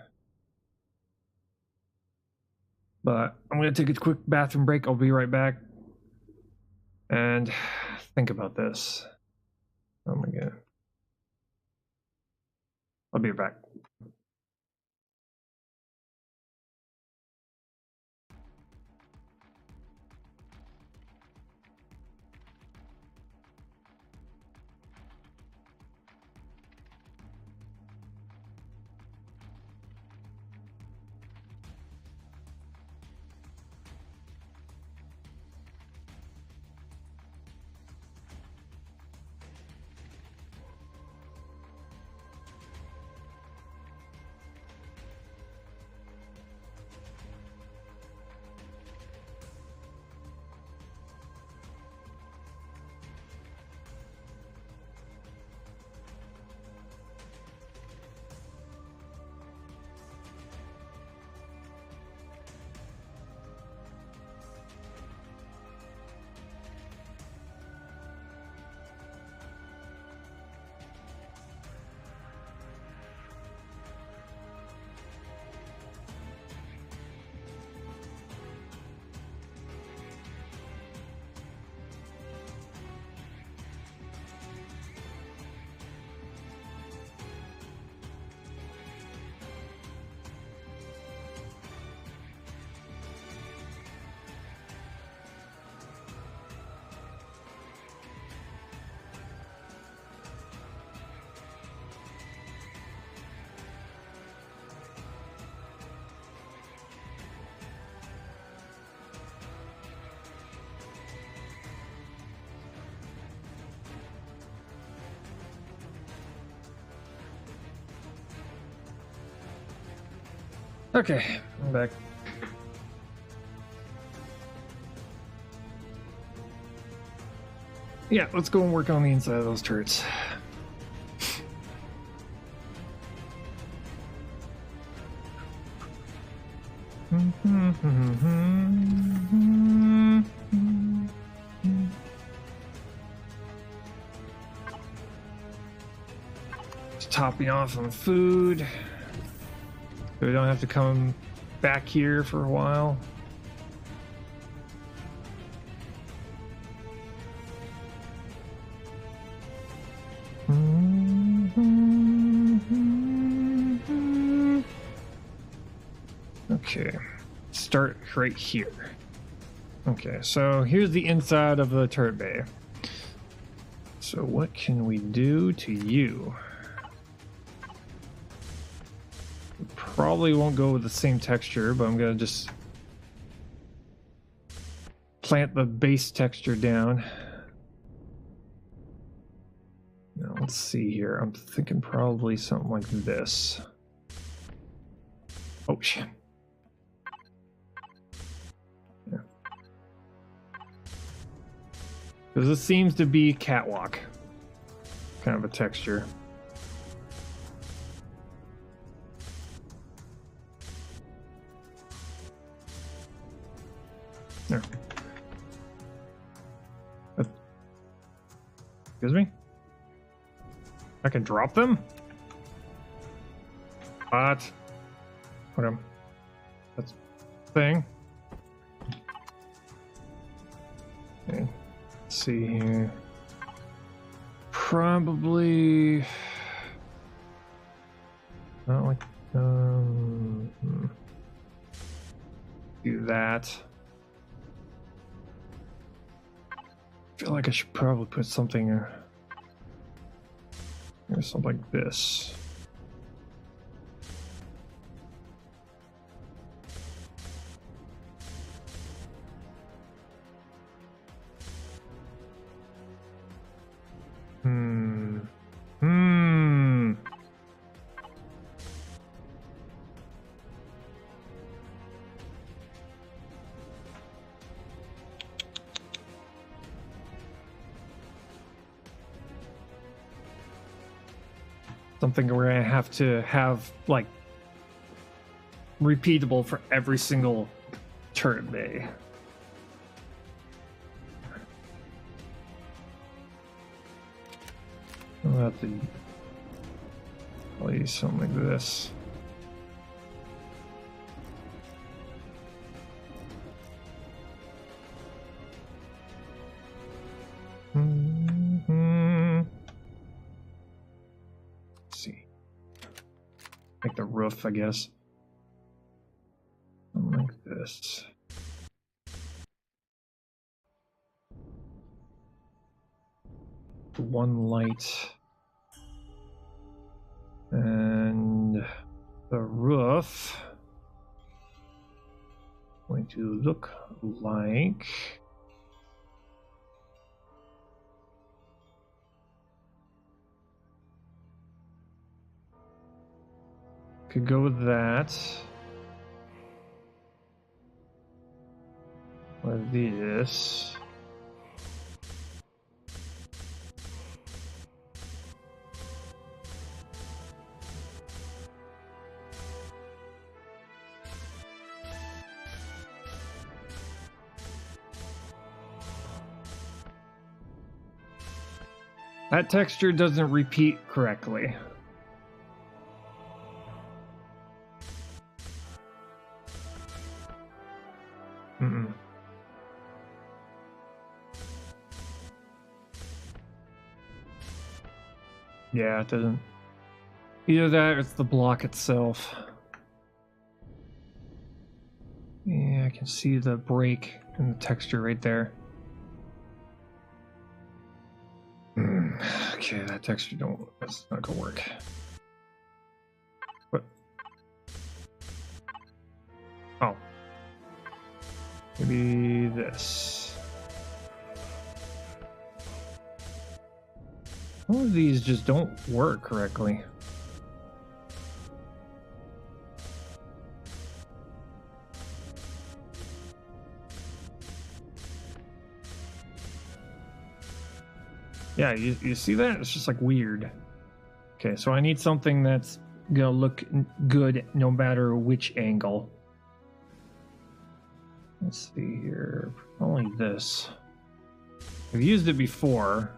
A: But I'm going to take a quick bathroom break. I'll be right back. And think about this. Oh my god. I'll be right back. Okay, I'm back. Yeah, let's go and work on the inside of those turrets. Just topping off on food. So we don't have to come back here for a while. Okay, start right here. Okay, so here's the inside of the turret bay. So what can we do to you? Probably won't go with the same texture, but I'm gonna just plant the base texture down. Now let's see here. I'm thinking probably something like this. Oh shit. Yeah. Because this seems to be catwalk kind of a texture. There. Excuse me? I can drop them? What? Okay. That's the thing. Okay. Let's see here. Probably not like do that. I feel like I should probably put something or something like this. Something we're gonna have to have like repeatable for every single turret bay. I'll have to use something like this. Like the roof, I guess. Something like this. One light. And the roof going to look like could go with that. Or this. That texture doesn't repeat correctly. Yeah, it doesn't. Either that or it's the block itself. Yeah, I can see the break in the texture right there. Okay, that texture that's not gonna work. What? Oh. Maybe this. All of these just don't work correctly. Yeah, you see that? It's just like weird. Okay, so I need something that's gonna look good no matter which angle. Let's see here. Only this. I've used it before.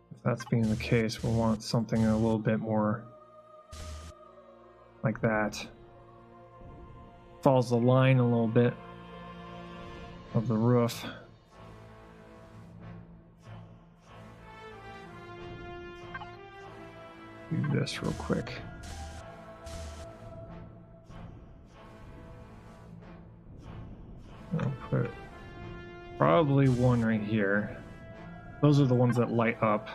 A: If that's being the case, we'll want something a little bit more like that. Follows the line a little bit of the roof. Do this real quick. I'll put probably one right here. Those are the ones that light up.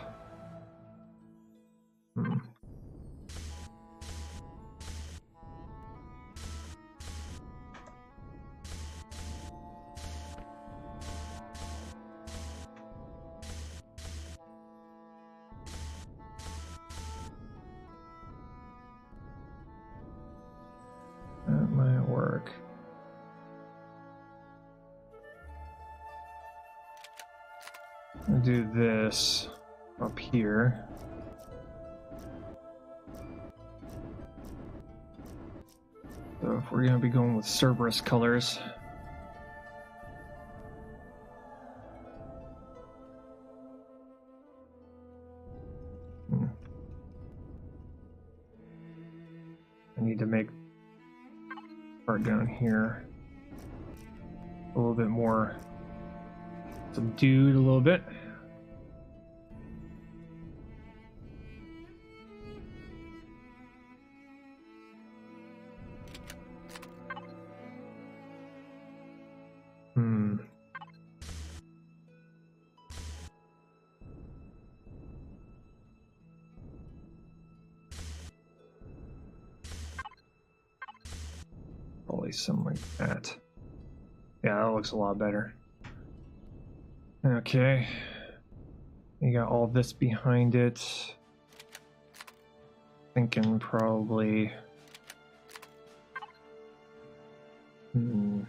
A: That might work. I'll do this up here. So if we're going to be going with Cerberus colors, I need to make part down here a little bit more subdued a little bit. Probably something like that. Yeah, that looks a lot better. Okay. You got all this behind it. Thinking probably... something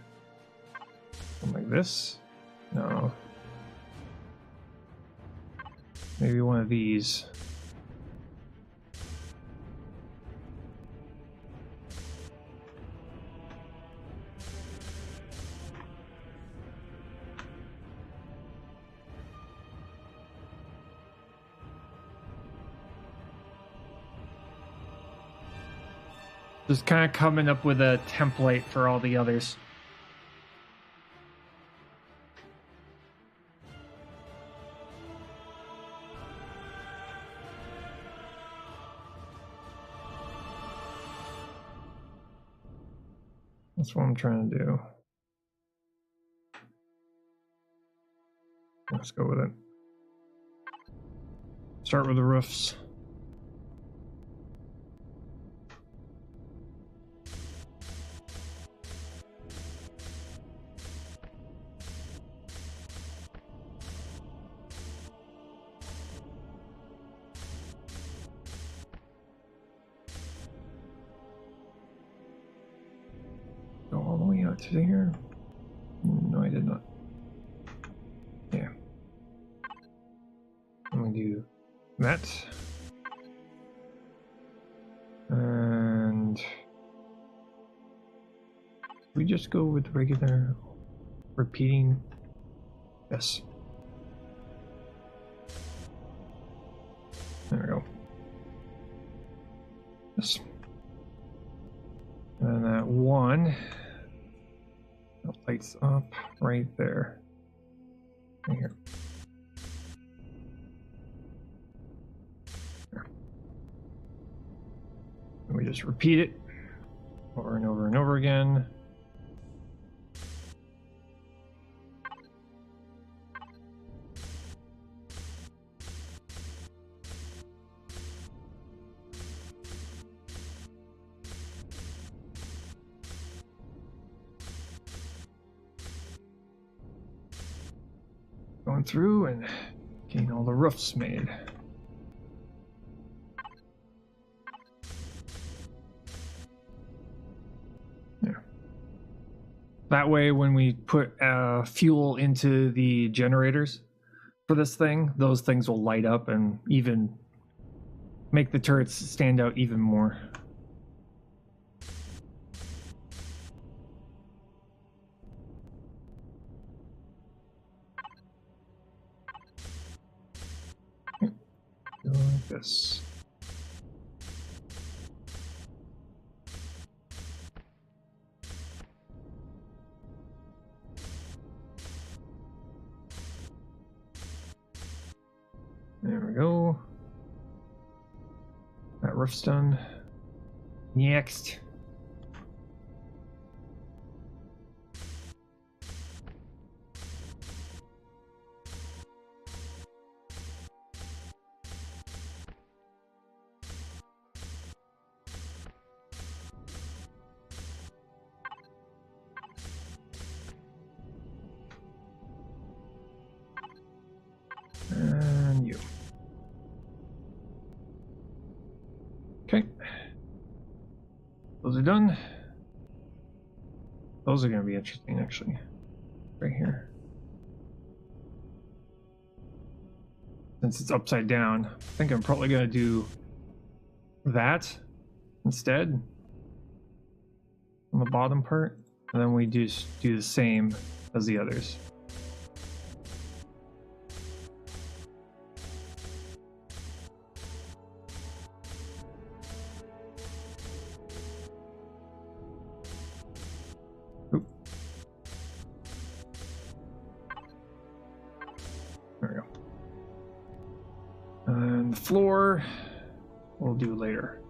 A: like this? No. Maybe one of these. Just kind of coming up with a template for all the others. That's what I'm trying to do. Let's go with it. Start with the roofs. Go all the way out to here. No, I did not. Yeah. I'm gonna do that. And we just go with regular repeating. Yes. There we go. Yes. And that one that lights up right there. Right here. There. And we just repeat it over and over and over again. through and getting all the roofs made. Yeah. That way, when we put fuel into the generators for this thing, those things will light up and even make the turrets stand out even more. Like this. There we go. That roof's done. Next. And you. Okay. Those are done. Those are going to be interesting, actually. Right here. Since it's upside down, I think I'm probably going to do that instead on the bottom part. And then we just do the same as the others. There we go. And the floor we'll do later.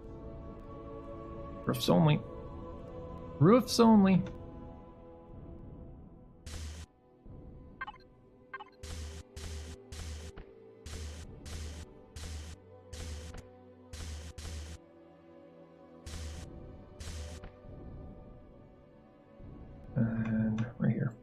A: Roofs only. Roofs only. And right here.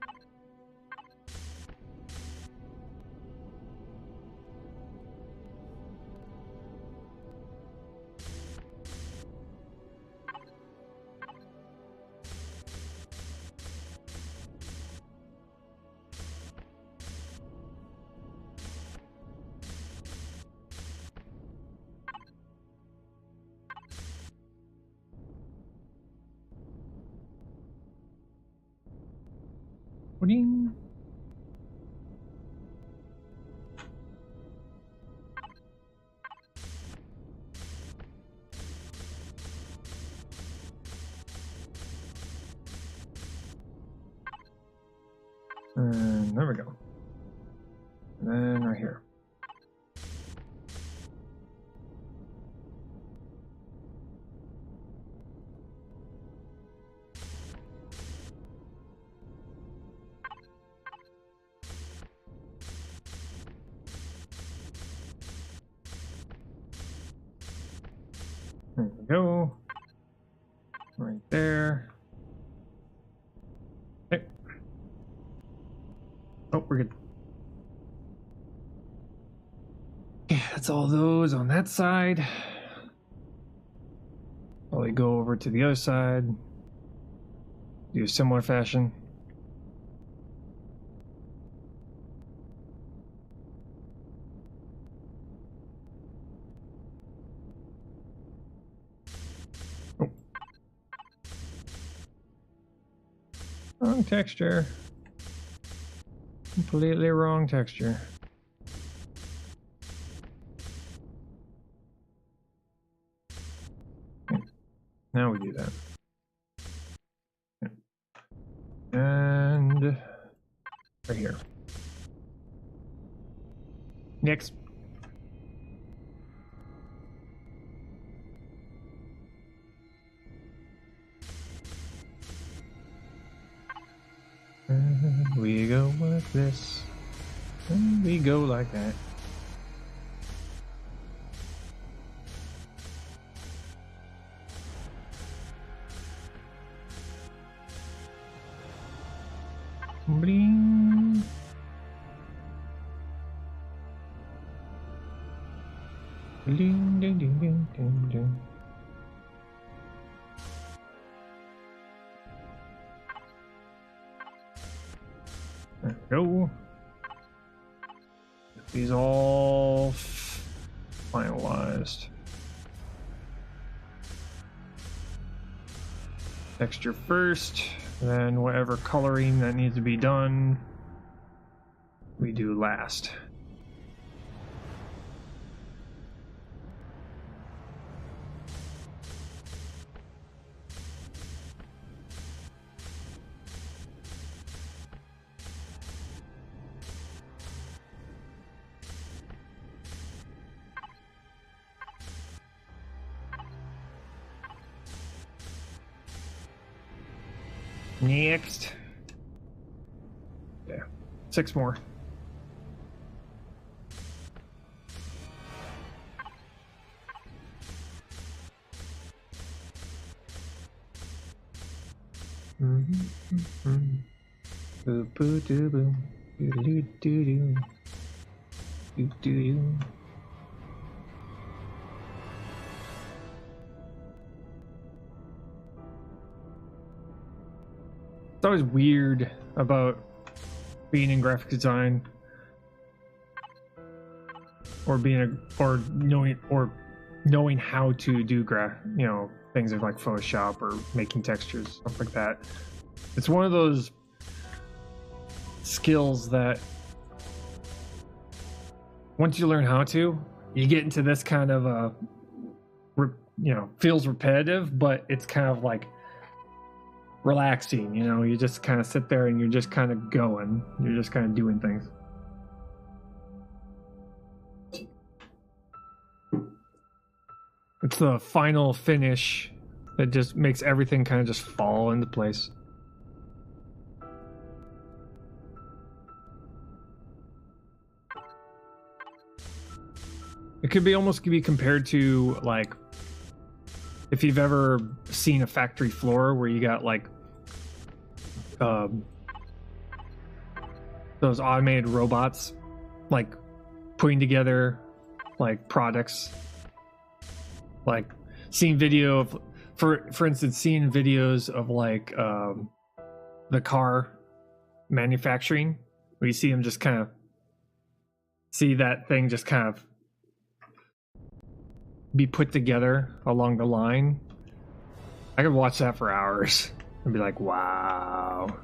A: Pudding. And there we go. And then right here. There we go. Right there. Okay. Oh, we're good. Okay, that's all those on that side. Probably go over to the other side. Do a similar fashion. Oh. Wrong texture. Completely wrong texture. Okay. Now we do that. Okay. And right here. Next. And we go like this. And we go like that. Bling. Ding, ding, ding, ding, ding, ding. There we go. These all finalized. Texture first, then whatever coloring that needs to be done, we do last. Next. Yeah, 6 more. Boo boo doo boo. Doo doo doo doo. Doo doo doo. It's always weird about being in graphic design or knowing how to do things like Photoshop or making textures, stuff like that. It's one of those skills that once you learn how to, you get into this kind of feels repetitive, but it's kind of like relaxing. You just kind of sit there and you're just kind of going, you're just kind of doing things. It's the final finish that just makes everything kind of just fall into place. It could be almost be compared to like if you've ever seen a factory floor where you got like those automated robots like putting together like products, like seeing video of for instance seeing videos of like the car manufacturing where you see them just kind of see that thing just kind of be put together along the line. I could watch that for hours and be like, wow.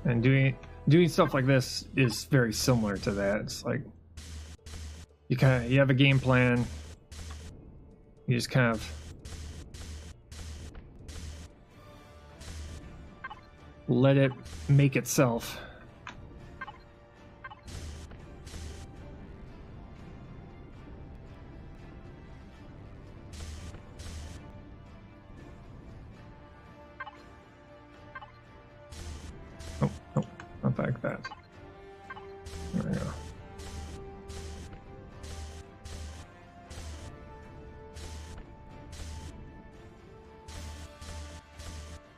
A: And doing stuff like this is very similar to that. It's like you have a game plan, you just kind of let it make itself. Oh, not like that. There we go.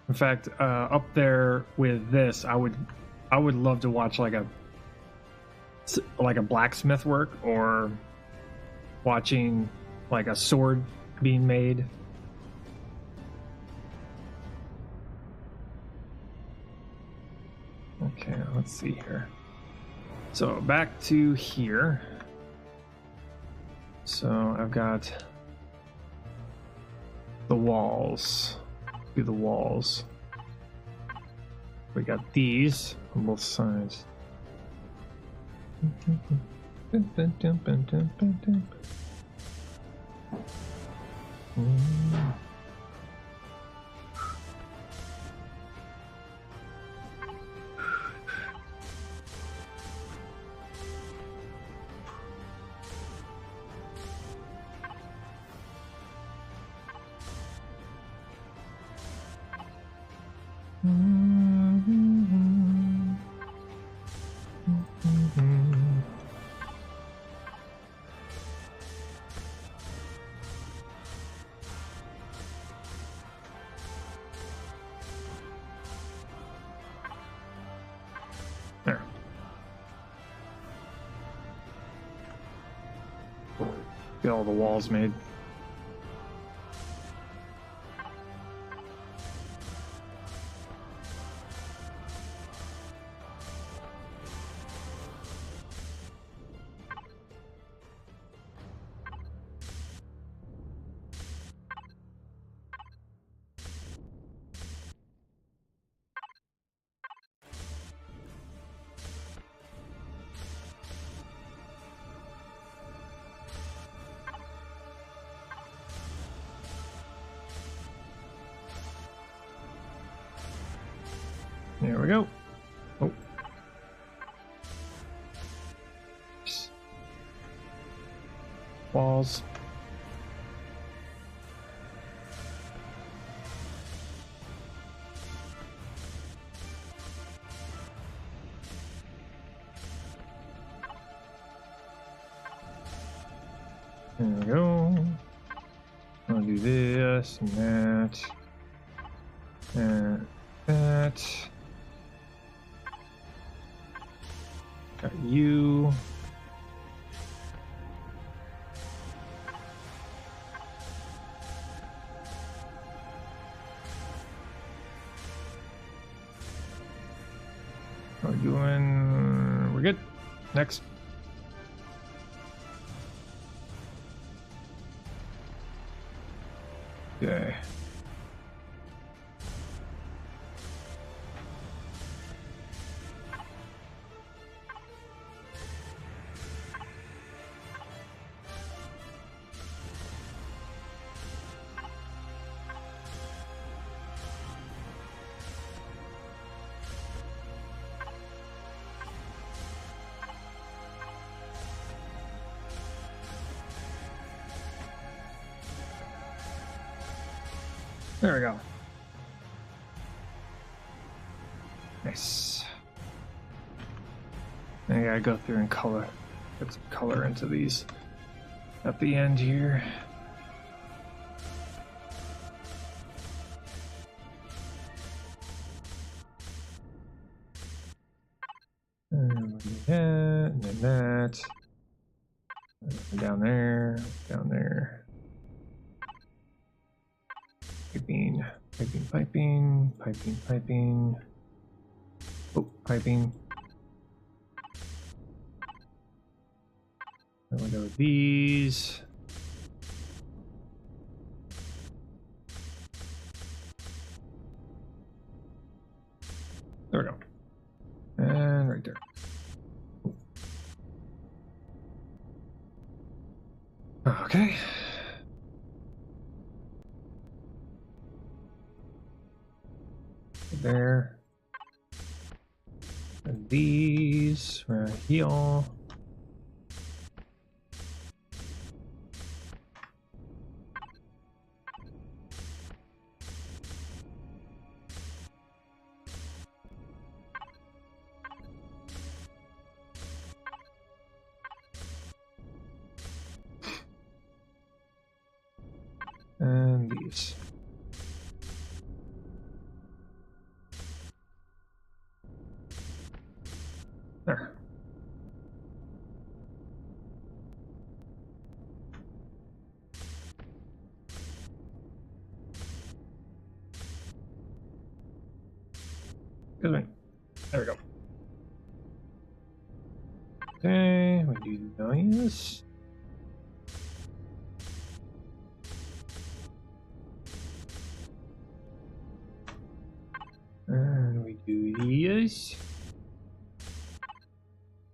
A: In fact, up there with this, I would love to watch like a blacksmith work, or watching like a sword being made. Okay, let's see here. So back to here. So I've got the walls. Do the walls. We got these on both sides. Get all the walls made. There we go. Oh. Walls. There we go. I'll do this and that. And that. Got you. How are we doing? We're good. Next. Okay. There we go. Nice. I gotta go through and color. Put some color into these at the end here. And then that. And down there, down there. Piping, piping, piping, piping, piping. Oh, piping. Then we go with these. There we go. And right there. Okay. There. And these right here. And these. There. Excuse me. There we go. Okay, we do these. And we do these.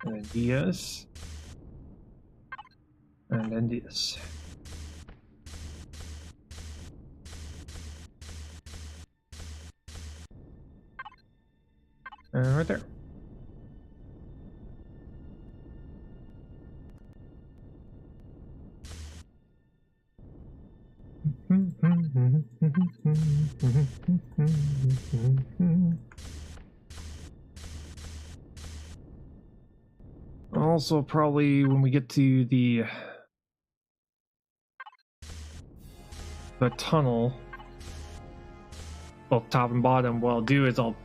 A: And then this. And then this. And right there. Also, probably when we get to the tunnel, both top and bottom, what I'll do is I'll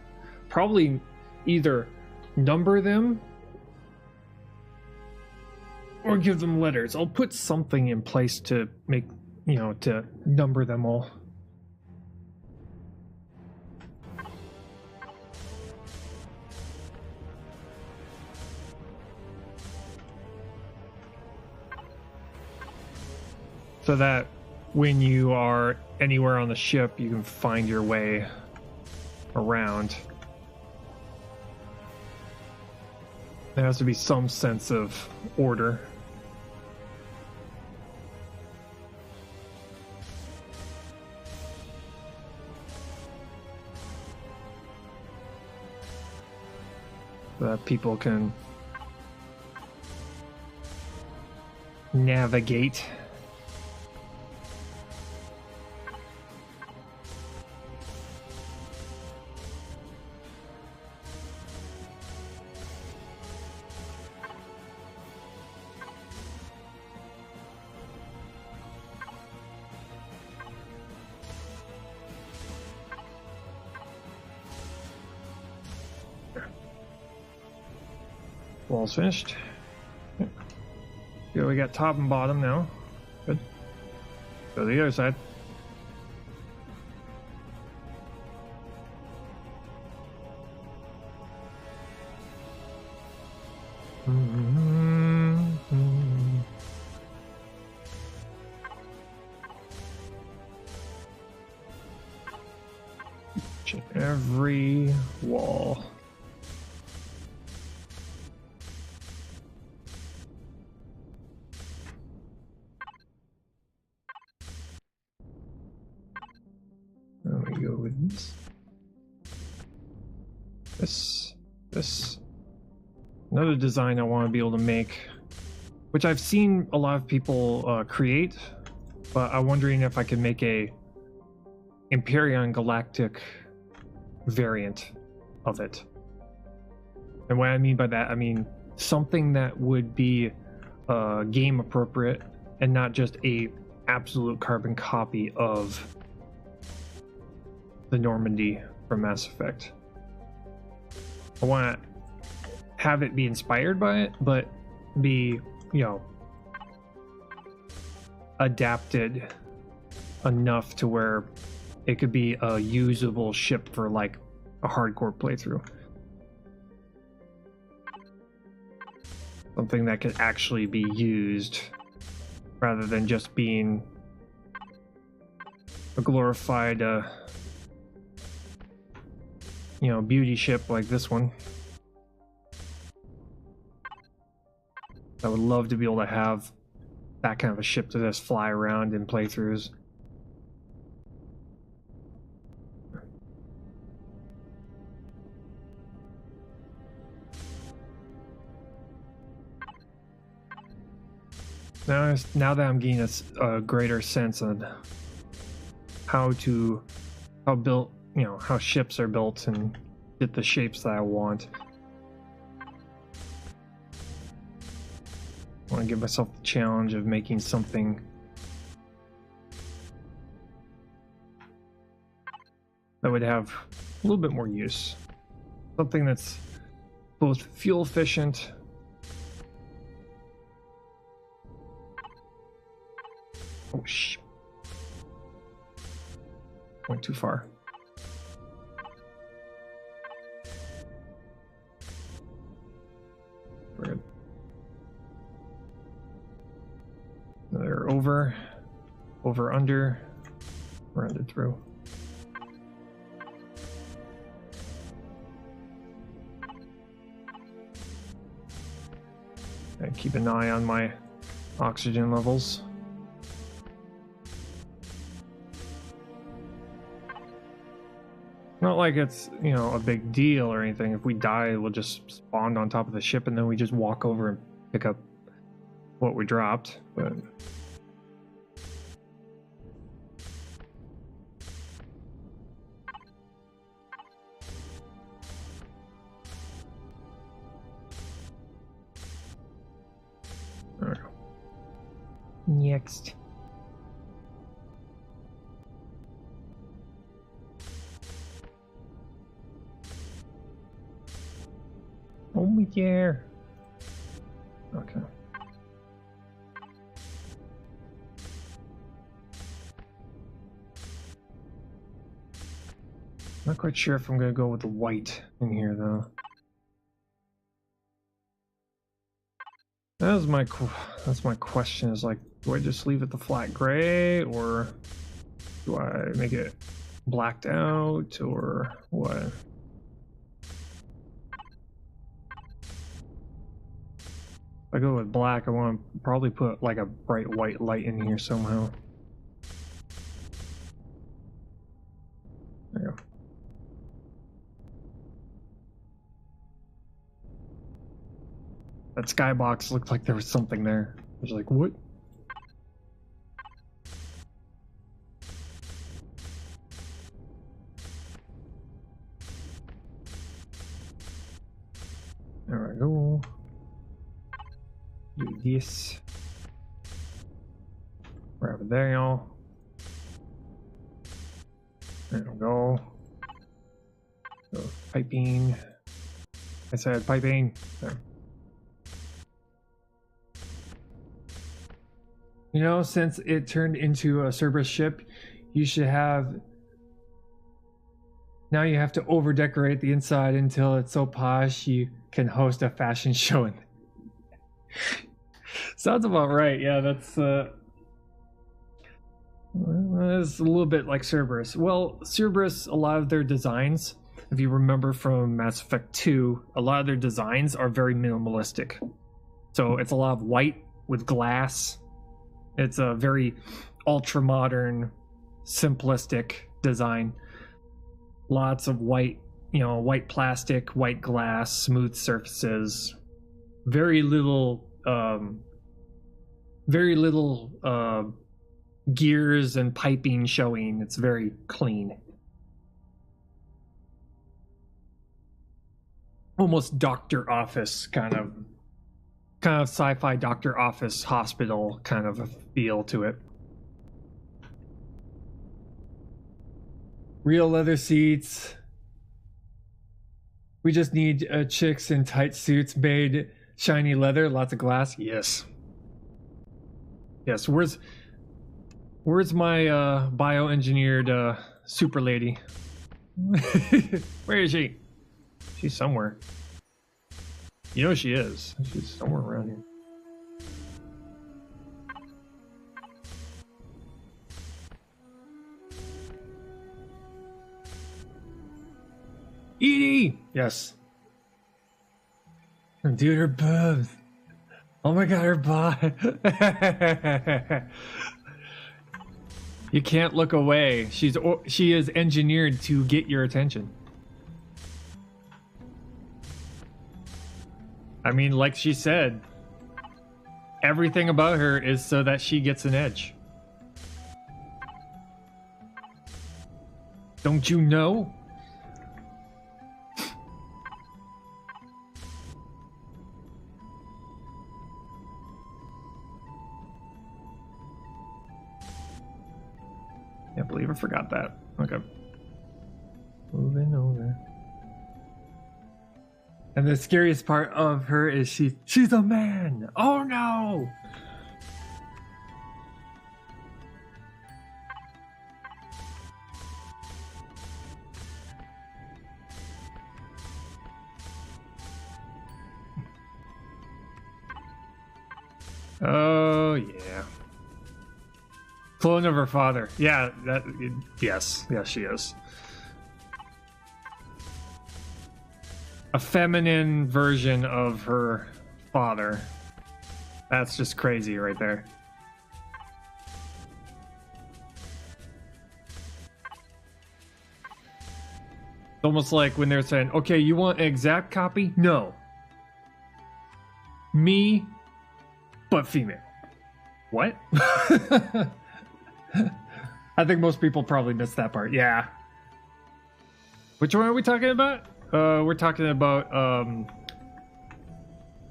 A: probably either number them Or give them letters. I'll put something in place to make, you know, to number them all. So that when you are anywhere on the ship, you can find your way around. There has to be some sense of order. So that people can navigate. Wall's finished. Yeah, we got top and bottom now. Good. Go to the other side. Check every wall. There we go with this. Another design I want to be able to make, which I've seen a lot of people create, but I'm wondering if I could make a Empyrion Galactic variant of it. And what I mean by that, I mean something that would be game appropriate and not just a absolute carbon copy of the Normandy from Mass Effect. I want to have it be inspired by it, but be, you know, adapted enough to where it could be a usable ship for like a hardcore playthrough. Something that could actually be used rather than just being a glorified you know, beauty ship like this one. I would love to be able to have that kind of a ship to just fly around in playthroughs. Now that I'm getting a greater sense on how built, you know, how ships are built and get the shapes that I want. I want to give myself the challenge of making something that would have a little bit more use. Something that's both fuel efficient went too far. We're good. Another over, under, rounded through. And keep an eye on my oxygen levels. Not like it's, you know, a big deal or anything. If we die, we'll just spawn on top of the ship and then we just walk over and pick up what we dropped. But there we go. Next. Oh yeah. Okay. quite sure if I'm gonna go with the white in here though. That's my question, is like, do I just leave it the flat gray, or do I make it blacked out, or what? If I go with black, I want to probably put like a bright white light in here somehow. There you go. That skybox looked like there was something there. I was like, what? There we go. Do this. Right over there, y'all. There we go. So, piping. I said piping. There. You know, since it turned into a Cerberus ship, you should have... Now you have to over-decorate the inside until it's so posh you can host a fashion show. And sounds about right. Yeah, that's... it's a little bit like Cerberus. Well, Cerberus, a lot of their designs, if you remember from Mass Effect 2, a lot of their designs are very minimalistic. So it's a lot of white with glass. It's a very ultra-modern, simplistic design. Lots of white, you know, white plastic, white glass, smooth surfaces. Very little gears and piping showing. It's very clean. Almost doctor office kind of sci-fi doctor office hospital kind of a feel to it. Real leather seats. We just need chicks in tight suits made shiny leather, lots of glass. Yes. Yes, where's my bioengineered super lady? Where is she? She's somewhere. You know she is. She's somewhere around here. Edie! Yes. Dude, her boobs. Oh my god, her butt. You can't look away. She is engineered to get your attention. I mean, like she said, everything about her is so that she gets an edge. Don't you know? Can't believe I forgot that. Okay. Moving over. And the scariest part of her is she's a man. Oh no! Oh yeah. Clone of her father. Yeah, yes, she is. A feminine version of her father. That's just crazy right there. It's almost like when they're saying, okay, you want an exact copy? No. Me, but female. What? I think most people probably missed that part. Yeah. Which one are we talking about? We're talking about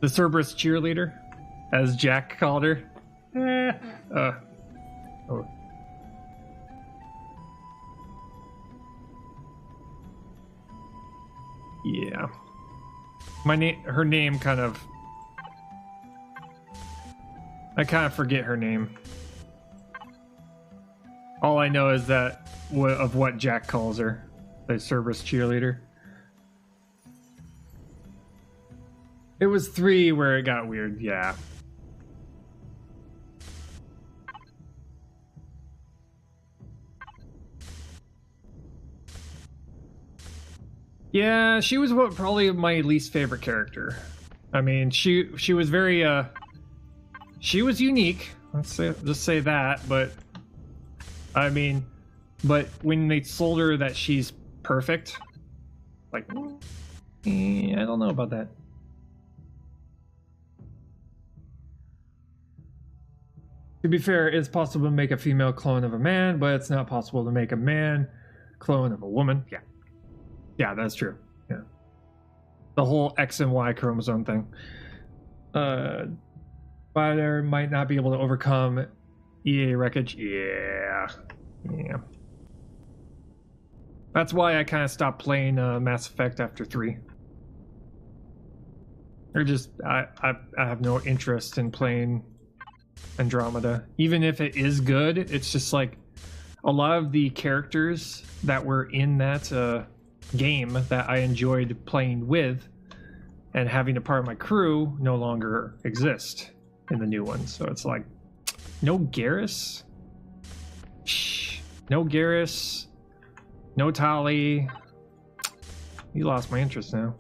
A: the Cerberus cheerleader, as Jack called her. Oh. Yeah. Her name kind of... I kind of forget her name. All I know is that of what Jack calls her. the Cerberus cheerleader. It was 3 where it got weird, yeah. Yeah, she was probably my least favorite character. I mean, she was very she was unique. Just say that, but I mean, but when they told her that she's perfect, like, I don't know about that. To be fair, it's possible to make a female clone of a man, but it's not possible to make a man clone of a woman. Yeah. Yeah, that's true. Yeah. The whole X and Y chromosome thing. Spider might not be able to overcome EA wreckage. Yeah. Yeah. That's why I kind of stopped playing Mass Effect after 3. Or just, I have no interest in playing Andromeda. Even if it is good, it's just like a lot of the characters that were in that game that I enjoyed playing with and having a part of my crew no longer exist in the new one. So it's like, no Garrus, no Garrus, no Tali. You lost my interest now.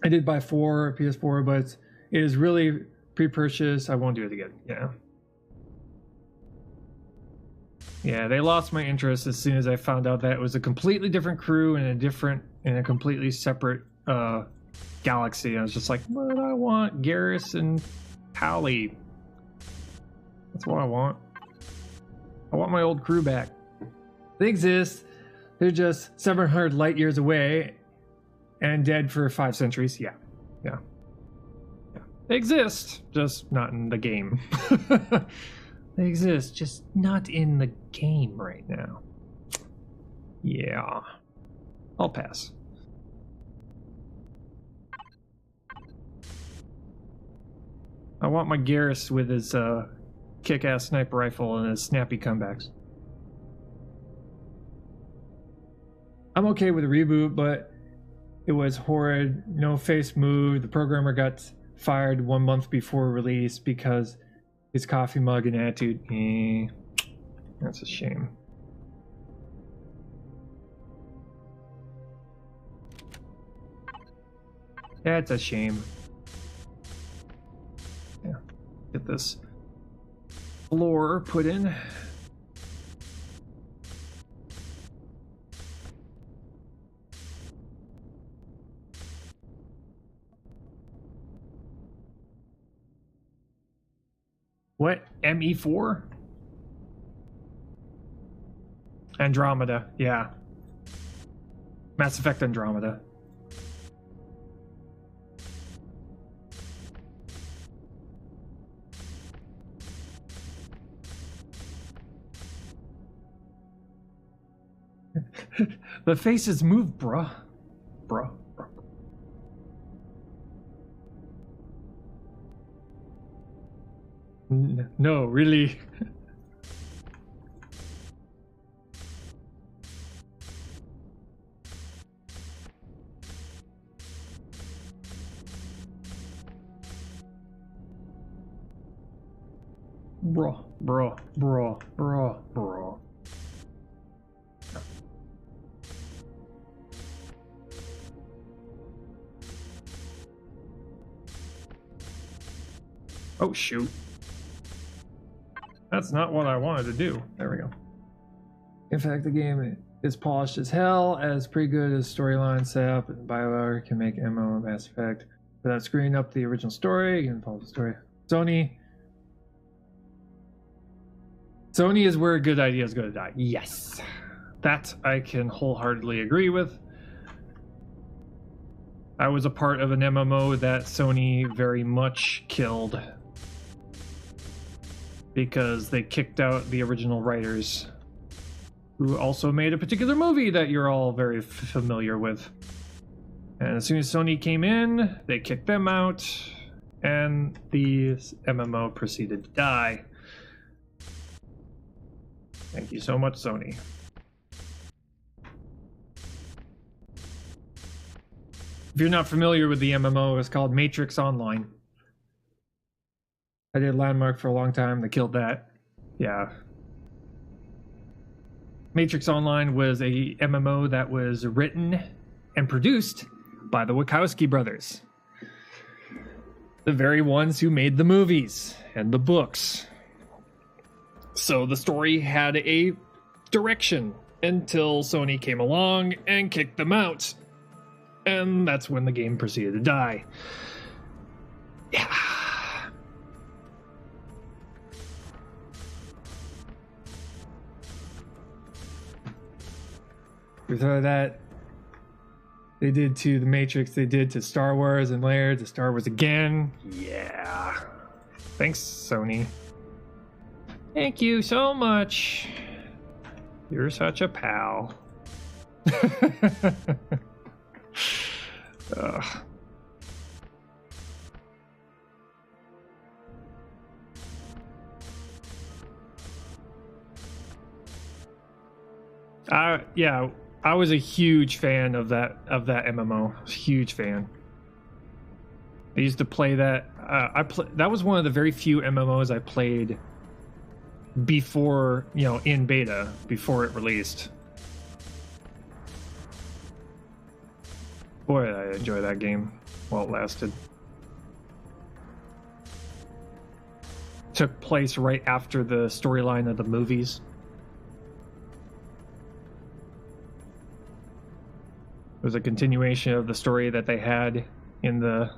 A: I did buy 4 PS4, but it is really pre-purchase. I won't do it again. Yeah. Yeah, they lost my interest as soon as I found out that it was a completely different crew and a completely separate galaxy. I was just like, what I want? Garrus and Tali. That's what I want. I want my old crew back. They exist. They're just 700 light years away and dead for 5 centuries. Yeah. Yeah. Yeah. They exist, just not in the game. They exist, just not in the game right now. Yeah. I'll pass. I want my Garrus with his kick-ass sniper rifle and his snappy comebacks. I'm okay with the reboot, but it was horrid. No face moved. The programmer got fired 1 month before release because his coffee mug and attitude. That's a shame. That's a shame. Yeah. Get this floor put in. What? ME4? Andromeda, yeah. Mass Effect Andromeda. The faces move, bruh. Bruh. No, really. Bro. Oh, shoot. That's not what I wanted to do. There we go. In fact, the game is polished as hell, as pretty good as storyline setup, and BioWare can make MMO Mass Effect without screwing up the original story. You can follow the story. Sony is where good ideas go to die. Yes. That I can wholeheartedly agree with. I was a part of an MMO that Sony very much killed because they kicked out the original writers, who also made a particular movie that you're all very familiar with. And as soon as Sony came in, they kicked them out, and the MMO proceeded to die. Thank you so much, Sony. If you're not familiar with the MMO, it's called Matrix Online. I did Landmark for a long time. They killed that. Yeah. Matrix Online was a MMO that was written and produced by the Wachowski brothers. The very ones who made the movies and the books. So the story had a direction until Sony came along and kicked them out. And that's when the game proceeded to die. Yeah. Before that, they did to the Matrix, they did to Star Wars and later to Star Wars again. Yeah. Thanks, Sony. Thank you so much. You're such a pal. Yeah, I was a huge fan of that MMO. Huge fan. I used to play that. That was one of the very few MMOs I played before, in beta, before it released. Boy, I enjoyed that game while it lasted. Took place right after the storyline of the movies. It was a continuation of the story that they had in the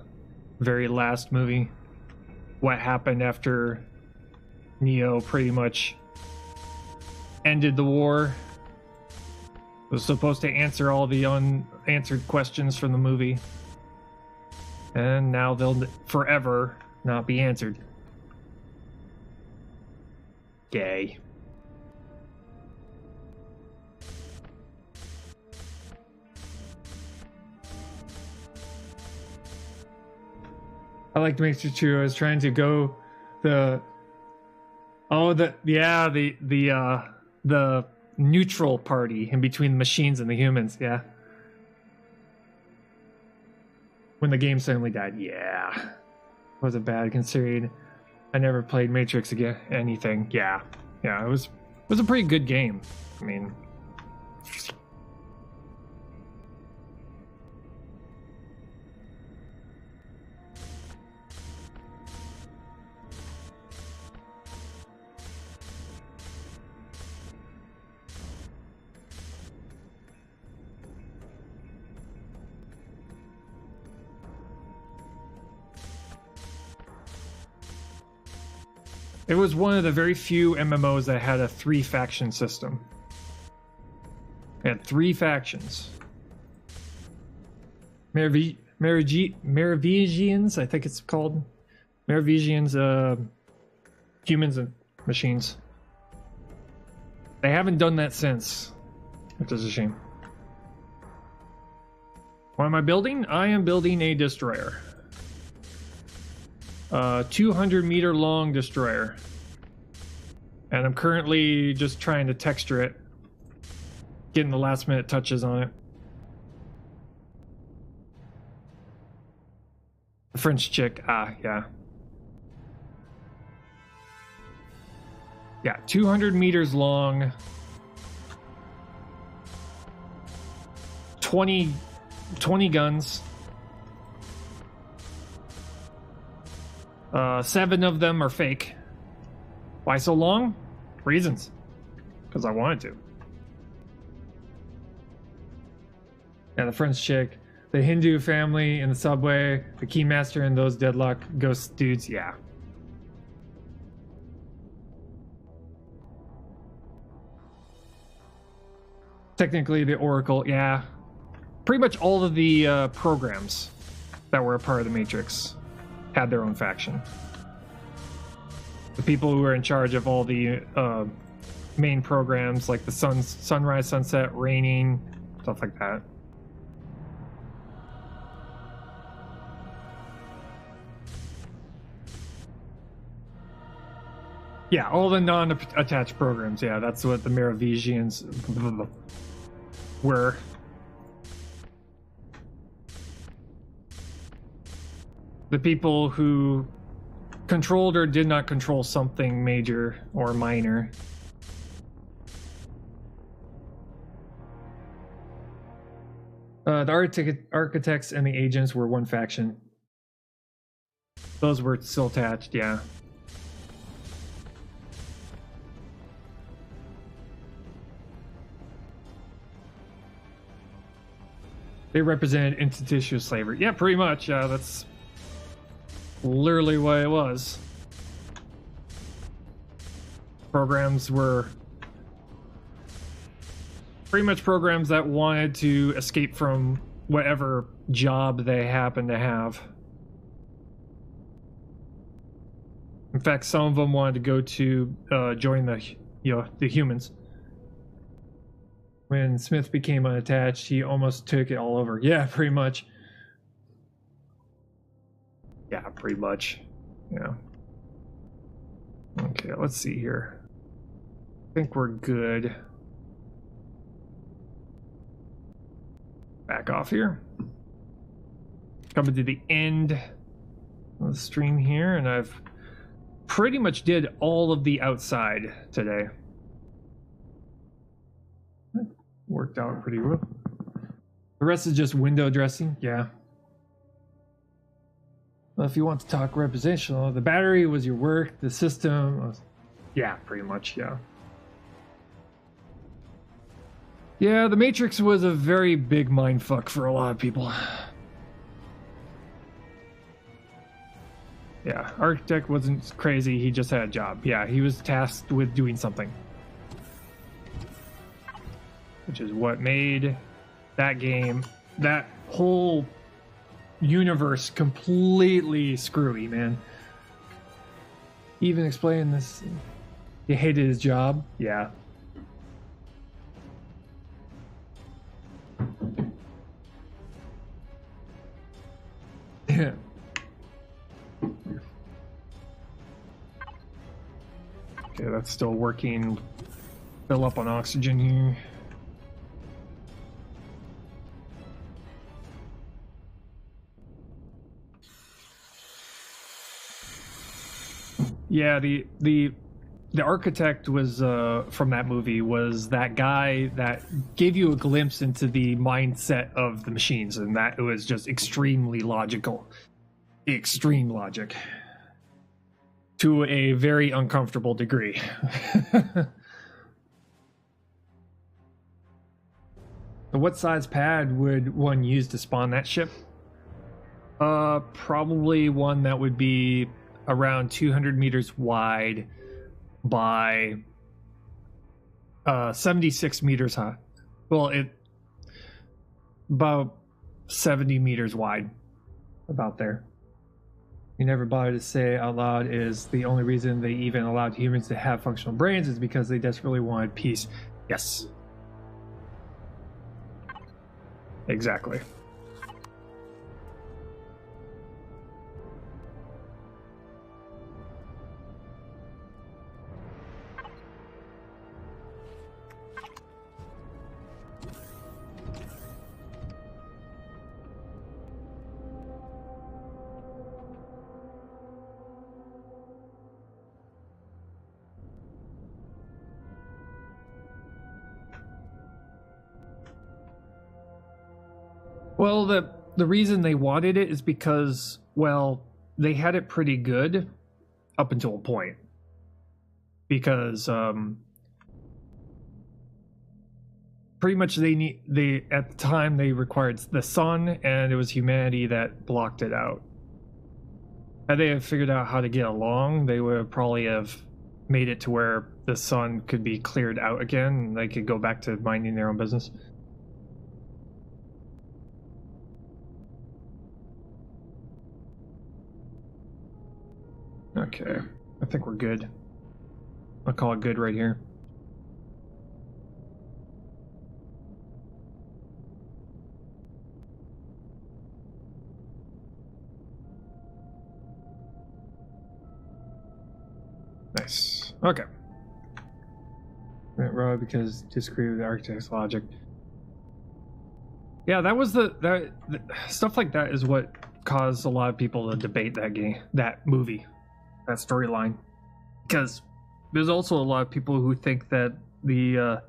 A: very last movie. What happened after Neo pretty much ended the war. Was supposed to answer all the unanswered questions from the movie. And now they'll forever not be answered. Gay. I liked Matrix 2. I was trying to go the neutral party in between the machines and the humans. Yeah. When the game suddenly died. Yeah. Wasn't bad considering I never played Matrix again. Anything. Yeah. Yeah. It was a pretty good game. I mean. It was one of the very few MMOs that had a 3-faction system. It had 3 factions. Merovingians, I think it's called. Merovingians, humans and machines. They haven't done that since, which is a shame. What am I building? I am building a destroyer. 200-meter long destroyer. And I'm currently just trying to texture it. Getting the last minute touches on it. The French chick, yeah. Yeah, 200 meters long. 20 guns. 7 of them are fake. Why so long? Reasons. Because I wanted to. Yeah, the French chick, the Hindu family in the subway, the Keymaster and those Deadlock ghost dudes, yeah. Technically the Oracle, yeah. Pretty much all of the programs that were a part of the Matrix had their own faction. The people who were in charge of all the main programs, like the sunrise, sunset, raining, stuff like that. Yeah, all the non-attached programs. Yeah, that's what the Merovingians were. The people who controlled or did not control something major or minor. The architects and the agents were one faction. Those were still attached, yeah. They represented institutional slavery. Yeah, pretty much. Yeah, that's literally what it was. Programs were pretty much programs that wanted to escape from whatever job they happened to have. In fact, some of them wanted to go to join the humans. When Smith became unattached, he almost took it all over. Yeah, pretty much. Yeah, pretty much. Yeah. Okay, let's see here. I think we're good. Back off here. Coming to the end of the stream here, and I've pretty much did all of the outside today. Worked out pretty well. The rest is just window dressing, yeah. Well, if you want to talk representational, the battery was your work, the system was, yeah, pretty much, yeah. Yeah, the Matrix was a very big mindfuck for a lot of people. Yeah, Architect wasn't crazy, he just had a job. Yeah, he was tasked with doing something. Which is what made that game, that whole universe completely screwy, man. Even explaining this, he hated his job. Yeah. Okay, that's still working. Fill up on oxygen here. Yeah, the architect was from that movie was that guy that gave you a glimpse into the mindset of the machines, and that it was just extremely logical, extreme logic to a very uncomfortable degree. What size pad would one use to spawn that ship? Probably one that would be around 200 meters wide by 76 meters high. Well, about 70 meters wide, about there. You never bother to say out loud is the only reason they even allowed humans to have functional brains is because they desperately wanted peace. Yes. Exactly. Well, the reason they wanted it is because, well, they had it pretty good up until a point. Because pretty much they at the time they required the sun, and it was humanity that blocked it out. Had they have figured out how to get along, they would probably have made it to where the sun could be cleared out again, and they could go back to minding their own business. Okay, I think we're good. I'll call it good right here. Nice. Okay. Wrote because disagree with the architect's logic. Yeah, that was the stuff like that is what caused a lot of people to debate that game, that movie, that storyline. Because there's also a lot of people who think that the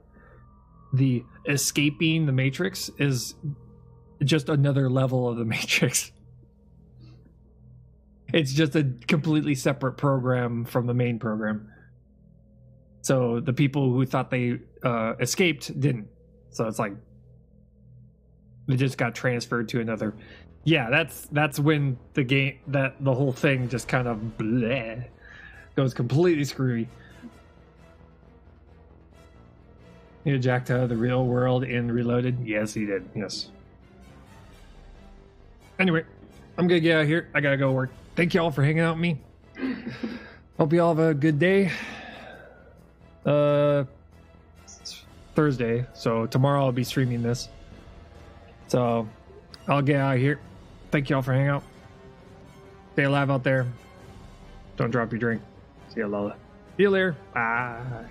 A: escaping the Matrix is just another level of the Matrix. It's just a completely separate program from the main program. So the people who thought they escaped didn't. So it's like they just got transferred to another. Yeah, that's when the whole thing just kind of bleh, goes completely screwy. You jacked out of the real world in Reloaded? Yes, he did. Yes. Anyway, I'm gonna get out of here. I gotta go work. Thank you all for hanging out with me. Hope you all have a good day. It's Thursday, so tomorrow I'll be streaming this. So I'll get out of here. Thank you all for hanging out. Stay alive out there. Don't drop your drink. See you, Lola. See you later. Bye.